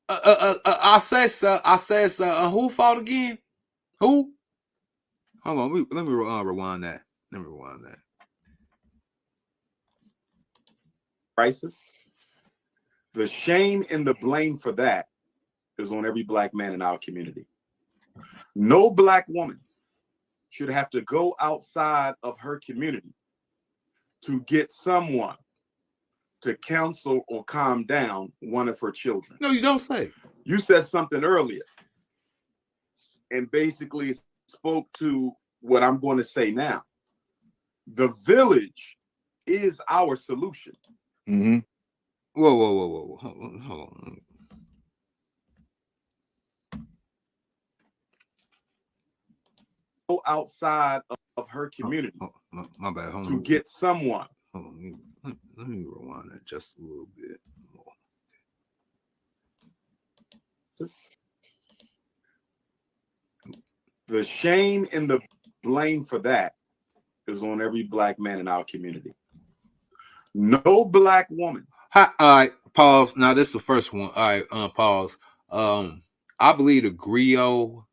I said, sir. Who fault again? Who? Hold on. Let me rewind that. Crisis. The shame and the blame for that is on every black man in our community. No black woman should have to go outside of her community to get someone to counsel or calm down one of her children. No, you don't say. You said something earlier and basically spoke to what I'm going to say now. The village is our solution. Mm-hmm. Whoa. Hold on. Go outside of her community. My bad. Hold to on. Get someone. Hold on. Let me rewind that just a little bit more. The shame and the blame for that is on every black man in our community. No black woman. All right, pause. Now this is the first one. All right, pause. I believe the griot,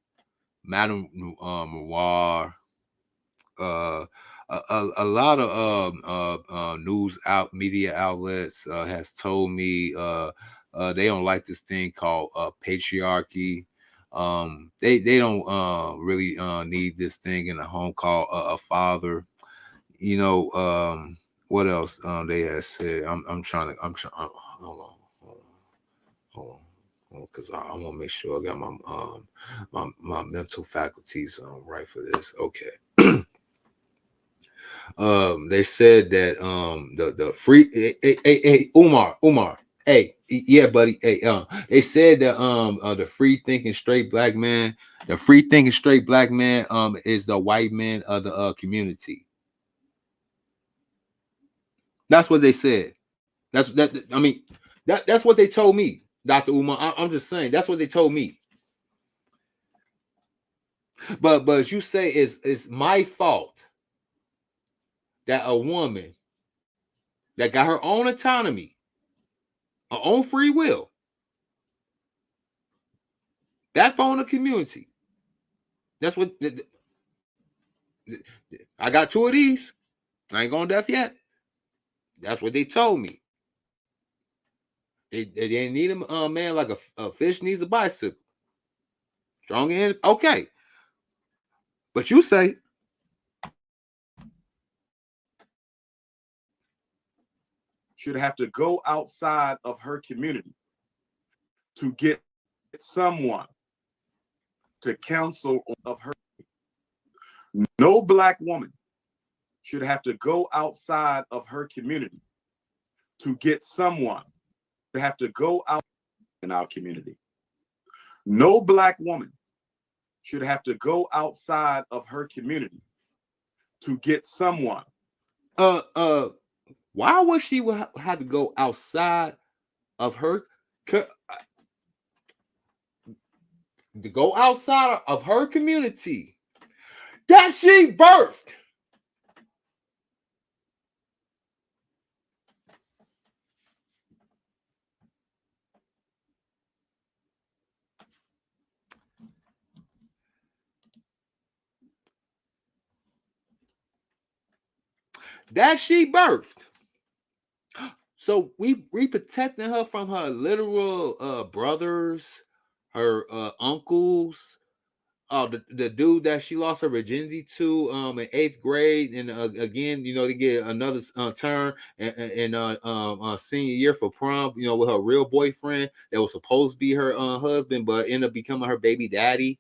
Madame Noir, a lot of news media outlets has told me they don't like this thing called patriarchy. They don't really need this thing in a home called a father. You know, what else they have said? I'm trying. Hold on. Because I want to make sure I got my mental faculties right for this. Okay. They said that the free hey Umar, hey, yeah, buddy, hey, they said that the free thinking straight black man is the white man of the community. That's what they said. That's what they told me, Dr. Umar. I'm just saying that's what they told me. But as you say, it's my fault that a woman that got her own autonomy, her own free will, Backbone of community. That's what I got 2 of these. I ain't going deaf yet. That's what they told me. They didn't need a man like a fish needs a bicycle. Strong and okay. But you say should have to go outside of her community to get someone to counsel of her. No black woman should have to go outside of her community to get someone to have to go out in our community. No black woman should have to go outside of her community to get someone. Why would she have to go outside of her to go outside of her community that she birthed? That she birthed. So we protecting her from her literal brothers, her uncles, the dude that she lost her virginity to in 8th grade, and again, you know, they get another turn in senior year for prom, you know, with her real boyfriend that was supposed to be her husband, but ended up becoming her baby daddy.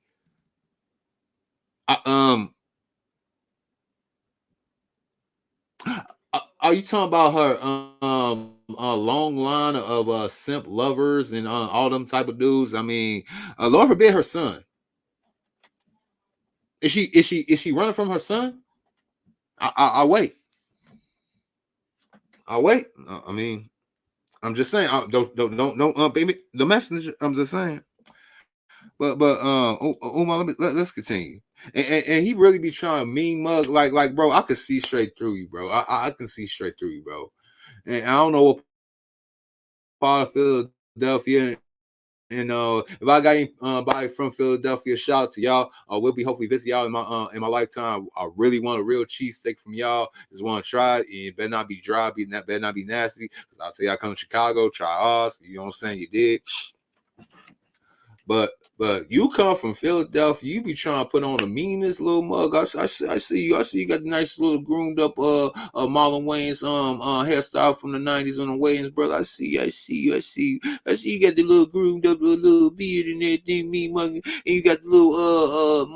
Are you talking about her long line of simp lovers and all them type of dudes? I mean, Lord forbid her son. Is she running from her son? I'll wait. I'll wait. I mean, I'm just saying. Don't baby. The messenger. I'm just saying. But Umar, let's continue. And he really be trying to mean mug like bro. I can see straight through you, bro. I can see straight through you, bro. And I don't know what part of Philadelphia. And if I got anybody from Philadelphia, shout out to y'all. We'll be hopefully visit y'all in my lifetime. I really want a real cheesesteak from y'all. Just want to try it. It better not be dry. Better not be nasty. Because I'll tell you, I come to Chicago, try ours. You know what I'm saying? You did. But you come from Philadelphia, you be trying to put on the meanest little mug. I see you. I see you got the nice little groomed up Marlon Wayans hairstyle from the 90s on the Wayans, brother. I see you. I see you got the little groomed up little beard and everything, mean mug, and you got the little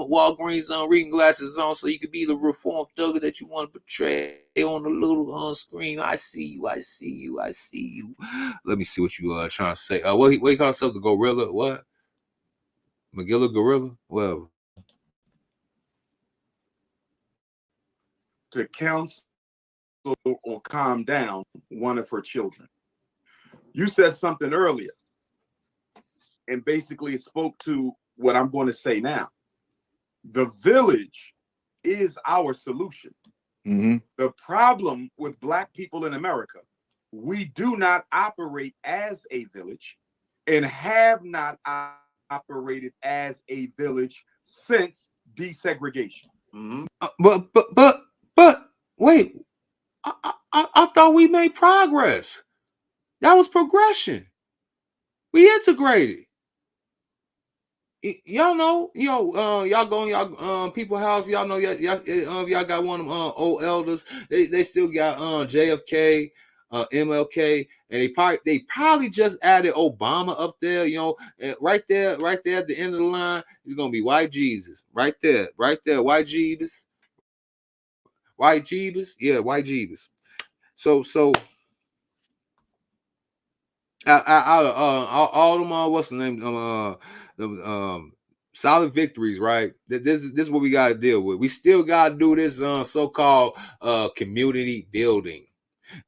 Walgreens reading glasses on, so you could be the reformed thugger that you want to portray on the little screen. I see you. I see you. I see you. Let me see what you trying to say. What he call himself, the gorilla? What? Magilla Gorilla? Well, to counsel or calm down one of her children. You said something earlier, and basically spoke to what I'm going to say now. The village is our solution. Mm-hmm. The problem with Black people in America, we do not operate as a village and have not operated as a village since desegregation. Mm-hmm. But wait, I thought we made progress. That was progression. We integrated. Y'all know, y'all go in y'all people house. Y'all know, y'all got one of them old elders. They still got JFK, MLK, and they probably just added Obama up there. You know, right there at the end of the line is gonna be White Jesus. Right there, White Jeebus. White Jeebus, yeah, White Jeebus. So out of all them, what's the name? The solid victories, right? This is what we got to deal with. We still got to do this so-called community building.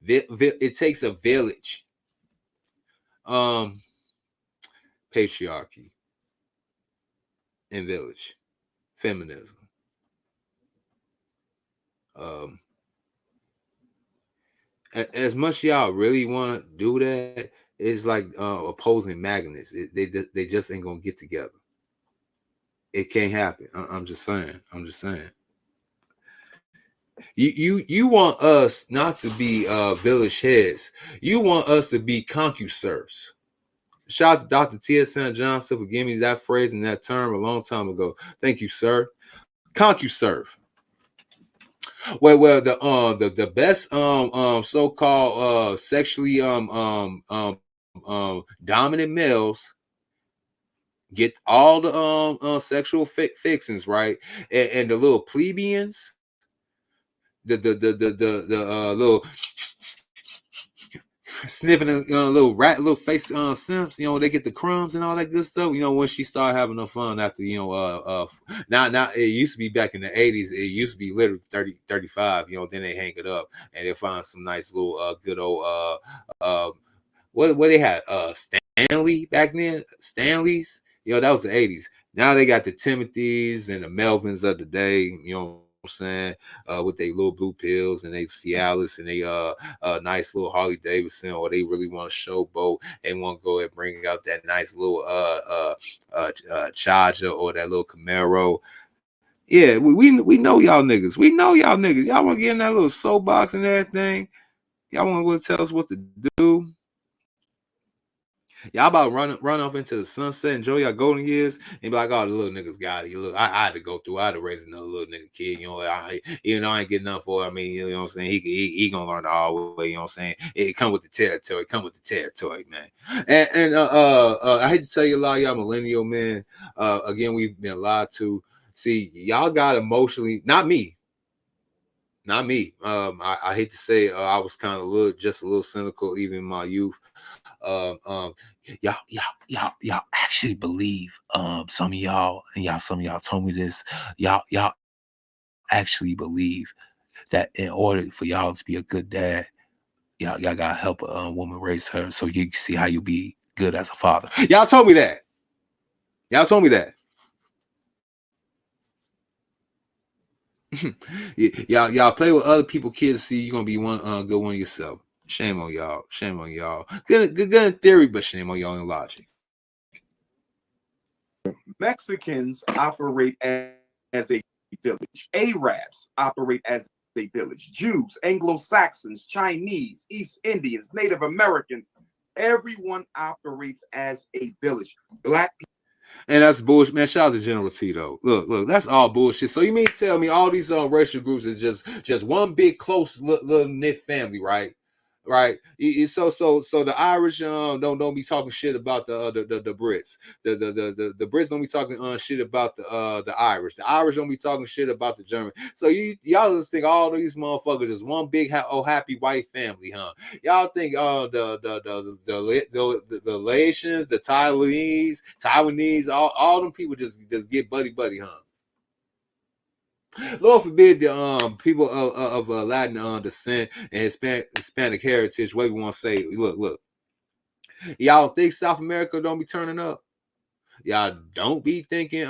It takes a village. Patriarchy and village, feminism. As much y'all really want to do that, it's like opposing magnets. They just ain't gonna get together. It can't happen. I'm just saying. I'm just saying. You want us not to be village heads. You want us to be ConcuServes. Shout out to Dr. T.S. St. Johnson for giving me that phrase and that term a long time ago. Thank you, sir. ConcuServe. Well, the best so-called sexually dominant males get all the sexual fixings, right? And the little plebeians, the little sniffing a little rat, little face simps, they get the crumbs and all that good stuff. When she started having no fun after, now it used to be back in the 80s, it used to be literally 30, 35, then they hang it up and they find some nice little good old what they had Stanley back then, Stanleys, that was the 80s. Now they got the Timothys and the Melvins of the day, what I'm saying, with their little blue pills and they Cialis and they nice little Harley Davidson, or they really want to showboat and want to go and bring out that nice little Charger or that little Camaro. Yeah, we know y'all niggas. We know y'all niggas. Y'all want to get in that little soapbox and everything. Y'all want to tell us what to do. Y'all about to run off into the sunset, enjoy y'all golden years, and be like, "Oh, the little niggas got it." Look, I had to go through. I had to raise another little nigga kid. I ain't getting enough for it. I mean, you know what I'm saying? He gonna learn the hard way. You know what I'm saying? It come with the territory. Come with the territory, man. And I hate to tell you a lot of y'all millennial men. Again, we've been lied to. See, y'all got emotionally, not me. Not me. I hate to say I was kind of just a little cynical even in my youth. Y'all actually believe some of y'all told me this. Y'all actually believe that in order for y'all to be a good dad, y'all gotta help a woman raise her so you can see how you be good as a father. Y'all told me that. Y'all told me that. y'all play with other people's kids, see you're gonna be one good one yourself. Shame on y'all. Shame on y'all. Good in theory, but shame on y'all in logic. Mexicans operate as a village. Arabs operate as a village. Jews, Anglo-Saxons, Chinese, East Indians, Native Americans, everyone operates as a village. Black people. And that's bullshit, man. Shout out to General Tito. Look, that's all bullshit. So you mean tell me all these racial groups is just one big close little knit family, right? Right. So the Irish don't be talking shit about the Brits. The Brits don't be talking shit about the Irish. The Irish don't be talking shit about the German. So y'all just think all these motherfuckers is one big happy white family, huh? Y'all think the Laotians, the Taiwanese, all them people just get buddy, huh? Lord forbid the people of Latin descent and Hispanic heritage, whatever you want to say. Look. Y'all think South America don't be turning up? Y'all don't be thinking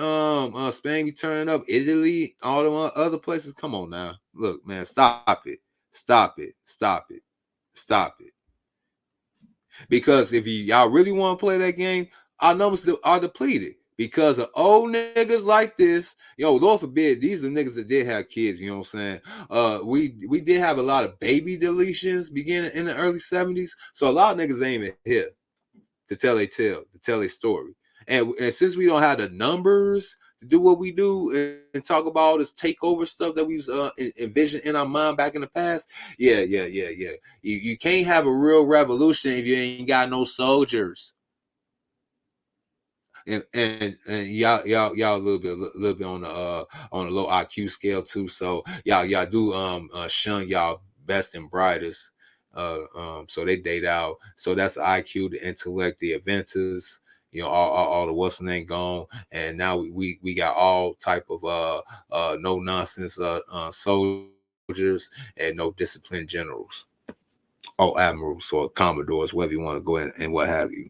Spain be turning up, Italy, all the other places. Come on now. Look, man, stop it. Because if y'all really want to play that game, our numbers are depleted. Because of old niggas like this, Lord forbid, these are niggas that did have kids, you know what I'm saying? We did have a lot of baby deletions beginning in the early 70s. So a lot of niggas ain't even here to tell their story. And since we don't have the numbers to do what we do and talk about all this takeover stuff that we was envisioned in our mind back in the past, yeah. You can't have a real revolution if you ain't got no soldiers. And y'all a little bit on the low IQ scale too. So y'all do shun y'all best and brightest. So they date out. So that's the IQ, the intellect, the inventors, all the what's name gone. And now we got all type of no nonsense soldiers and no disciplined generals. Or admirals or commodores, wherever you want to go in and what have you.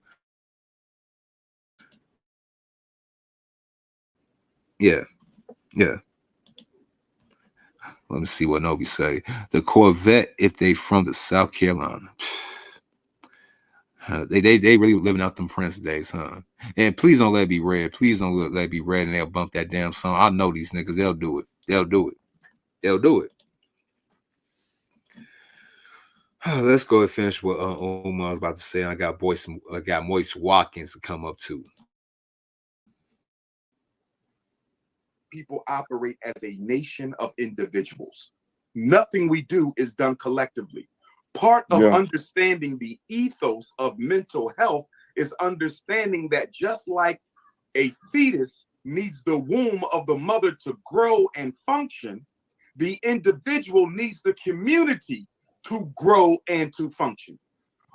Yeah. Let me see what Nobi say. The Corvette, if they from the South Carolina. They really living out them Prince days, huh? And please don't let it be red. Please don't let it be red, and they'll bump that damn song. I know these niggas. They'll do it. They'll do it. They'll do it. Let's go and finish what Umar was about to say. I got Moist Watkins to come up too. People operate as a nation of individuals. Nothing we do is done collectively. Part of understanding the ethos of mental health is understanding that just like a fetus needs the womb of the mother to grow and function, the individual needs the community to grow and to function.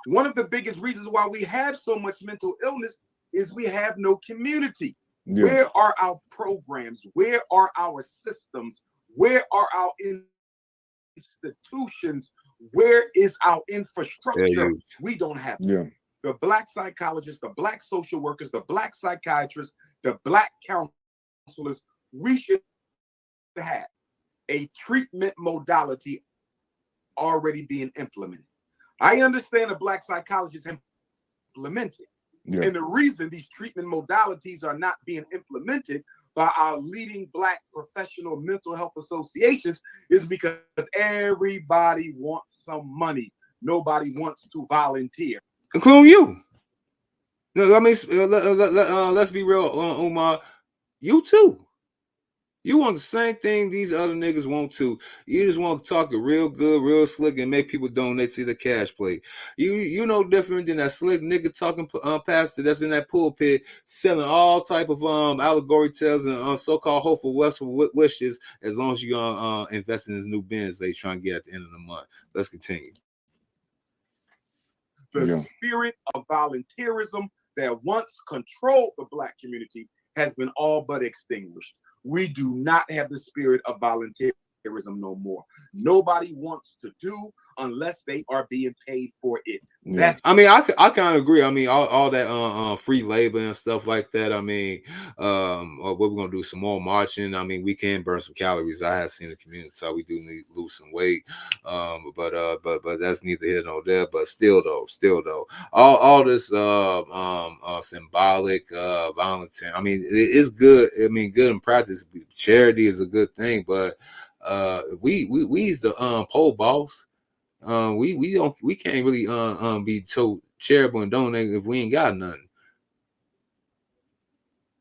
One of the biggest reasons why we have so much mental illness is we have no community. Yeah. Where are our programs? Where are our systems? Where are our institutions? Where is our infrastructure? We don't have them. The Black psychologists, the Black social workers, the Black psychiatrists, the Black counselors, we should have a treatment modality already being implemented. I understand the Black psychologists implement it. And the reason these treatment modalities are not being implemented by our leading Black professional mental health associations is because everybody wants some money. Nobody wants to volunteer. Including you. No, I mean, let's be real, Umar. You too. You want the same thing these other niggas want to. You just want to talk it real good, real slick, and make people donate to the cash plate. You know different than that slick nigga talking pastor that's in that pulpit selling all type of allegory tales and so-called hopeful wishes as long as you invest in this new Benz they trying to get at the end of the month. Let's continue. The spirit of volunteerism that once controlled the Black community has been all but extinguished. We do not have the spirit of volunteerism no more. Nobody wants to do unless they are being paid for it. That's I kind of agree. I mean, all that free labor and stuff like that. I mean, what we're gonna do some more marching. I mean, we can burn some calories. I have seen the community, so we do need to lose some weight. But that's neither here nor there. But still though, all this symbolic volunteer. I mean, it's good. I mean, good in practice. Charity is a good thing, but we's the pole boss. We can't really be so charitable and donate if we ain't got nothing.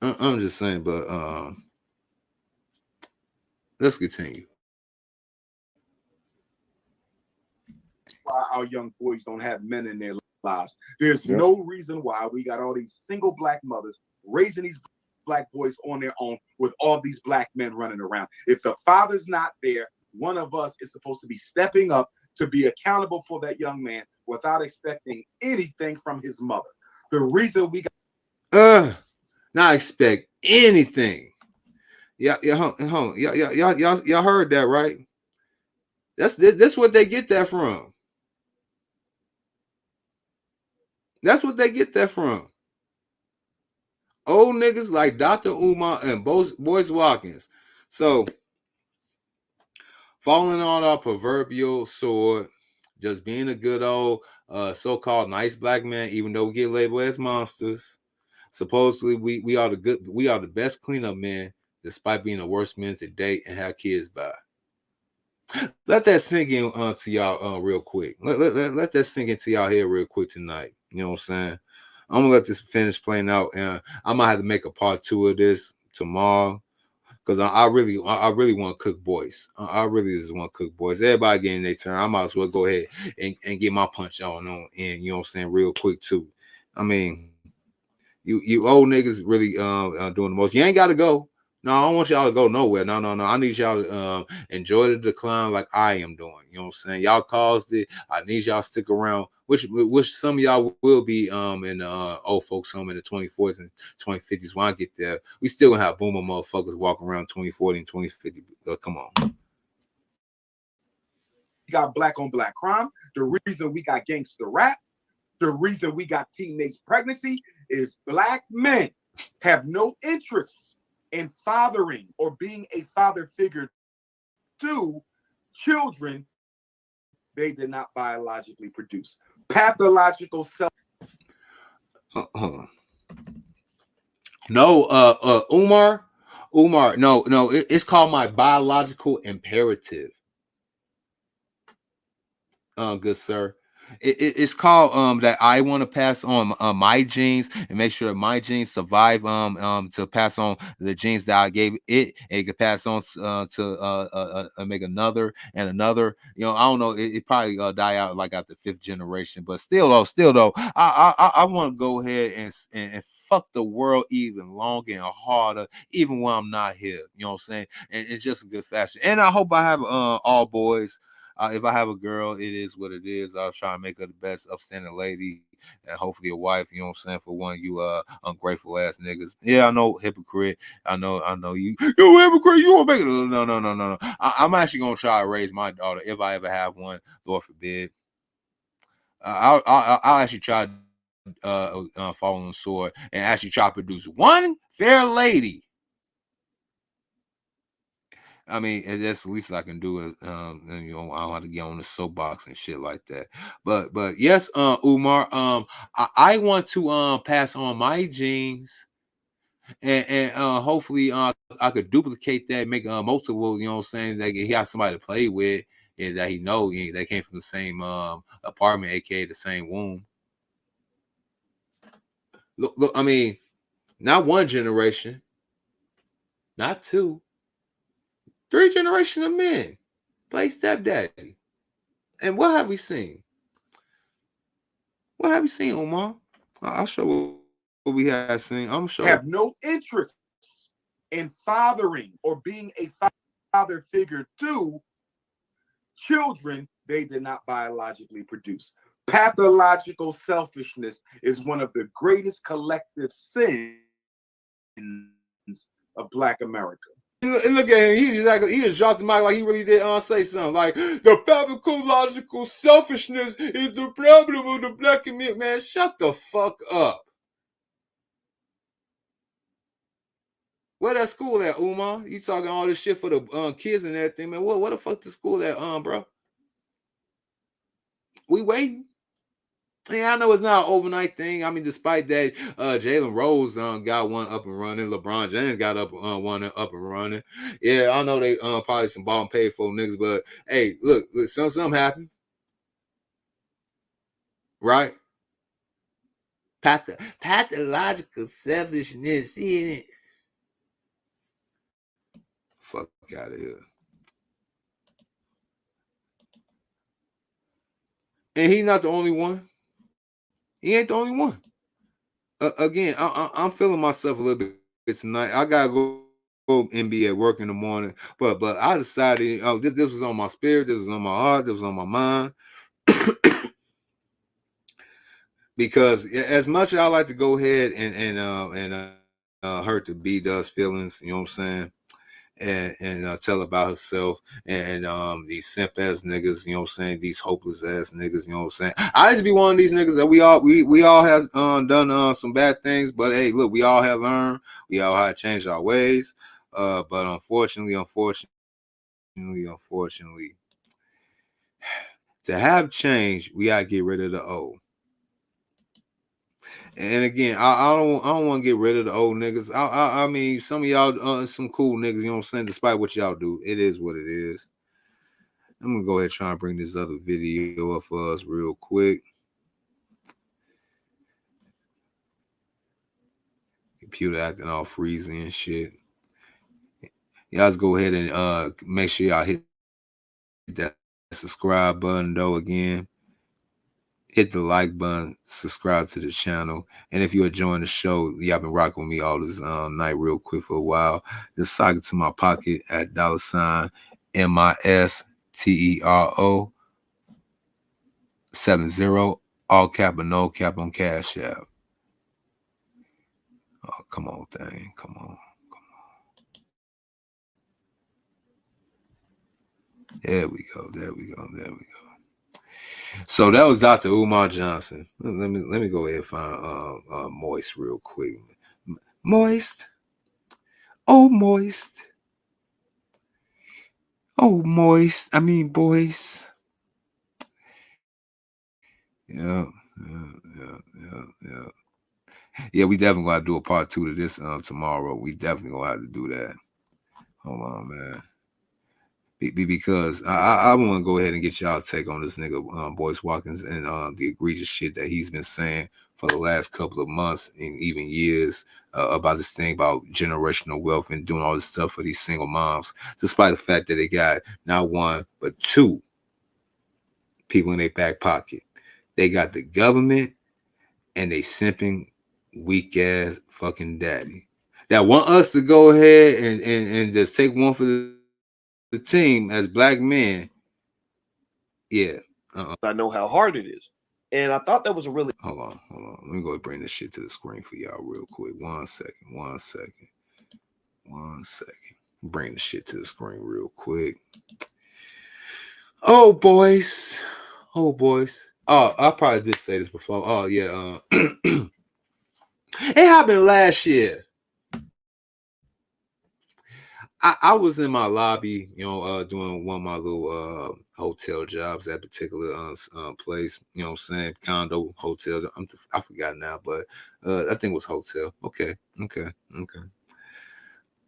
I'm just saying, but let's continue. Why our young boys don't have men in their lives. There's no reason why we got all these single Black mothers raising these Black boys on their own with all these Black men running around. If the father's not there, one of us is supposed to be stepping up to be accountable for that young man without expecting anything from his mother. The reason we got not expect anything. Y'all heard that, right? That's what they get that from. That's what they get that from. Old niggas like Dr. Umar and Boyce Watkins. So, falling on our proverbial sword, just being a good old so-called nice Black man, even though we get labeled as monsters. Supposedly, we are the best cleanup men, despite being the worst men to date and have kids by. Let that sink in to y'all real quick. Let that sink into y'all head real quick tonight. You know what I'm saying? I'm gonna let this finish playing out, and I might have to make a part 2 of this tomorrow because I really want to cook boys. I really just want to cook boys. Everybody getting their turn. I might as well go ahead and get my punch on, and you know what I'm saying, real quick too. I mean, you old niggas really doing the most. You ain't got to go. No, I don't want y'all to go nowhere. No. I need y'all to enjoy the decline like I am doing. You know what I'm saying? Y'all caused it. I need y'all to stick around, which some of y'all will be in old folks home in the 2040s and 2050s. When I get there, we still gonna have boomer motherfuckers walking around 2040 and 2050. Come on. We got Black on Black crime. The reason we got gangster rap, the reason we got teenage pregnancy is Black men have no interest in fathering or being a father figure to children they did not biologically produce. Pathological self. No, Umar, no, it's called my biological imperative. Good sir. It's called that I want to pass on my genes and make sure my genes survive to pass on the genes that I gave it, and it could pass on to make another and another. I don't know. It probably die out like after 5th generation, but still though, I want to go ahead and fuck the world even longer and harder, even when I'm not here. You know what I'm saying? And it's just a good fashion. And I hope I have all boys. If I have a girl, it is what it is. I'll try to make her the best upstanding lady and hopefully a wife, you know what I'm saying, for one of you ungrateful ass niggas. Yeah, I know, hypocrite. I know you hypocrite, you won't make it. No. I'm actually gonna try to raise my daughter if I ever have one, Lord forbid. I'll actually try following the sword and actually try to produce one fair lady. I mean, that's the least I can do. And I don't have to get on the soapbox and shit like that. But yes, Umar, I want to pass on my genes, and hopefully I could duplicate that, make multiple. You know what I'm saying? That he has somebody to play with, and that he know they came from the same apartment, aka the same womb. Look, I mean, not one generation, not 2, 3 generations of men play stepdaddy. And what have we seen? What have you seen, Umar? I'll show what we have seen. I'm sure. Have no interest in fathering or being a father figure to children they did not biologically produce. Pathological selfishness is one of the greatest collective sins of Black America. And look at him. He just dropped the mic like he really did say something. Like, the pathological selfishness is the problem of the Black community. Man, shut the fuck up. Where that school at, Umar? You talking all this shit for the kids and everything, man. What the fuck the school at, bro? We waiting. Yeah, I know it's not an overnight thing. I mean, despite that, Jalen Rose got one up and running. LeBron James got one up and running. Yeah, I know they probably some ball and paid for niggas, but hey, look, something happened, right? Pathological selfishness in it. Fuck out of here. And he's not the only one. He ain't the only one. Again, I'm feeling myself a little bit tonight. I gotta go NBA at work in the morning, but I decided, this was on my spirit, this was on my heart, this was on my mind. Because as much as I like to go ahead and hurt the B does feelings, you know what I'm saying, and tell about herself and these simp ass niggas, you know what I'm saying, these hopeless ass niggas, you know what I'm saying. I used to be one of these niggas that we all have done some bad things, but hey, look, we all have learned, we all have changed our ways, but unfortunately, to have change, we gotta get rid of the old. And again, I don't want to get rid of the old niggas. I mean, some of y'all some cool niggas, you know what I'm saying, despite what y'all do. It is what it is. I'm gonna go ahead and try and bring this other video up for us real quick. Computer acting all freezing and shit. Y'all just go ahead and make sure y'all hit that subscribe button though again. Hit the like button, subscribe to the channel. And if you're enjoying the show, y'all been rocking with me all this night real quick for a while. Just sock it to my pocket at $MISTERO 70, all cap and no cap on Cash App. Oh, come on, thing. Come on. There we go. So that was Dr. Umar Johnson. Let me go ahead and find Moist real quick. Moist. Oh, Moist. Oh, Moist. I mean, boys. Yeah. Yeah, we definitely gonna do a part 2 to this tomorrow. We definitely gonna have to do that. Hold on, man. Because I want to go ahead and get y'all take on this nigga Boyce Watkins and the egregious shit that he's been saying for the last couple of months and even years about this thing about generational wealth and doing all this stuff for these single moms, despite the fact that they got not one but two people in their back pocket. They got the government and they simping weak ass fucking daddy that want us to go ahead and just take one for the team as black men. Yeah. I know how hard it is. And I thought that was a really... Hold on. Let me go and bring this shit to the screen for y'all real quick. One second. Bring the shit to the screen real quick. Oh, boys. Oh, I probably did say this before. Oh, yeah. It happened last year. I was in my lobby, doing one of my little hotel jobs at a particular place, you know what I'm saying, condo, hotel. I forgot now, but I think it was hotel. Okay.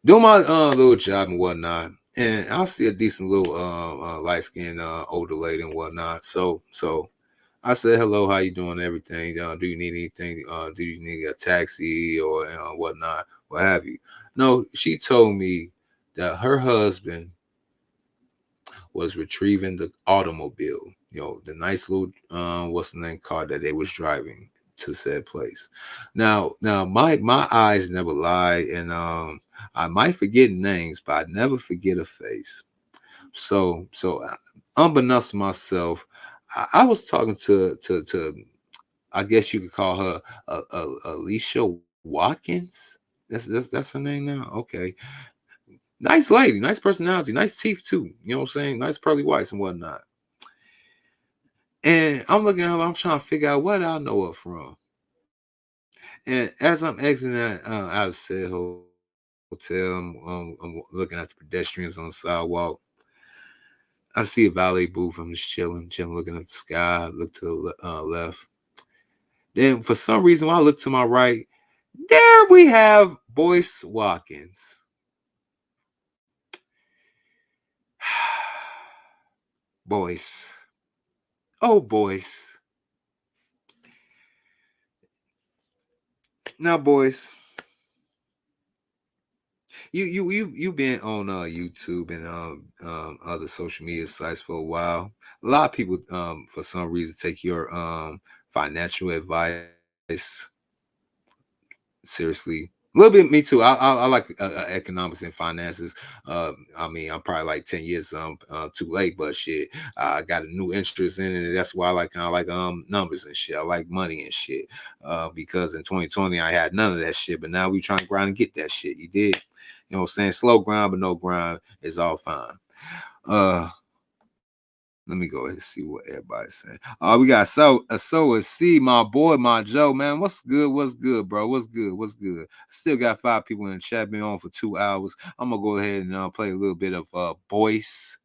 Doing my little job and whatnot, and I see a decent little light-skinned older lady and whatnot. So I said, hello, how you doing, everything? Do you need anything? Do you need a taxi or whatnot, what have you? No, she told me that her husband was retrieving the automobile, the nice little what's the name car that they was driving to said place. Now my eyes never lie, and I might forget names, but I never forget a face. So unbeknownst to myself, I was talking to I guess you could call her Alicia Watkins. That's her name now. Okay. Nice lady, nice personality, nice teeth too. You know what I'm saying? Nice pearly whites and whatnot. And I'm looking at her, I'm trying to figure out what I know her from. And as I'm exiting out of said hotel, I'm looking at the pedestrians on the sidewalk. I see a valet booth. I'm just chilling, looking at the sky. Look to the left. Then for some reason, when I look to my right, there we have Boyce Watkins. Boyce. Oh, Boyce. Now, Boyce, you've been on YouTube and other social media sites for a while. A lot of people for some reason take your financial advice seriously. A little bit, me too. I like economics and finances. I mean, I'm probably like 10 years too late, but shit, I got a new interest in it. And that's why I like numbers and shit. I like money and shit. Because in 2020 I had none of that shit, but now we trying to grind and get that shit. You did, you know what I'm saying? Slow grind, but no grind is all fine. Let me go ahead and see what everybody's saying. We got so C, my boy, my Joe, man. What's good, bro? What's good? Still got 5 people in the chat, been on for 2 hours. I'm gonna go ahead and play a little bit of Boyce,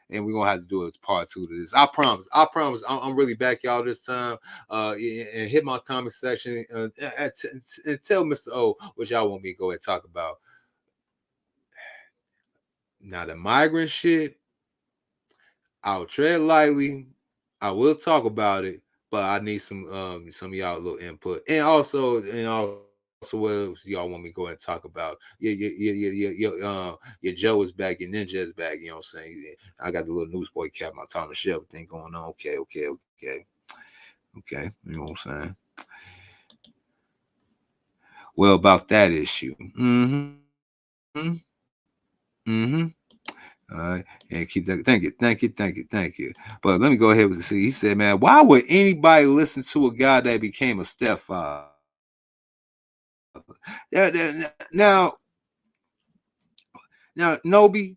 and we're gonna have to do a part 2 to this. I promise. I'm really back, y'all, this time. And hit my comment section and tell Mr. O what y'all want me to go ahead and talk about. Now the migrant shit, I'll tread lightly. I will talk about it, but I need some of y'all little input. And also what else y'all want me to go and talk about? Your Joe is back, your Ninja is back. You know what I'm saying? I got the little newsboy cap, my Thomas Shelby thing going on. Okay. You know what I'm saying? Well, about that issue. All right, and keep that. Thank you. But let me go ahead with see. He said, "Man, why would anybody listen to a guy that became a stepfather?" Now, Nobi.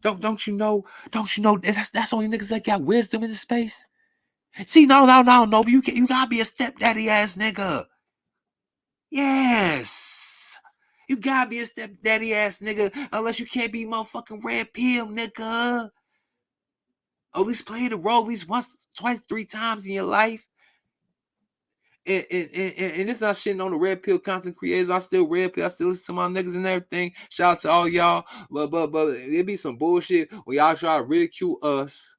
Don't you know? That's only niggas that got wisdom in the space. See, no, Nobi, you gotta be a stepdaddy ass nigga. Yes. You gotta be a stepdaddy ass nigga, unless you can't be motherfucking red pill, nigga. At least play the role at least once, twice, 3 times in your life. And it's not shitting on the red pill content creators. I still red pill. I still listen to my niggas and everything. Shout out to all y'all. But it be some bullshit when y'all try to ridicule us,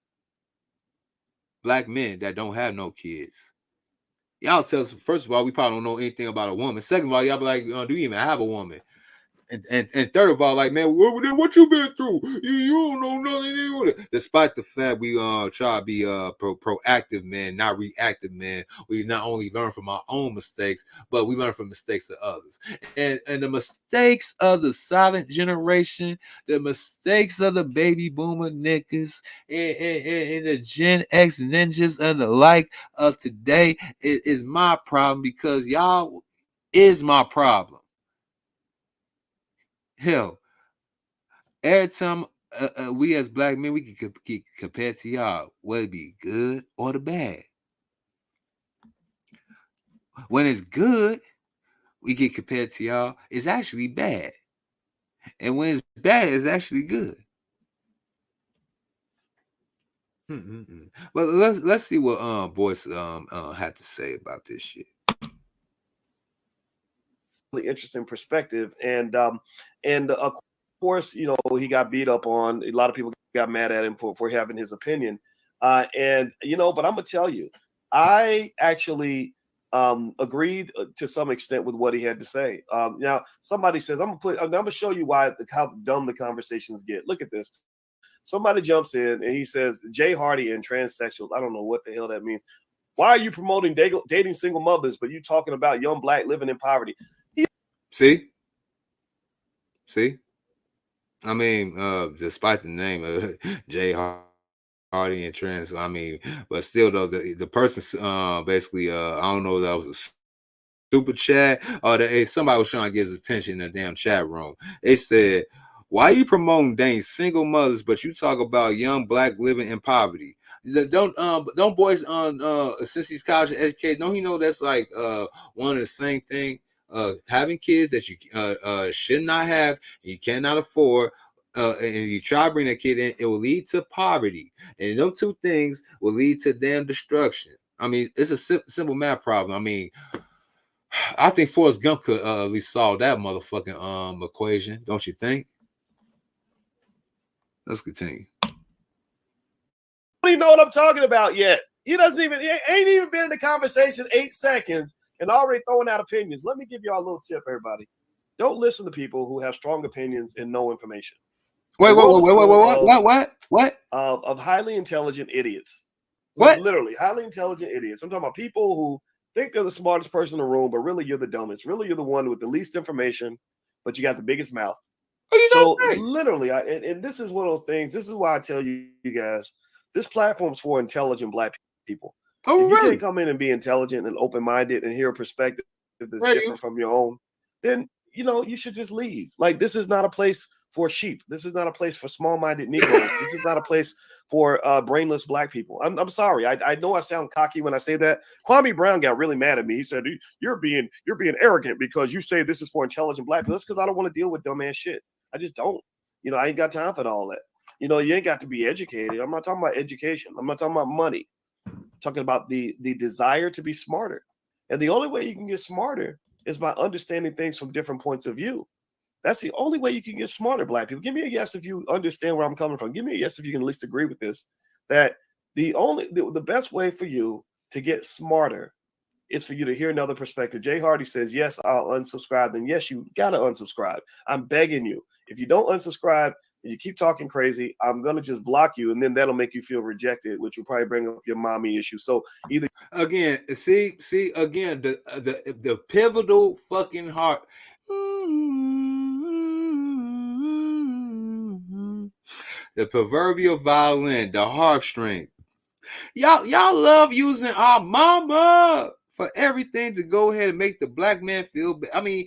black men that don't have no kids. Y'all tell us, first of all, we probably don't know anything about a woman. Second of all, y'all be like, do you even have a woman? And third of all, like, man, what you been through? You don't know nothing. Despite the fact we try to be proactive men, not reactive men, we not only learn from our own mistakes, but we learn from mistakes of others. And the mistakes of the silent generation, the mistakes of the baby boomer niggas, and the Gen X ninjas and the like of today is my problem, because y'all is my problem. Hell, every time we as black men, we can get compared to y'all, whether it be good or the bad. When it's good, we get compared to y'all, it's actually bad. And when it's bad, it's actually good. But let's see what Boyce had to say about this shit. Really interesting perspective, and of course, you know, he got beat up on. A lot of people got mad at him for having his opinion, and you know, but I'm gonna tell you, I actually agreed to some extent with what he had to say. Now, somebody says, I'm gonna show you how dumb the conversations get. Look at this. Somebody jumps in and he says, Jay Hardy and transsexuals. I don't know what the hell that means. Why are you promoting dating single mothers, but you talking about young black living in poverty? See? I mean, despite the name of Jay Hardy and trans, I mean, but still though, the person basically I don't know if that was a super chat or somebody was trying to get his attention in the damn chat room. They said, why are you promoting dating single mothers, but you talk about young black living in poverty? Don't boys since he's college educated, don't he know that's like one of the same thing? Having kids that you should not have, you cannot afford, and you try to bring that kid in, it will lead to poverty, and them two things will lead to damn destruction. I mean, it's a simple math problem. I mean, I think Forrest Gump could at least solve that motherfucking equation, don't you think? Let's continue. Don't even know what I'm talking about yet. He ain't even been in the conversation 8 seconds and already throwing out opinions. Let me give y'all a little tip, everybody. Don't listen to people who have strong opinions and no information. Wait, what? Of highly intelligent idiots. What? Literally, highly intelligent idiots. I'm talking about people who think they're the smartest person in the room, but really you're the dumbest. Really, you're the one with the least information, but you got the biggest mouth. So literally, and this is one of those things. This is why I tell you guys, this platform's for intelligent black people. If you can't come in and be intelligent and open-minded and hear a perspective that's different from your own, then you know you should just leave. Like, this is not a place for sheep. This is not a place for small-minded Negroes. This is not a place for brainless black people. I'm sorry. I know I sound cocky when I say that. Kwame Brown got really mad at me. He said, "You're being arrogant because you say this is for intelligent black people." That's because I don't want to deal with dumbass shit. I just don't. You know, I ain't got time for all that. You know, you ain't got to be educated. I'm not talking about education. I'm not talking about money. I'm talking about the desire to be smarter. And the only way you can get smarter is by understanding things from different points of view. That's the only way you can get smarter, black people. Give me a yes if you understand where I'm coming from. Give me a yes if you can at least agree with this. That the best way for you to get smarter is for you to hear another perspective. Jay Hardy says, yes, I'll unsubscribe. Then yes, you got to unsubscribe. I'm begging you. If you don't unsubscribe and you keep talking crazy, I'm going to just block you. And then that'll make you feel rejected, which will probably bring up your mommy issue. So either. Again, see, again, the pivotal fucking heart. The proverbial violin, the harp string. Y'all love using our mama for everything to go ahead and make the black man feel bad. I mean,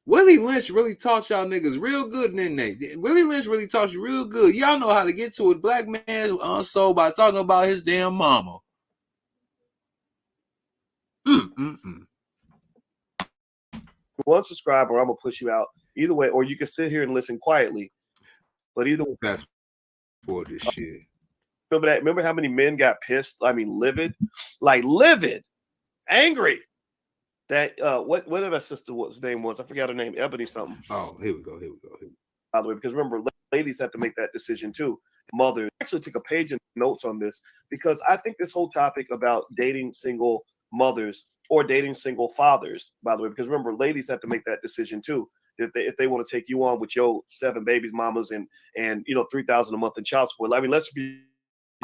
Willie Lynch really taught y'all niggas real good, didn't they? Willie Lynch really taught you real good. Y'all know how to get to a black man's soul by talking about his damn mama. One subscribe or I'm gonna push you out. Either way, or you can sit here and listen quietly. But either way, that's for this shit. Remember that? Remember how many men got pissed? I mean, livid, like livid, angry that whatever that sister's name was, I forgot her name, Ebony something. Oh, here we go. By the way, because remember, ladies have to make that decision too. Mothers actually took a page of notes on this because I think this whole topic about dating single mothers or dating single fathers, by the way, because remember, ladies have to make that decision too. If they want to take you on with your 7 babies, mamas, and $3,000 a month in child support. I mean, let's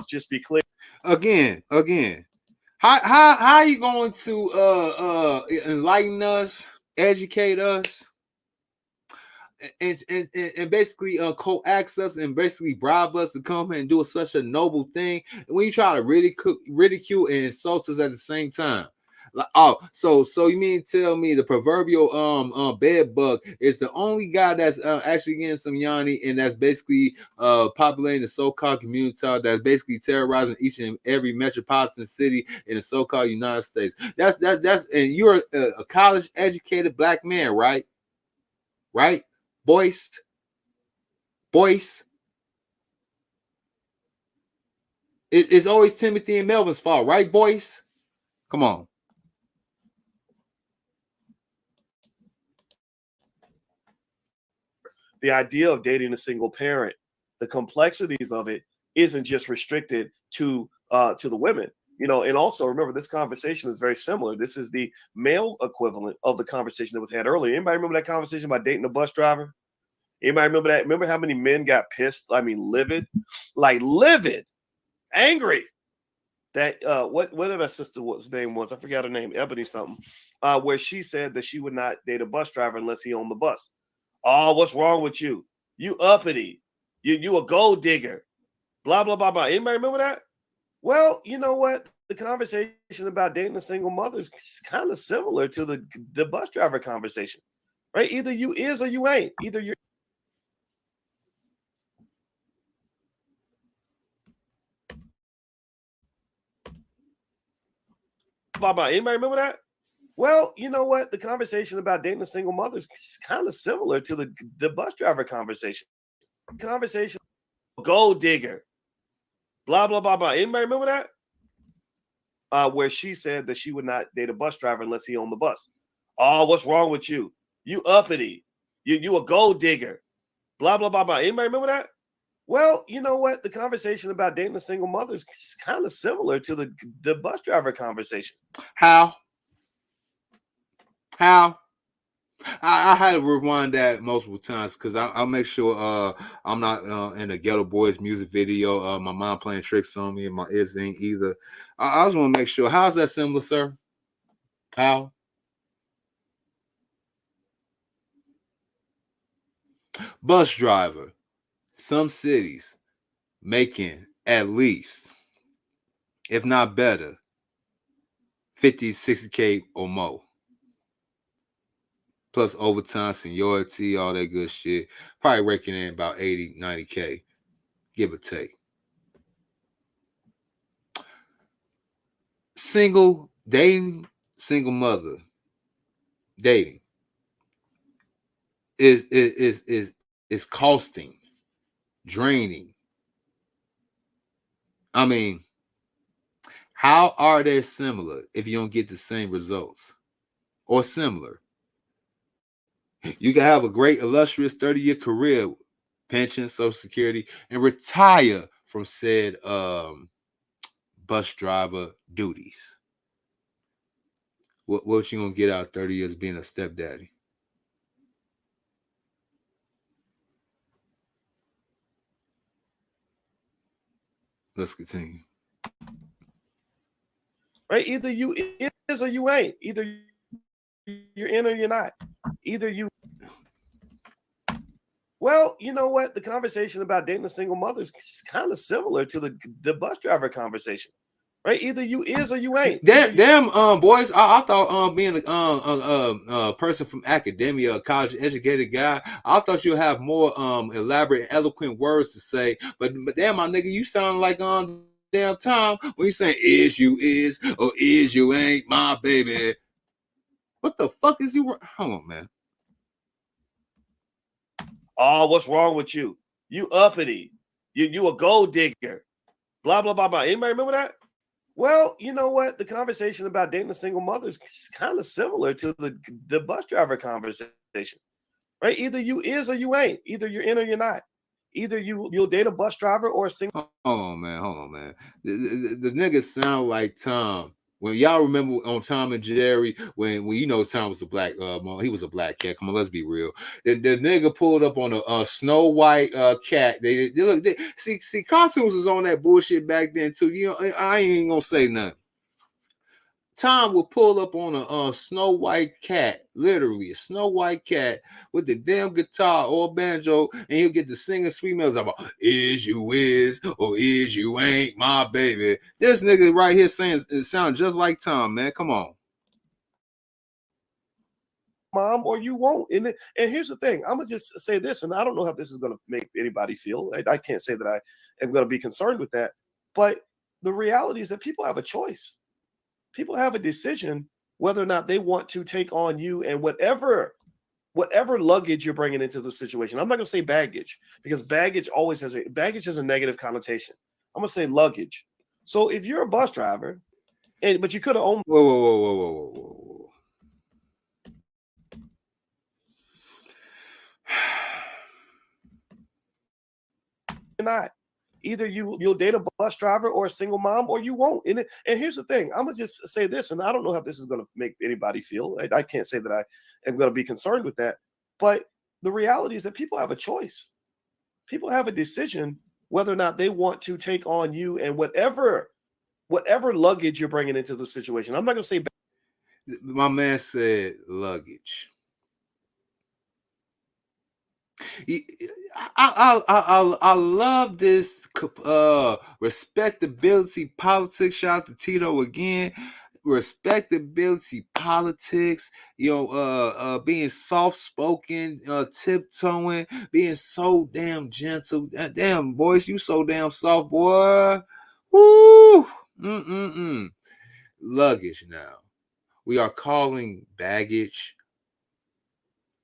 just be clear. Again. How are you going to enlighten us, educate us, and basically coax us and basically bribe us to come here and do such a noble thing when you try to ridicule and insult us at the same time? Like, so you mean to tell me the proverbial bed bug is the only guy that's actually getting some yanni, and that's basically populating the so-called community that's basically terrorizing each and every metropolitan city in the so-called United States? That's and you're a college educated black man, right? Boyce. It's always Timothy and Melvin's fault, right, Boyce? Come on. The idea of dating a single parent, the complexities of it isn't just restricted to the women. And also remember, this conversation is very similar. This is the male equivalent of the conversation that was had earlier. Anybody remember that conversation about dating a bus driver? Anybody remember that? Remember how many men got pissed? I mean, livid, angry that whatever that sister's name was, I forgot her name, Ebony something, where she said that she would not date a bus driver unless he owned the bus. Oh, what's wrong with you? You uppity. You a gold digger. Blah, blah, blah, blah. Anybody remember that? Well, you know what? The conversation about dating a single mother is kind of similar to the bus driver conversation, right? Either you is or you ain't. Either you're. Blah, blah. Anybody remember that? Well, you know what? The conversation about dating a single mother is kind of similar to the bus driver conversation. Gold digger. Blah, blah, blah, blah. Anybody remember that? Where she said that she would not date a bus driver unless he owned the bus. Oh, what's wrong with you? You uppity. You a gold digger. Blah, blah, blah, blah. Anybody remember that? Well, you know what? The conversation about dating a single mother is kind of similar to the bus driver conversation. How? I had to rewind that multiple times because I'll make sure I'm not in a Ghetto Boys music video. My mom playing tricks on me and my ears ain't either. I just want to make sure. How's that similar, sir? How? Bus driver. Some cities making at least, if not better, 50, 60K or more. Plus overtime, seniority, all that good shit. Probably raking in about 80, 90K, give or take. Single mother dating is costing, draining. I mean, how are they similar if you don't get the same results or similar? You can have a great, illustrious 30-year career, pension, Social Security, and retire from said bus driver duties. What you gonna get out of 30 years being a stepdaddy? Let's continue. Right? Either you is or you ain't. Either you're in or you're not. Either you. Well, you know what? The conversation about dating a single mother is kind of similar to the bus driver conversation, right? Either you is or you ain't. Damn, boys. I thought being a person from academia, a college educated guy, I thought you'd have more elaborate, eloquent words to say. But damn, my nigga, you sound like damn Tom when you saying is you is or is you ain't my baby. What the fuck is you? Hold on, man. Oh, what's wrong with you? You uppity. You a gold digger. Blah, blah, blah, blah. Anybody remember that? Well, you know what? The conversation about dating a single mother is kind of similar to the bus driver conversation, right? Either you is or you ain't. Either you're in or you're not. Either you'll date a bus driver or a single. Hold on, man. The niggas sound like Tom. When y'all remember on Tom and Jerry, when you know Tom was a black, he was a black cat. Come on, let's be real. The nigga pulled up on a Snow White cat. They see cartoons was on that bullshit back then too. You know, I ain't gonna say nothing. Tom would pull up on a Snow White cat, literally a Snow White cat with the damn guitar or banjo, and he'll get the singing sweet melodies about "Is you is or is you ain't my baby." This nigga right here saying it sounds just like Tom, man. Come on. Mom, or you won't. And here's the thing. I'm gonna just say this, and I don't know how this is gonna make anybody feel. I can't say that I am gonna be concerned with that, but the reality is that people have a choice. People have a decision whether or not they want to take on you and whatever luggage you're bringing into the situation. I'm not going to say baggage because baggage has a negative connotation. I'm going to say luggage. So if you're a bus driver, but you could have owned. Whoa. Not. Either you'll date a bus driver or a single mom, or you won't. And here's the thing. I'm gonna just say this, and I don't know how this is gonna make anybody feel. I can't say that I am gonna be concerned with that. But the reality is that people have a choice. People have a decision whether or not they want to take on you and whatever luggage you're bringing into the situation. I'm not gonna say. My man said luggage. I love this respectability politics. Shout out to Tito again. Respectability politics, being soft-spoken, tiptoeing, being so damn gentle. Damn, boys, you so damn soft, boy. Woo! Luggage now. We are calling baggage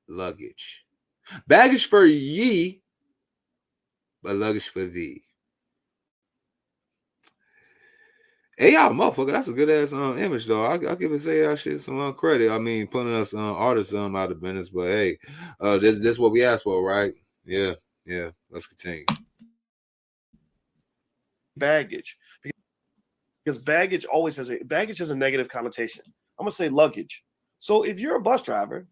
luggage. Baggage for ye, but luggage for thee. Hey, y'all, motherfucker, that's a good ass image though. I give it say that shit some credit. I mean, putting us artists out of business, but hey, this what we asked for, right? Yeah. Let's continue. Baggage, because baggage has a negative connotation. I'm gonna say luggage. So if you're a bus driver,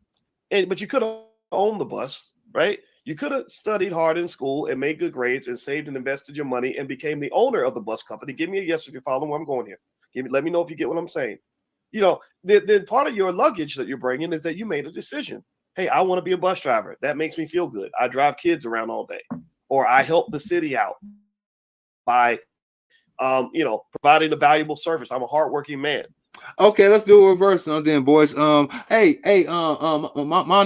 but you could have owned the bus, right? You could have studied hard in school and made good grades and saved and invested your money and became the owner of the bus company. Give me a yes if you're following where I'm going here. Let me know if you get what I'm saying. Then part of your luggage that you're bringing is that you made a decision. Hey, I want to be a bus driver. That makes me feel good. I drive kids around all day, or I help the city out by, providing a valuable service. I'm a hardworking man. Okay, let's do a reverse then, boys. My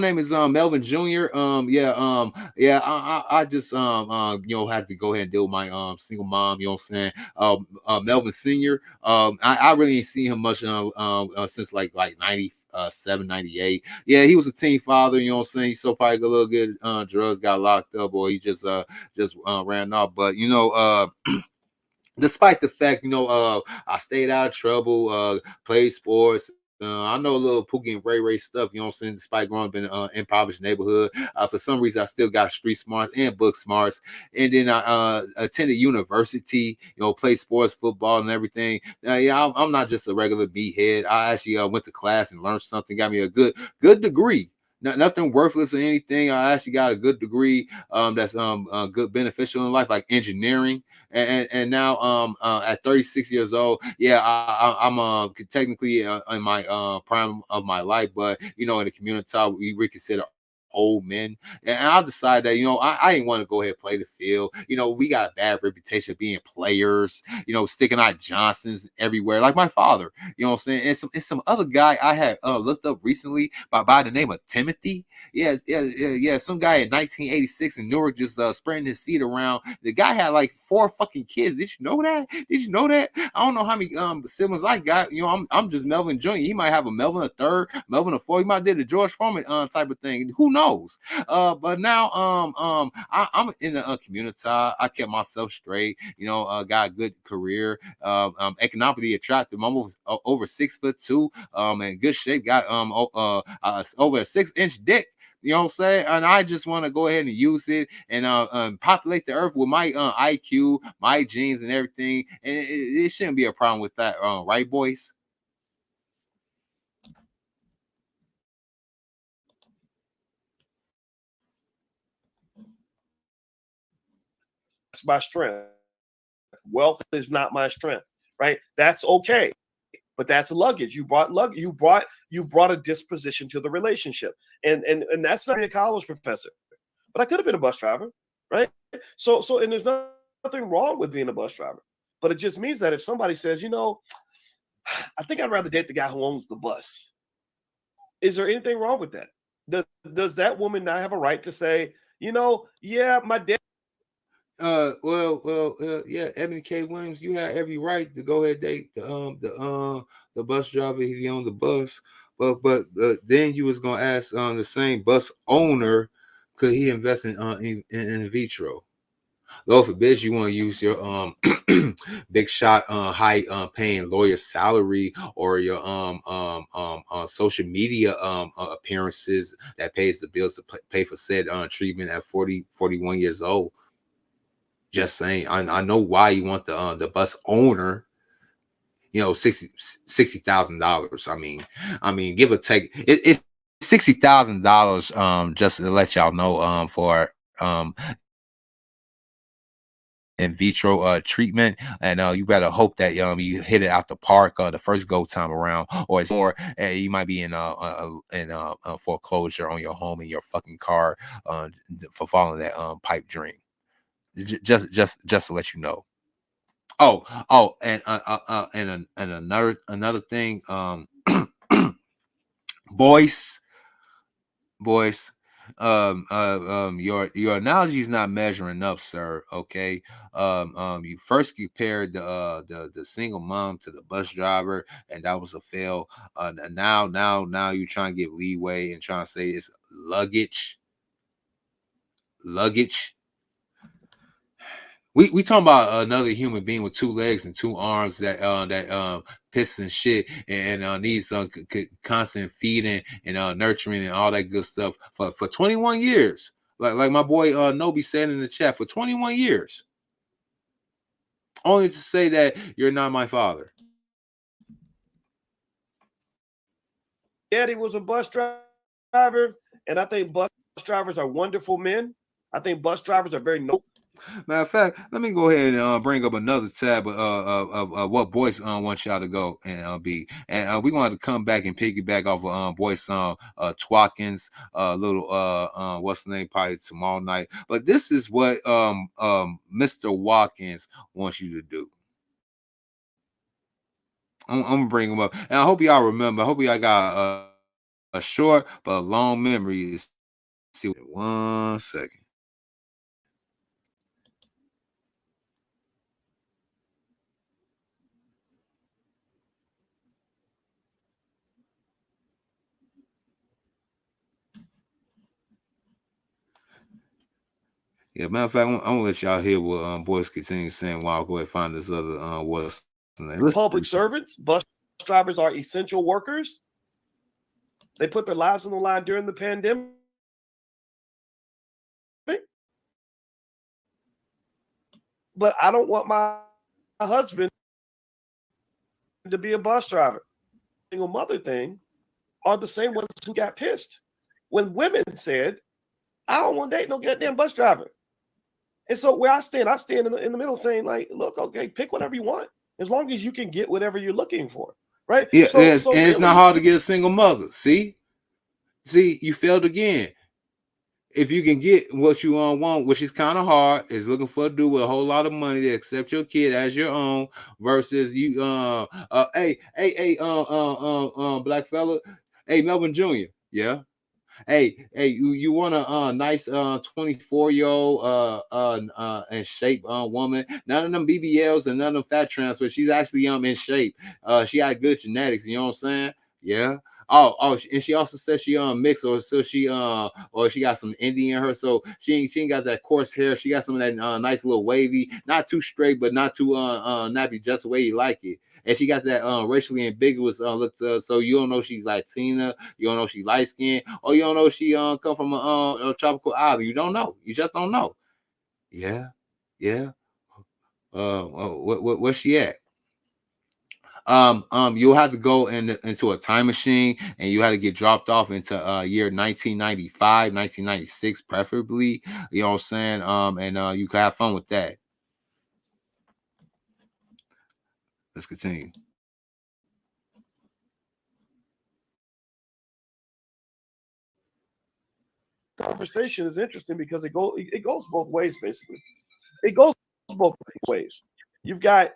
name is Melvin Jr. I just had to go ahead and deal with my single mom. You know what I'm saying? Melvin Senior. I really ain't seen him much since like 97, 98. Yeah, he was a teen father. You know what I'm saying? He still probably got a little good drugs, got locked up, or he just ran off. But despite the fact, I stayed out of trouble, played sports. I know a little Pookie and Ray stuff, you know what I'm saying? Despite growing up in an impoverished neighborhood, for some reason, I still got street smarts and book smarts. And then I attended university, played sports, football, and everything. I'm not just a regular meathead. I actually went to class and learned something, got me a good degree. Nothing worthless or anything. I actually got a good degree that's good beneficial in life, like engineering. And now at 36 years old, I'm technically in my prime of my life, but in the community we consider old men. And I decided that I didn't want to go ahead and play the field. We got a bad reputation of being players, sticking our Johnsons everywhere, like my father. You know what I'm saying? And some other guy I had looked up recently by the name of Timothy. Yeah. Some guy in 1986 in Newark just spreading his seed around. The guy had like 4 fucking kids. Did you know that? I don't know how many siblings I got. I'm just Melvin Jr. He might have a Melvin a third, Melvin a fourth. He might did a George Foreman type of thing. Who knows? knows? But now I'm in the community. I kept myself straight, got a good career, economically attractive. I'm over 6'2", in good shape, got over a 6-inch dick. You know what I'm saying? And I just want to go ahead and use it and populate the earth with my IQ, my genes, and everything. And it shouldn't be a problem with that, right, boys? That's my strength. Wealth is not my strength, right? That's okay. But that's luggage. You brought luggage. You brought a disposition to the relationship, and that's not a college professor. But I could have been a bus driver, right? So and there's nothing wrong with being a bus driver, but it just means that if somebody says, I think I'd rather date the guy who owns the bus. Is there anything wrong with that? Does that woman not have a right to say, yeah, my dad? Yeah, Ebony K. Williams, you have every right to go ahead and date the bus driver if he on the bus, but then you was gonna ask the same bus owner, could he invest in vitro? Lord forbid you want to use your big shot high paying lawyer salary or your social media appearances that pays the bills to pay for said treatment at 41 years old. Just saying, I know why you want the bus owner, $60,000. I mean, give or take, it's $60,000. Just to let y'all know, for in vitro treatment, and you better hope that you hit it out the park the first go time around, or it's more you might be in foreclosure on your home and your fucking car for following that pipe dream. Just to let you know. And another thing, boys, your analogy is not measuring up, sir. Okay, you first compared the single mom to the bus driver, and that was a fail. And now you trying to give leeway and trying to say it's luggage. We talking about another human being with 2 legs and 2 arms that pisses and shit and needs constant feeding and nurturing and all that good stuff for 21 years. Like my boy Nobi said in the chat, for 21 years. Only to say that you're not my father. Daddy was a bus driver, and I think bus drivers are wonderful men. I think bus drivers are very noble. Matter of fact, let me go ahead and bring up another tab of what boys want y'all to go and be, and we're gonna have to come back and piggyback off of boys Twatkins little what's the name, probably tomorrow night. But this is what Mr. Watkins wants you to do. I'm gonna bring him up, and I hope y'all remember. I hope y'all got a short but long memory. See, 1 second. Yeah, matter of fact, I'm gonna let y'all hear what boys continue saying while I go ahead and find this other what's the name. Public servants, bus drivers are essential workers. They put their lives on the line during the pandemic. But I don't want my husband to be a bus driver. Single mother thing are the same ones who got pissed when women said, I don't want to date no goddamn bus driver. And so where I stand in the middle saying, like, look, okay, pick whatever you want, as long as you can get whatever you're looking for, right? Yeah, so and really, it's not hard to get a single mother. See, you failed again. If you can get what you want, which is kind of hard, is looking for a dude with a whole lot of money to accept your kid as your own, versus you, black fella, hey, Melvin Jr., yeah. Hey, you want a nice 24-year-old in shape woman? None of them BBLs and none of them fat transfers. She's actually in shape. She got good genetics. You know what I'm saying? Yeah. and she also said she mixed, or so she or she got some Indian in her, so she ain't got that coarse hair. She got some of that nice little wavy, not too straight, but not too nappy, just the way you like it. And she got that racially ambiguous look to her, so you don't know she's Latina, you don't know she light skinned, or you don't know she come from a tropical island. You don't know. You just don't know. Yeah. Where's she at? You'll have to go into a time machine, and you had to get dropped off into year 1995, 1996, preferably. You know what I'm saying? And you can have fun with that. Let's continue. Conversation is interesting because it goes both ways, basically. It goes both ways. You've got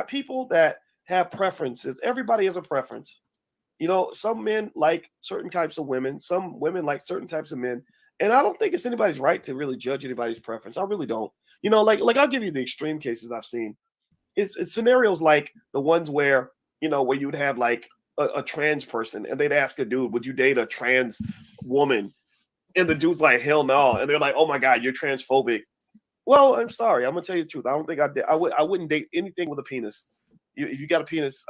people that have preferences. Everybody has a preference. Some men like certain types of women, some women like certain types of men. And I don't think it's anybody's right to really judge anybody's preference. I really don't. Like I'll give you the extreme cases I've seen. It's scenarios like the ones where where you would have like a trans person, and they'd ask a dude, would you date a trans woman? And the dude's like, hell no. And they're like, oh my God, you're transphobic. Well, I'm sorry. I'm gonna tell you the truth. I don't think I wouldn't date anything with a penis. If you got a penis,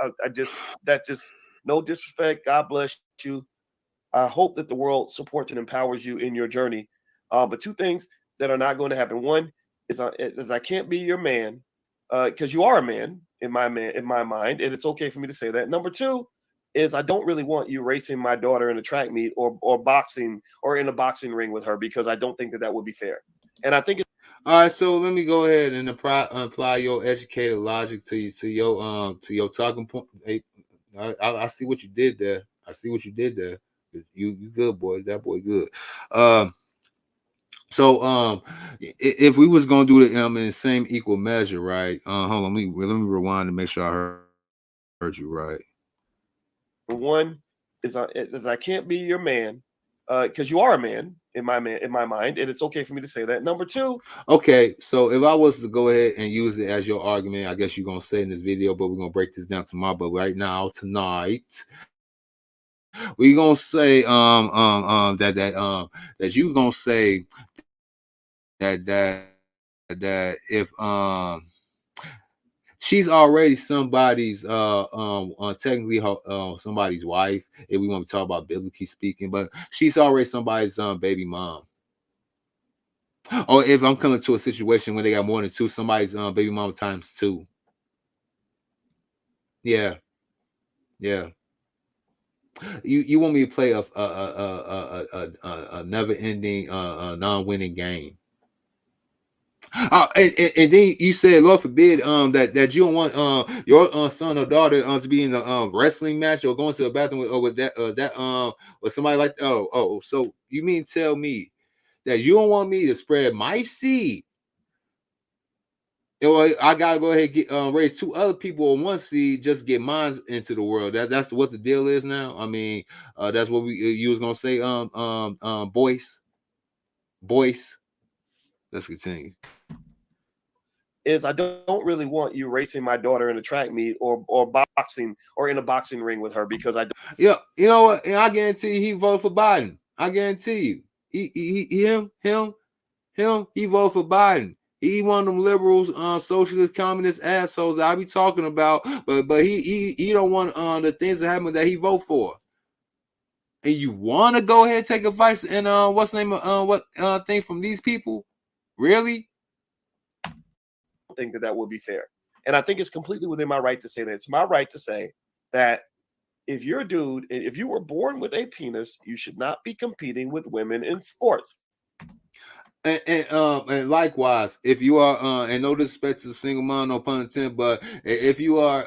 no disrespect. God bless you. I hope that the world supports and empowers you in your journey. But two things that are not going to happen. One is I can't be your man because you are a man in my mind, and it's okay for me to say that. Number two is I don't really want you racing my daughter in a track meet or boxing or in a boxing ring with her, because I don't think that would be fair. And I think all right, so let me go ahead and apply your educated logic to your talking point. Hey, I see what you did there. You good, boy. That boy good. So if we was gonna do it in the same equal measure, right? Hold on, let me rewind to make sure I heard you right. One is I can't be your man because you are a man in my mind, and it's okay for me to say that. Number two. Okay, so if I was to go ahead and use it as your argument, I guess you're gonna say in this video, but we're gonna break this down tomorrow. But right now, tonight, we're gonna say that you gonna say that if she's already somebody's technically somebody's wife, if we want to talk about biblically speaking, but she's already somebody's baby mom. Or if I'm coming to a situation where they got more than two, somebody's baby mama times two. Yeah. You want me to play a never ending non-winning game? And then you said, Lord forbid, that you don't want your son or daughter to be in a wrestling match or going to the bathroom with somebody like so you mean tell me that you don't want me to spread my seed? I gotta go ahead and get raise two other people on one seed, just get mine into the world. That's what the deal is now. I mean, that's what you was gonna say. Boyce. Let's continue. Is I don't really want you racing my daughter in a track meet or boxing or in a boxing ring with her, because I don't. Yeah, you know what? And I guarantee you, he voted for Biden. I guarantee you, he voted for Biden. He one of them liberals, socialist, communist assholes that I be talking about. But he don't want the things that happen that he vote for. And you want to go ahead and take advice and what's the name of what thing from these people? Really? I don't think that would be fair. And I think it's completely within my right to say that. It's my right to say that if you're a dude, if you were born with a penis, you should not be competing with women in sports. And likewise, if you are and no disrespect to the single mom, no pun intended, but if you are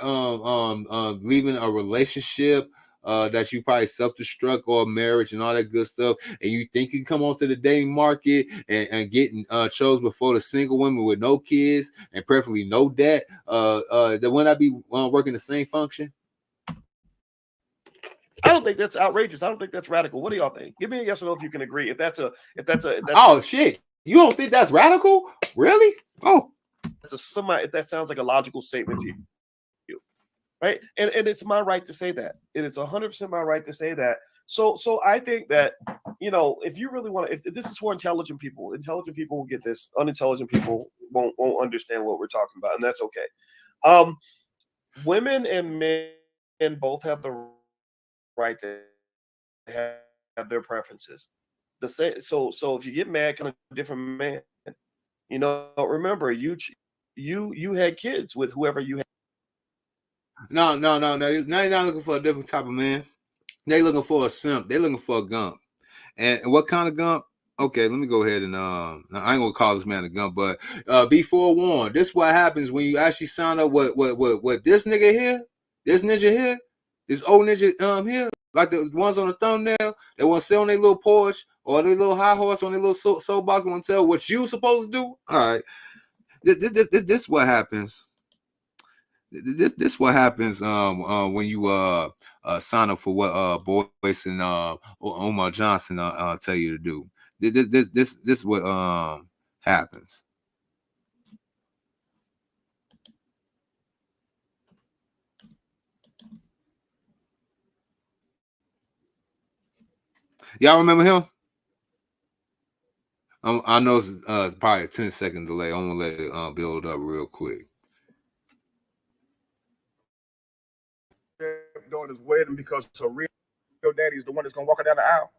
leaving a relationship that you probably self-destruct or marriage and all that good stuff, and you think you come onto the dating market and getting chose before the single women with no kids and preferably no debt, then wouldn't I be working the same function? I don't think that's outrageous. I don't think that's radical. What do y'all think? Give me a yes or no if you can agree. If that's oh shit, you don't think that's radical? Really? Oh, if that sounds like a logical statement to you. right? And it's my right to say that. It is 100% my right to say that. So I think that, you know, if you really want to, if this is for intelligent people will get this. Unintelligent people won't understand what we're talking about, and that's okay. Women and men both have the right to have their preferences. So if you get mad, kind of a different man, you know, remember you had kids with whoever you had. No. Now you're not looking for a different type of man. They looking for a simp. They looking for a gump. And what kind of gump? Okay, let me go ahead and I ain't gonna call this man a gump, but be forewarned. This is what happens when you actually sign up with this nigga here, this ninja here, this old ninja here, like the ones on the thumbnail. They want to sit on their little Porsche or their little high horse on their little soapbox. Want to tell what you supposed to do. All right, this is what happens. This what happens when you sign up for what Boyce and Umar Johnson tell you to do. This what happens. Y'all remember him? I know it's probably a 10-second delay. I'm gonna let it build up real quick. Daughter's wedding because her real daddy is the one that's gonna walk her down the aisle.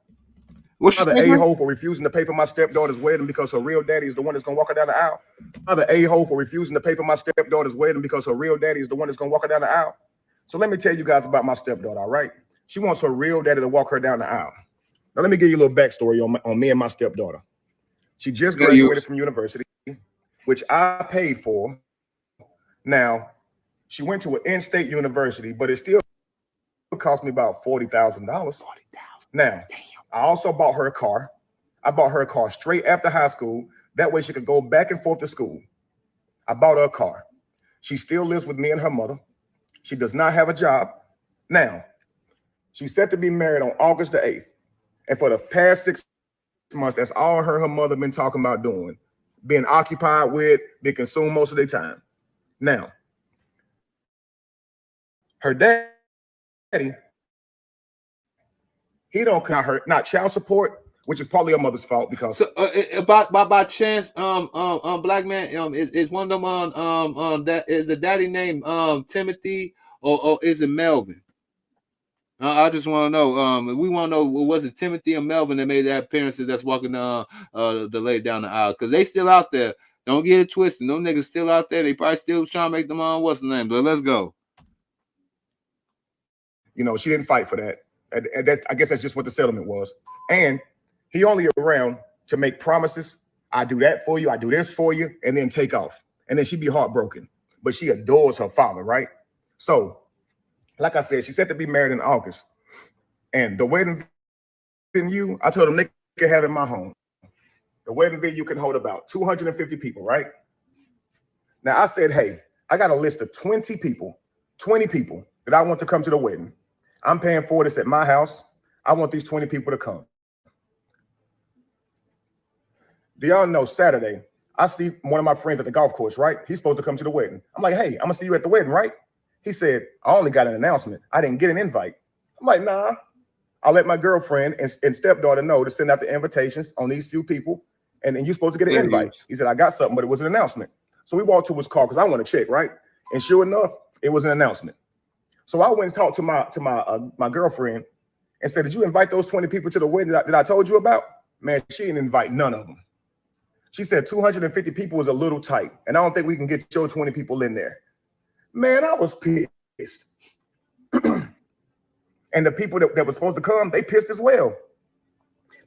What's Another a-hole for refusing to pay for my stepdaughter's wedding because her real daddy is the one that's gonna walk her down the aisle. Another a-hole for refusing to pay for my stepdaughter's wedding because her real daddy is the one that's gonna walk her down the aisle. So let me tell you guys about my stepdaughter, all right? She wants her real daddy to walk her down the aisle. Now let me give you a little backstory on me and my stepdaughter. She just graduated from university, which I paid for. Now, she went to an in-state university, but it still cost me about $40,000. Now, I also bought her a car. I bought her a car straight after high school. That way she could go back and forth to school. I bought her a car. She still lives with me and her mother. She does not have a job. Now, she's set to be married on August the 8th. And for the past 6 months, that's all her mother been talking about doing, being occupied with, being consumed most of their time. Now, her daddy, he don't count her, not child support, which is partly her mother's fault because. So by chance, black man, is one of them that is the daddy named Timothy or is it Melvin? I just want to know. We want to know, was it Timothy and Melvin that made that appearances that's walking the lady down the aisle? Because they still out there. Don't get it twisted. Them niggas still out there. They probably still trying to make them what's the name? But let's go. You know, she didn't fight for that. And I guess that's just what the settlement was. And he only around to make promises. I do that for you. I do this for you, and then take off. And then she'd be heartbroken. But she adores her father, right? So, like I said, she's set to be married in August. And the wedding venue, I told them they could have in my home. The wedding venue can hold about 250 people, right? Now, I said, hey, I got a list of 20 people that I want to come to the wedding. I'm paying for this at my house. I want these 20 people to come. Do y'all know Saturday, I see one of my friends at the golf course, right? He's supposed to come to the wedding. I'm like, hey, I'm gonna see you at the wedding, right? He said, I only got an announcement. I didn't get an invite. I'm like, nah. I'll let my girlfriend and stepdaughter know to send out the invitations on these few people, and you're supposed to get an invite. He said, I got something, but it was an announcement. So we walked to his car because I want to check, right? And sure enough, it was an announcement. So I went and talked to my girlfriend and said, did you invite those 20 people to the wedding that I told you about? Man, she didn't invite none of them. She said 250 people was a little tight, and I don't think we can get your 20 people in there. Man, I was pissed. And the people that were supposed to come, they pissed as well.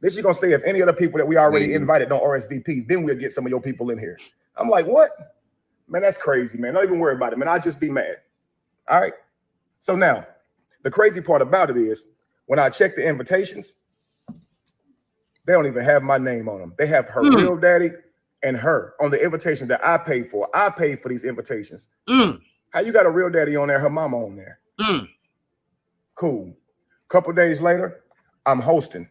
Then she's going to say, if any other people that we already invited don't RSVP, then we'll get some of your people in here. I'm like, what? Man, that's crazy, man. Don't even worry about it, man. I'll just be mad. All right? So now, the crazy part about it is, when I check the invitations, they don't even have my name on them. They have her real daddy and her on the invitation that I paid for. I paid for these invitations. How you got a real daddy on there, her mama on there? Cool. Couple days later, I'm hosting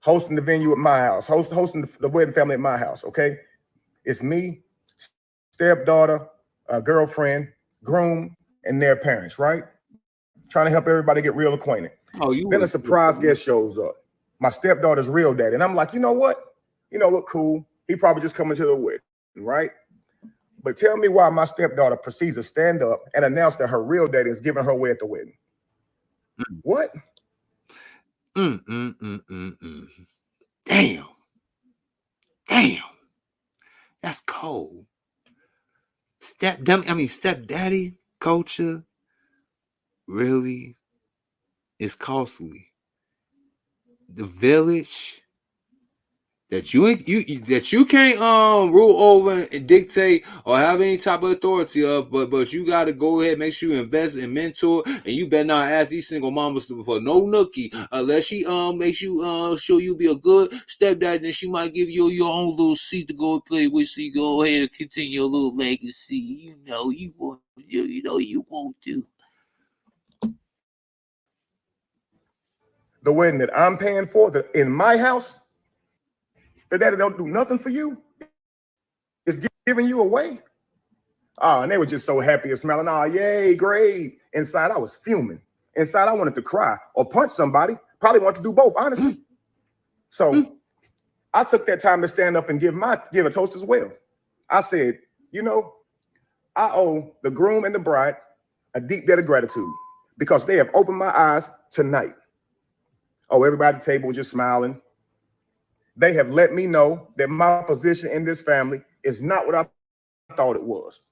the venue at my house, hosting the wedding family at my house, okay? It's me, stepdaughter, girlfriend, groom, and their parents, right? Trying to help everybody get real acquainted. Oh, you Then a surprise guest shows up. My stepdaughter's real daddy. And I'm like, you know what? Cool. He probably just coming to the wedding, right? But tell me why my stepdaughter proceeds to stand up and announce that her real daddy is giving her away at the wedding. What? Damn. That's cold. Stepdaddy culture really is costly. The village that you can't rule over and dictate or have any type of authority of, but you got to go ahead, make sure you invest and mentor, and you better not ask these single mamas for no nookie unless she makes you sure you be a good stepdad, and she might give you your own little seat to go and play with, so you go ahead and continue your little legacy. You want to. The wedding that I'm paying for, in my house, the daddy don't do nothing for you. It's giving you away. And they were just so happy and smiling. Yay, great. Inside, I was fuming. Inside, I wanted to cry or punch somebody. Probably wanted to do both, honestly. So I took that time to stand up and give a toast as well. I said, I owe the groom and the bride a deep debt of gratitude because they have opened my eyes tonight. Oh, everybody at the table was just smiling. They have let me know that my position in this family is not what I thought it was.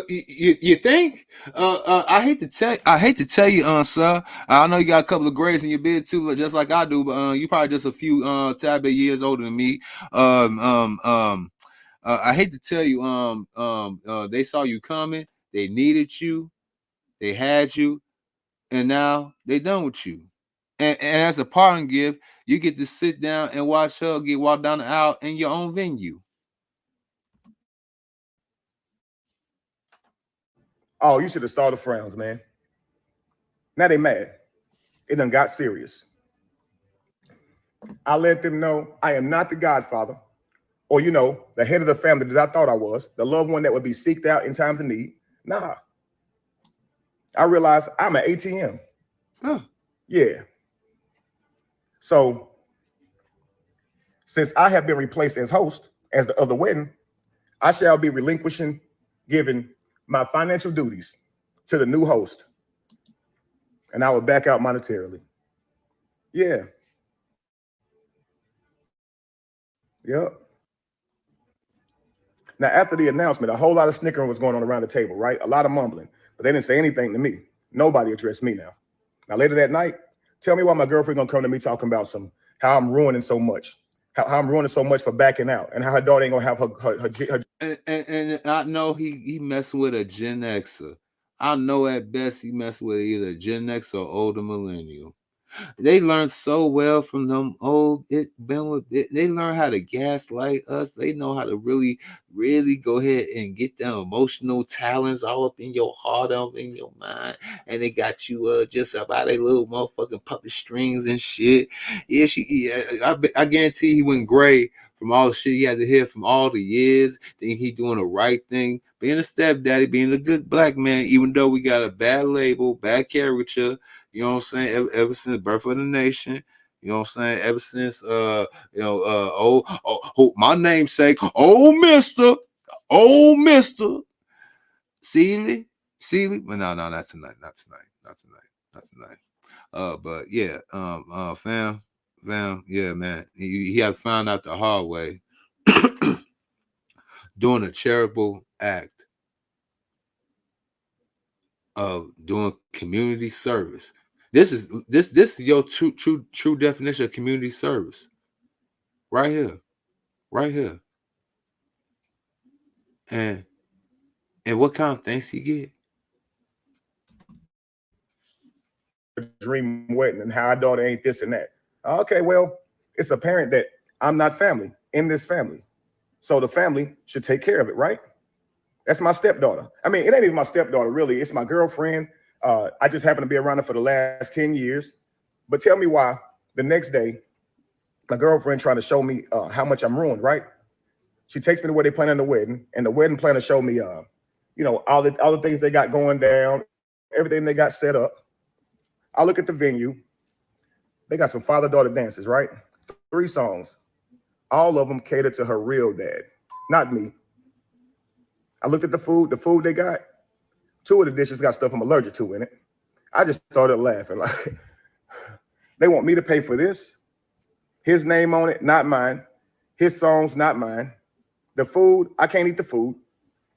You think? I hate to tell you, sir. I know you got a couple of grades in your beard too, just like I do. But you probably just a few tad bit years older than me. I hate to tell you. They saw you coming. They needed you. They had you, and now they done with you. And as a parting gift, you get to sit down and watch her get walked down the aisle in your own venue. Oh, you should have saw the frowns, man. Now they mad. It done got serious. I let them know I am not the godfather or, the head of the family that I thought I was, the loved one that would be seeked out in times of need. Nah. I realized I'm an ATM. Yeah. So since I have been replaced as host of the wedding, I shall be giving my financial duties to the new host, and I will back out monetarily. Yeah. Yep. Now, after the announcement, a whole lot of snickering was going on around the table, right? A lot of mumbling, but they didn't say anything to me. Nobody addressed me now. Now, later that night, tell me why my girlfriend gonna come to me talking about how I'm ruining so much, how I'm ruining so much for backing out, and how her daughter ain't gonna have her. And I know he messing with a Gen Xer. I know at best he messing with either Gen X or older millennial. They learn so well from them they learn how to gaslight us. They know how to really, really go ahead and get them emotional talents all up in your heart, up in your mind. And they got you just about a little motherfucking puppet strings and shit. I guarantee he went gray from all the shit he had to hear from all the years. Think he doing the right thing. Being a stepdaddy, being a good black man, even though we got a bad label, bad caricature. You know what I'm saying? Ever since the birth of the nation, you know what I'm saying? Ever since my namesake, Mr. Seeley. But no, not tonight. But yeah, fam, yeah, man. He had found out the hard way doing a charitable act of doing community service. This is your true definition of community service. Right here. And what kind of thanks you get? Dream wedding and how our daughter ain't this and that. Okay, well, it's apparent that I'm not family in this family. So the family should take care of it, right? That's my stepdaughter. I mean, it ain't even my stepdaughter, really. It's my girlfriend. I just happen to be around her for the last 10 years. But tell me why the next day, my girlfriend trying to show me how much I'm ruined, right? She takes me to where they planning the wedding, and the wedding planner showed me you know, all the things they got going down, everything they got set up. I look at the venue. They got some father-daughter dances, right? 3 songs. All of them cater to her real dad, not me. I looked at the food they got. 2 of the dishes got stuff I'm allergic to in it. I just started laughing. Like, they want me to pay for this. His name on it, not mine. His songs, not mine. The food, I can't eat the food.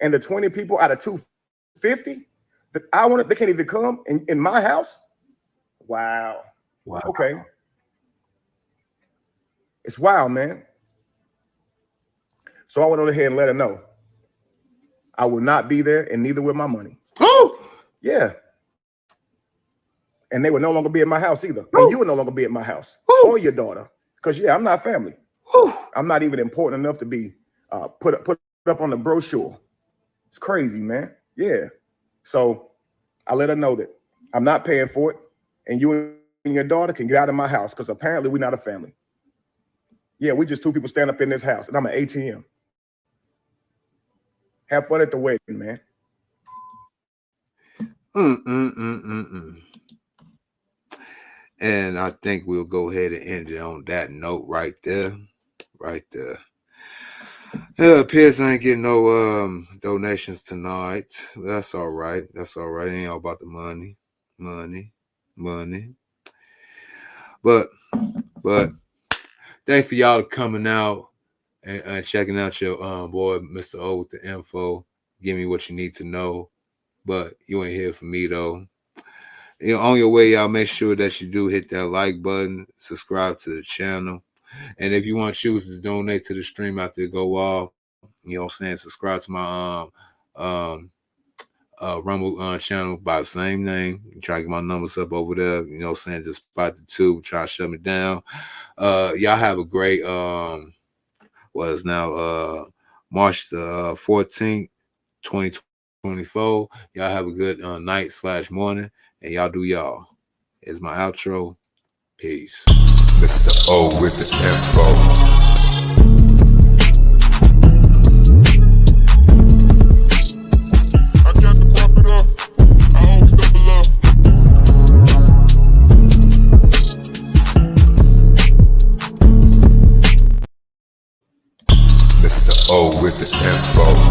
And the 20 people out of 250 that I wanted, they can't even come in my house. Wow. Okay. It's wild, man. So I went on ahead and let her know I will not be there, and neither will my money. Oh, yeah. And they would no longer be at my house either. And you would no longer be at my house or your daughter. Because, yeah, I'm not family. I'm not even important enough to be put up on the brochure. It's crazy, man. Yeah. So I let her know that I'm not paying for it. And you and your daughter can get out of my house because apparently we're not a family. Yeah, we just 2 people stand up in this house, and I'm an ATM. Have fun at the wedding, man. And I think we'll go ahead and end it on that note right there. Right there. It appears I ain't getting no donations tonight. That's all right. That's all right. It ain't all about the money. But thanks for y'all coming out and checking out your boy, Mr. O, with the info. Give me what you need to know. But you ain't here for me, though. You know, on your way, y'all, make sure that you do hit that like button, subscribe to the channel. And if you want to choose to donate to the stream after it go off, you know what I'm saying, subscribe to my Rumble channel by the same name. Try to get my numbers up over there. You know what I'm saying, just spot the 2, try to shut me down. Y'all have a great what is now March the 14th, 2024. Y'all have a good night/morning, and y'all do y'all. It's my outro. Peace. Mr. O with the info. Mr. O with the info.